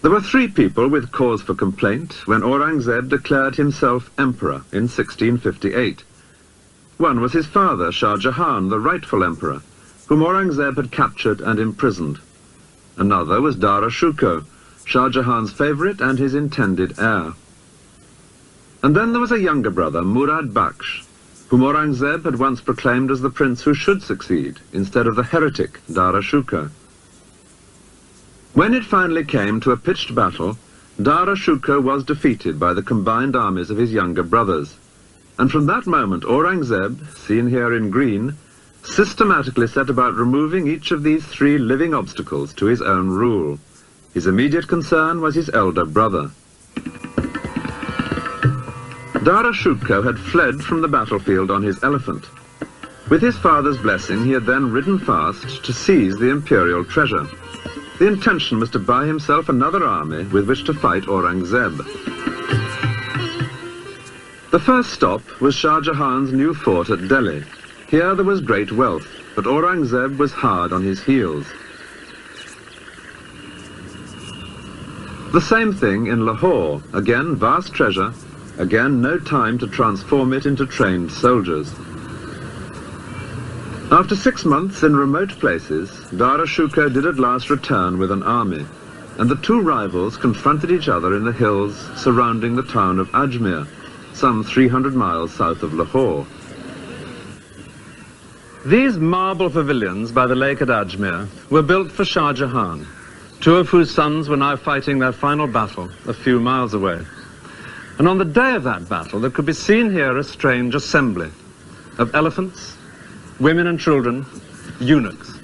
A: There were three people with cause for complaint when Aurangzeb declared himself emperor in 1658. One was his father, Shah Jahan, the rightful emperor, whom Aurangzeb had captured and imprisoned. Another was Dara Shikoh, Shah Jahan's favourite and his intended heir. And then there was a younger brother, Murad Bakhsh, whom Aurangzeb had once proclaimed as the prince who should succeed, instead of the heretic Dara Shukar. When it finally came to a pitched battle, Dara Shukar was defeated by the combined armies of his younger brothers. And from that moment, Aurangzeb, seen here in green, systematically set about removing each of these three living obstacles to his own rule. His immediate concern was his elder brother. Dara Shukar had fled from the battlefield on his elephant. With his father's blessing, he had then ridden fast to seize the imperial treasure. The intention was to buy himself another army with which to fight Aurangzeb. The first stop was Shah Jahan's new fort at Delhi. Here there was great wealth, but Aurangzeb was hard on his heels. The same thing in Lahore. Again, vast treasure. Again, no time to transform it into trained soldiers. After 6 months in remote places, Dara Shukar did at last return with an army, and the two rivals confronted each other in the hills surrounding the town of Ajmer, some 300 miles south of Lahore. These marble pavilions by the lake at Ajmer were built for Shah Jahan, two of whose sons were now fighting their final battle a few miles away. And on the day of that battle, there could be seen here a strange assembly of elephants, women and children, eunuchs,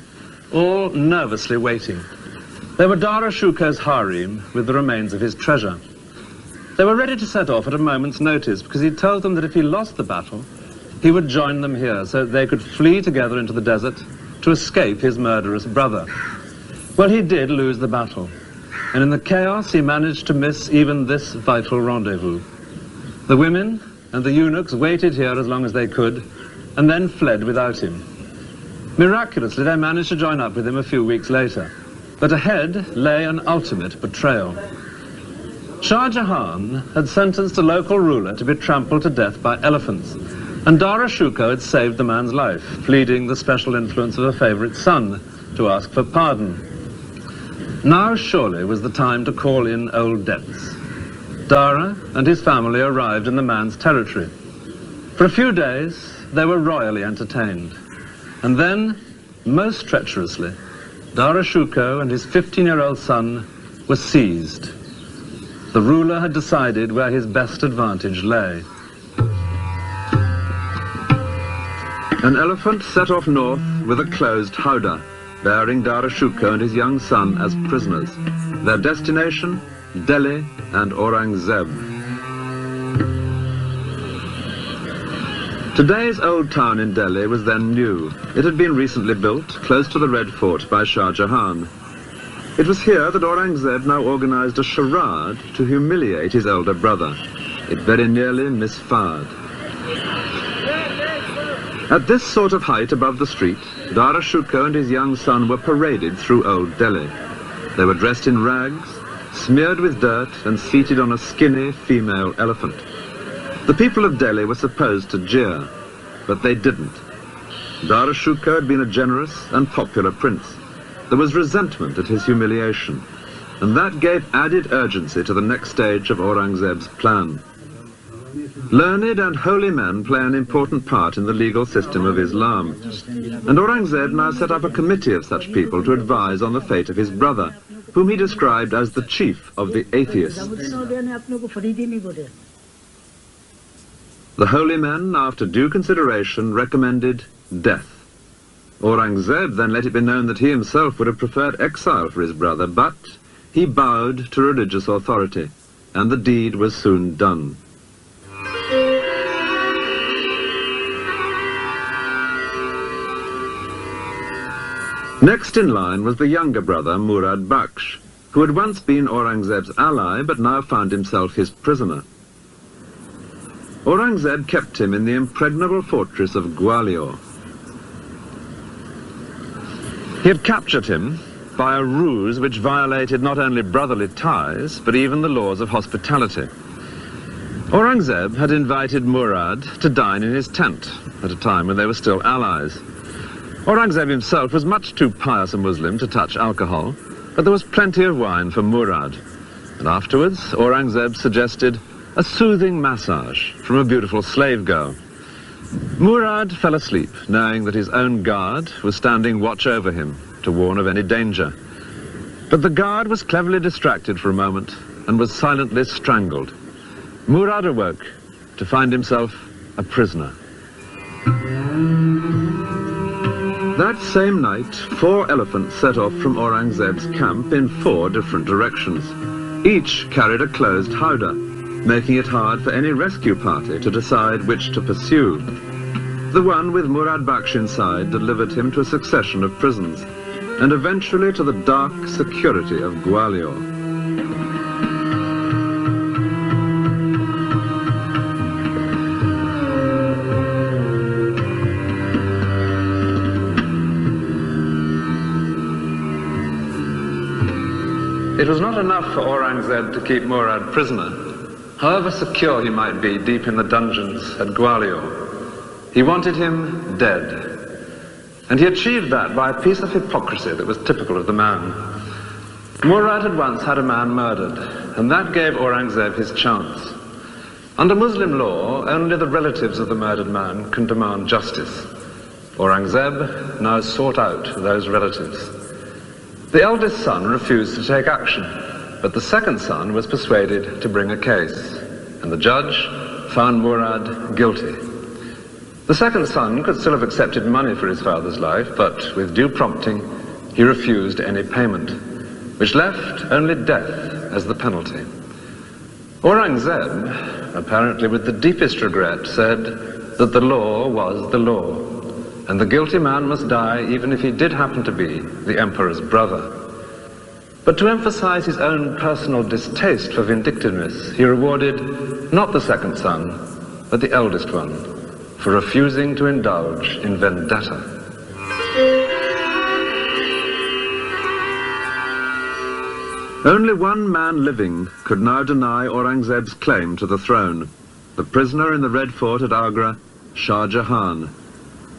A: all nervously waiting. They were Dara Shukar's harem with the remains of his treasure. They were ready to set off at a moment's notice because he told them that if he lost the battle, he would join them here so that they could flee together into the desert to escape his murderous brother. Well, he did lose the battle, and in the chaos he managed to miss even this vital rendezvous. The women and the eunuchs waited here as long as they could, and then fled without him. Miraculously, they managed to join up with him a few weeks later. But ahead lay an ultimate betrayal. Shah Jahan had sentenced a local ruler to be trampled to death by elephants, and Dara Shukar had saved the man's life, pleading the special influence of a favourite son to ask for pardon. Now surely was the time to call in old debts. Dara and his family arrived in the man's territory. For a few days, they were royally entertained. And then, most treacherously, Dara Shukar and his 15-year-old son were seized. The ruler had decided where his best advantage lay. An elephant set off north with a closed howdah, bearing Dara Shukar and his young son as prisoners. Their destination, Delhi and Aurangzeb. Today's old town in Delhi was then new. It had been recently built, close to the Red Fort by Shah Jahan. It was here that Aurangzeb now organized a charade to humiliate his elder brother. It very nearly misfired. At this sort of height above the street, Dara Shukar and his young son were paraded through Old Delhi. They were dressed in rags, smeared with dirt, and seated on a skinny female elephant. The people of Delhi were supposed to jeer, but they didn't. Dara Shukar had been a generous and popular prince. There was resentment at his humiliation, and that gave added urgency to the next stage of Aurangzeb's plan. Learned and holy men play an important part in the legal system of Islam, and Aurangzeb now set up a committee of such people to advise on the fate of his brother, whom he described as the chief of the atheists. The holy men, after due consideration, recommended death. Aurangzeb then let it be known that he himself would have preferred exile for his brother, but he bowed to religious authority, and the deed was soon done. Next in line was the younger brother, Murad Bakhsh, who had once been Aurangzeb's ally, but now found himself his prisoner. Aurangzeb kept him in the impregnable fortress of Gwalior. He had captured him by a ruse which violated not only brotherly ties, but even the laws of hospitality. Aurangzeb had invited Murad to dine in his tent at a time when they were still allies. Aurangzeb himself was much too pious a Muslim to touch alcohol, but there was plenty of wine for Murad. And afterwards, Aurangzeb suggested a soothing massage from a beautiful slave girl. Murad fell asleep, knowing that his own guard was standing watch over him to warn of any danger. But the guard was cleverly distracted for a moment and was silently strangled. Murad awoke to find himself a prisoner. That same night, 4 elephants set off from Aurangzeb's camp in 4 different directions. Each carried a closed howdah, making it hard for any rescue party to decide which to pursue. The one with Murad Baksh inside delivered him to a succession of prisons, and eventually to the dark security of Gwalior. It was not enough for Aurangzeb to keep Murad prisoner, however secure he might be deep in the dungeons at Gwalior. He wanted him dead. And he achieved that by a piece of hypocrisy that was typical of the man. Murad had once had a man murdered, and that gave Aurangzeb his chance. Under Muslim law, only the relatives of the murdered man can demand justice. Aurangzeb now sought out those relatives. The eldest son refused to take action, but the second son was persuaded to bring a case, and the judge found Murad guilty. The second son could still have accepted money for his father's life, but with due prompting, he refused any payment, which left only death as the penalty. Aurangzeb, apparently with the deepest regret, said that the law was the law, and the guilty man must die even if he did happen to be the emperor's brother. But to emphasize his own personal distaste for vindictiveness, he rewarded not the second son, but the eldest one, for refusing to indulge in vendetta. Only one man living could now deny Aurangzeb's claim to the throne, the prisoner in the Red Fort at Agra, Shah Jahan.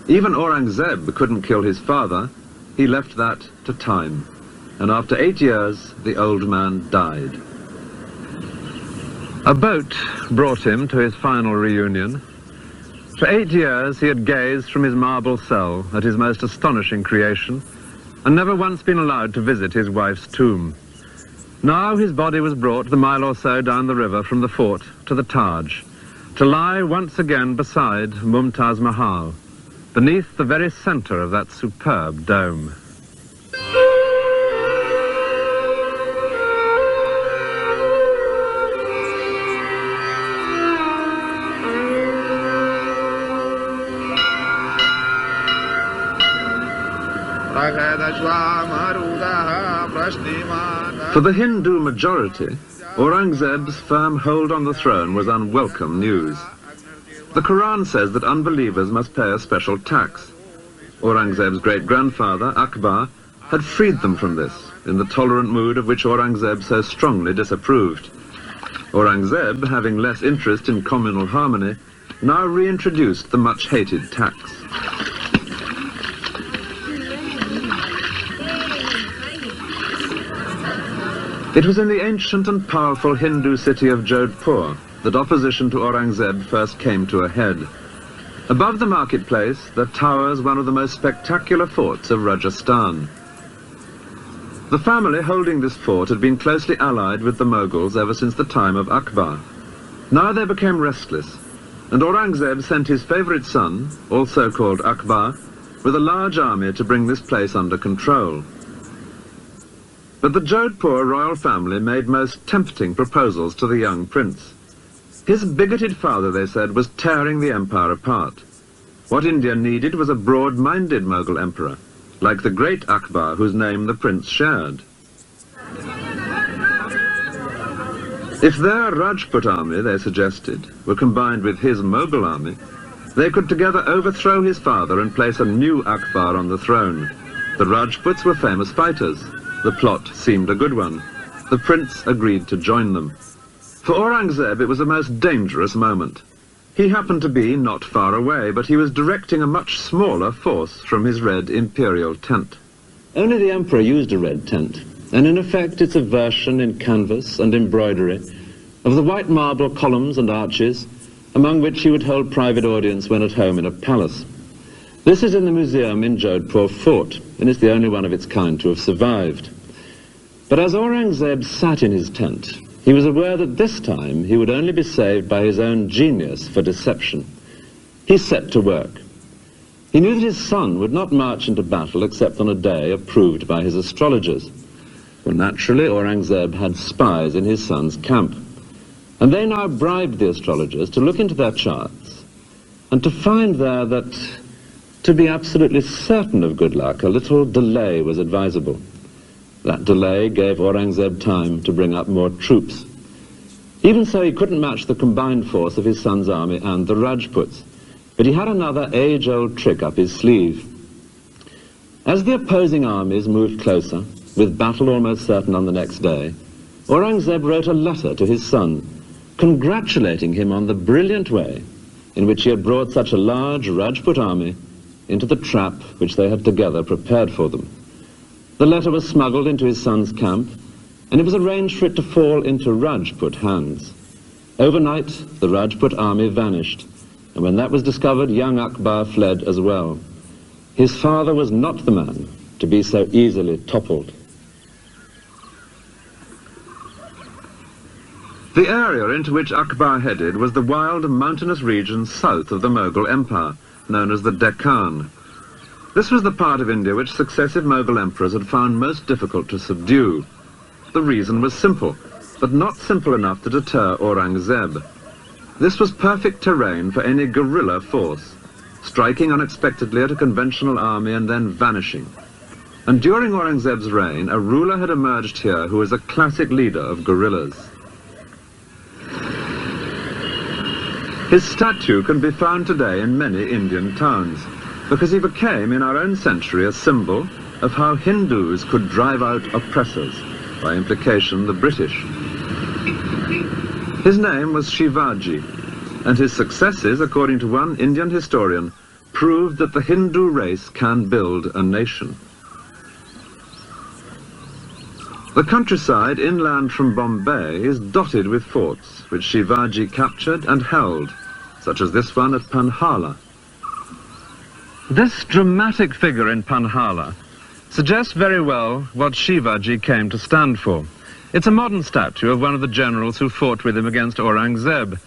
A: Even Aurangzeb couldn't kill his father. He left that to time. And after 8 years, the old man died. A boat brought him to his final reunion. For 8 years, he had gazed from his marble cell at his most astonishing creation, and never once been allowed to visit his wife's tomb. Now his body was brought the mile or so down the river from the fort to the Taj, to lie once again beside Mumtaz Mahal, beneath the very center of that superb dome. For the Hindu majority, Aurangzeb's firm hold on the throne was unwelcome news. The Quran says that unbelievers must pay a special tax. Aurangzeb's great-grandfather, Akbar, had freed them from this, in the tolerant mood of which Aurangzeb so strongly disapproved. Aurangzeb, having less interest in communal harmony, now reintroduced the much-hated tax. It was in the ancient and powerful Hindu city of Jodhpur that opposition to Aurangzeb first came to a head. Above the marketplace, there towers one of the most spectacular forts of Rajasthan. The family holding this fort had been closely allied with the Mughals ever since the time of Akbar. Now they became restless, and Aurangzeb sent his favorite son, also called Akbar, with a large army to bring this place under control. But the Jodhpur royal family made most tempting proposals to the young prince. His bigoted father, they said, was tearing the empire apart. What India needed was a broad-minded Mughal emperor, like the great Akbar, whose name the prince shared. If their Rajput army, they suggested, were combined with his Mughal army, they could together overthrow his father and place a new Akbar on the throne. The Rajputs were famous fighters. The plot seemed a good one. The prince agreed to join them. For Aurangzeb, it was a most dangerous moment. He happened to be not far away, but he was directing a much smaller force from his red imperial tent. Only the emperor used a red tent, and in effect it's a version in canvas and embroidery of the white marble columns and arches among which he would hold private audience when at home in a palace. This is in the museum in Jodhpur Fort, and is the only one of its kind to have survived. But as Aurangzeb sat in his tent, he was aware that this time he would only be saved by his own genius for deception. He set to work. He knew that his son would not march into battle except on a day approved by his astrologers. Well, naturally, Aurangzeb had spies in his son's camp, and they now bribed the astrologers to look into their charts and to find there that, to be absolutely certain of good luck, a little delay was advisable. That delay gave Aurangzeb time to bring up more troops. Even so, he couldn't match the combined force of his son's army and the Rajputs, but he had another age-old trick up his sleeve. As the opposing armies moved closer, with battle almost certain on the next day, Aurangzeb wrote a letter to his son, congratulating him on the brilliant way in which he had brought such a large Rajput army into the trap which they had together prepared for them. The letter was smuggled into his son's camp, and it was arranged for it to fall into Rajput hands. Overnight, the Rajput army vanished, and when that was discovered, young Akbar fled as well. His father was not the man to be so easily toppled. The area into which Akbar headed was the wild mountainous region south of the Mughal Empire, known as the Deccan. This was the part of India which successive Mughal emperors had found most difficult to subdue. The reason was simple, but not simple enough to deter Aurangzeb. This was perfect terrain for any guerrilla force, striking unexpectedly at a conventional army and then vanishing. And during Aurangzeb's reign, a ruler had emerged here who was a classic leader of guerrillas. His statue can be found today in many Indian towns, because he became, in our own century, a symbol of how Hindus could drive out oppressors, by implication the British. His name was Shivaji, and his successes, according to one Indian historian, proved that the Hindu race can build a nation. The countryside inland from Bombay is dotted with forts, which Shivaji captured and held, such as this one at Panhala. This dramatic figure in Panhala suggests very well what Shivaji came to stand for. It's a modern statue of one of the generals who fought with him against Aurangzeb,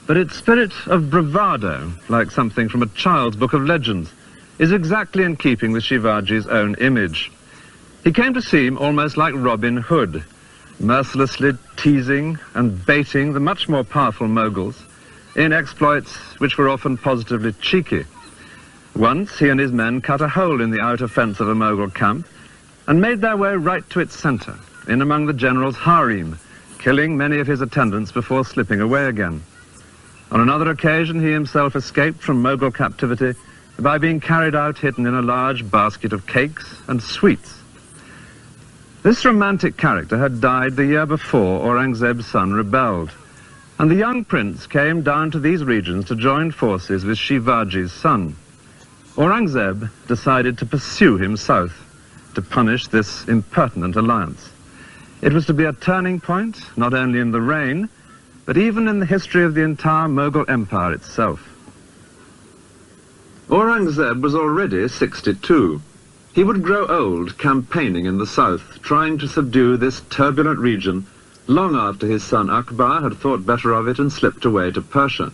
A: but its spirit of bravado, like something from a child's book of legends, is exactly in keeping with Shivaji's own image. He came to seem almost like Robin Hood, mercilessly teasing and baiting the much more powerful Mughals in exploits which were often positively cheeky. Once he and his men cut a hole in the outer fence of a Mughal camp and made their way right to its center, in among the general's harem, killing many of his attendants before slipping away again. On another occasion, he himself escaped from Mughal captivity by being carried out hidden in a large basket of cakes and sweets. This romantic character had died the year before Aurangzeb's son rebelled, and the young prince came down to these regions to join forces with Shivaji's son. Aurangzeb decided to pursue him south, to punish this impertinent alliance. It was to be a turning point, not only in the reign, but even in the history of the entire Mughal Empire itself. Aurangzeb was already 62. He would grow old campaigning in the south, trying to subdue this turbulent region long after his son Akbar had thought better of it and slipped away to Persia.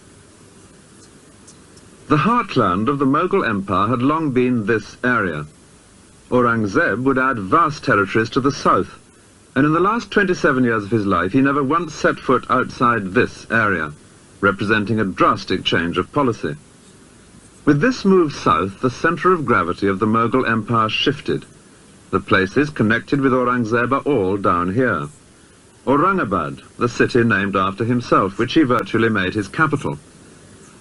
A: The heartland of the Mughal Empire had long been this area. Aurangzeb would add vast territories to the south, and in the last 27 years of his life he never once set foot outside this area, representing a drastic change of policy. With this move south, the center of gravity of the Mughal Empire shifted. The places connected with Aurangzeb are all down here. Aurangabad, the city named after himself, which he virtually made his capital.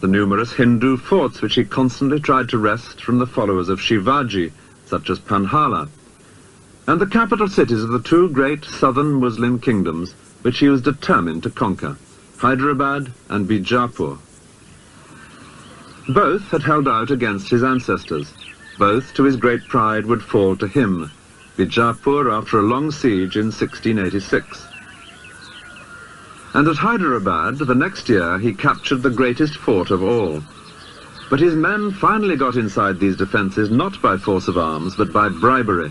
A: The numerous Hindu forts which he constantly tried to wrest from the followers of Shivaji, such as Panhala. And the capital cities of the two great southern Muslim kingdoms which he was determined to conquer, Hyderabad and Bijapur. Both had held out against his ancestors. Both, to his great pride, would fall to him. Bijapur after a long siege in 1686. And at Hyderabad, the next year, he captured the greatest fort of all. But his men finally got inside these defences not by force of arms, but by bribery.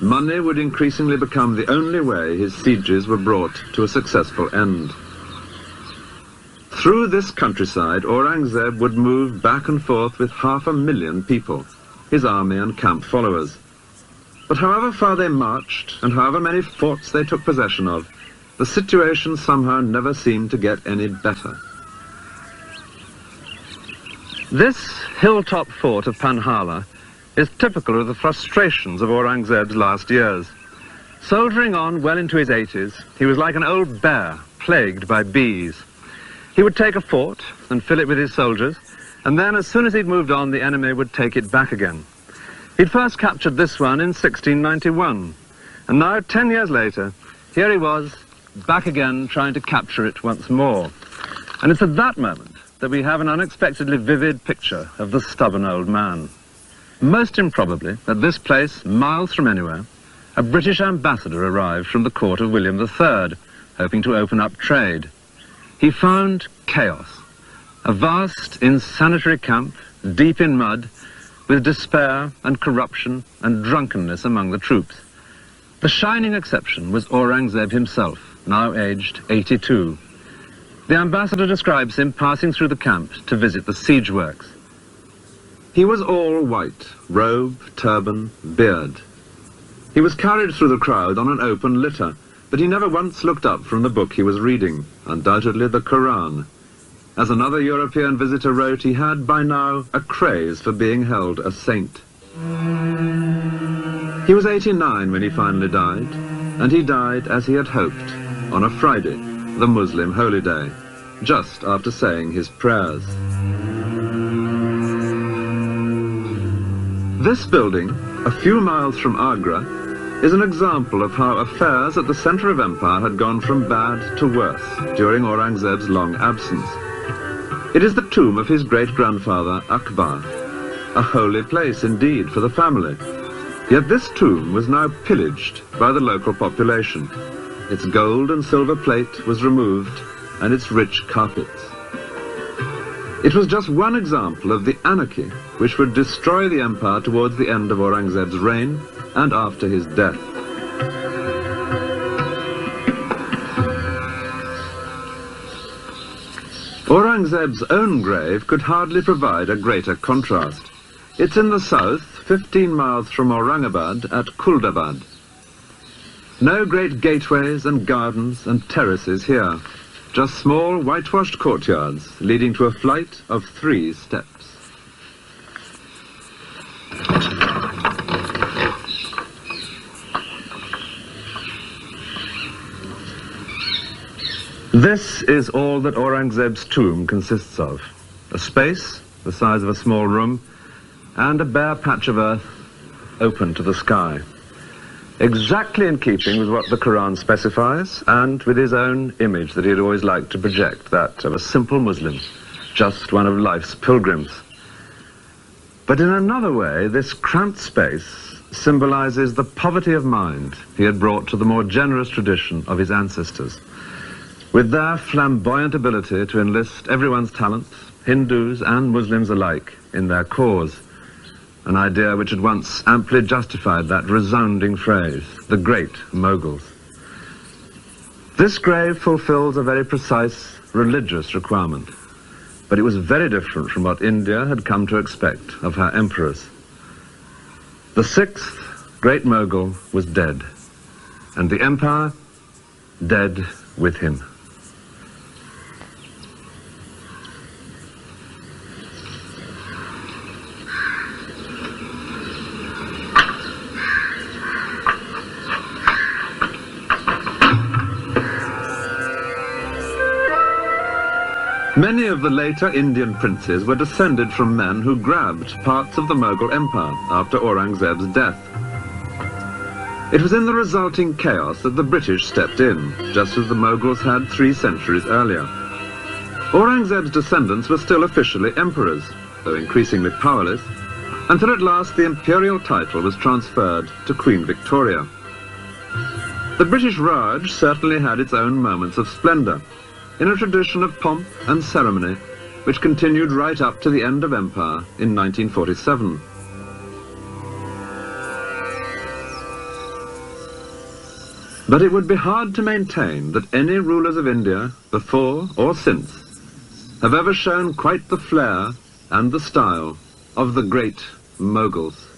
A: Money would increasingly become the only way his sieges were brought to a successful end. Through this countryside, Aurangzeb would move back and forth with 500,000 people, his army and camp followers. But however far they marched, and however many forts they took possession of, the situation somehow never seemed to get any better. This hilltop fort of Panhala is typical of the frustrations of Aurangzeb's last years. Soldiering on well into his 80s, he was like an old bear plagued by bees. He would take a fort and fill it with his soldiers, and then as soon as he'd moved on, the enemy would take it back again. He'd first captured this one in 1691, and now, 10 years later, here he was, back again trying to capture it once more. And it's at that moment that we have an unexpectedly vivid picture of the stubborn old man. Most improbably, at this place, miles from anywhere, a British ambassador arrived from the court of William III, hoping to open up trade. He found chaos, a vast, insanitary camp, deep in mud, with despair and corruption and drunkenness among the troops. The shining exception was Aurangzeb himself, now aged 82. The ambassador describes him passing through the camp to visit the siege works. He was all white, robe, turban, beard. He was carried through the crowd on an open litter, but he never once looked up from the book he was reading, undoubtedly the Quran. As another European visitor wrote, he had by now a craze for being held a saint. He was 89 when he finally died, and he died as he had hoped, on a Friday, the Muslim holy day, just after saying his prayers. This building, a few miles from Agra, is an example of how affairs at the centre of empire had gone from bad to worse during Aurangzeb's long absence. It is the tomb of his great-grandfather Akbar, a holy place indeed for the family. Yet this tomb was now pillaged by the local population. Its gold and silver plate was removed, and its rich carpets. It was just one example of the anarchy which would destroy the empire towards the end of Aurangzeb's reign and after his death. Aurangzeb's own grave could hardly provide a greater contrast. It's in the south, 15 miles from Aurangabad at Kuldabad. No great gateways and gardens and terraces here, just small whitewashed courtyards leading to a flight of 3 steps. This is all that Aurangzeb's tomb consists of. A space the size of a small room and a bare patch of earth open to the sky. Exactly in keeping with what the Quran specifies and with his own image that he had always liked to project, that of a simple Muslim, just one of life's pilgrims. But in another way, this cramped space symbolizes the poverty of mind he had brought to the more generous tradition of his ancestors. With their flamboyant ability to enlist everyone's talents, Hindus and Muslims alike, in their cause, an idea which had once amply justified that resounding phrase, the great Mughals. This grave fulfills a very precise religious requirement, but it was very different from what India had come to expect of her emperors. The 6th great Mughal was dead, and the empire dead with him. Many of the later Indian princes were descended from men who grabbed parts of the Mughal Empire after Aurangzeb's death. It was in the resulting chaos that the British stepped in, just as the Mughals had 3 centuries earlier. Aurangzeb's descendants were still officially emperors, though increasingly powerless, until at last the imperial title was transferred to Queen Victoria. The British Raj certainly had its own moments of splendour, in a tradition of pomp and ceremony which continued right up to the end of empire in 1947. But it would be hard to maintain that any rulers of India, before or since, have ever shown quite the flair and the style of the great Mughals.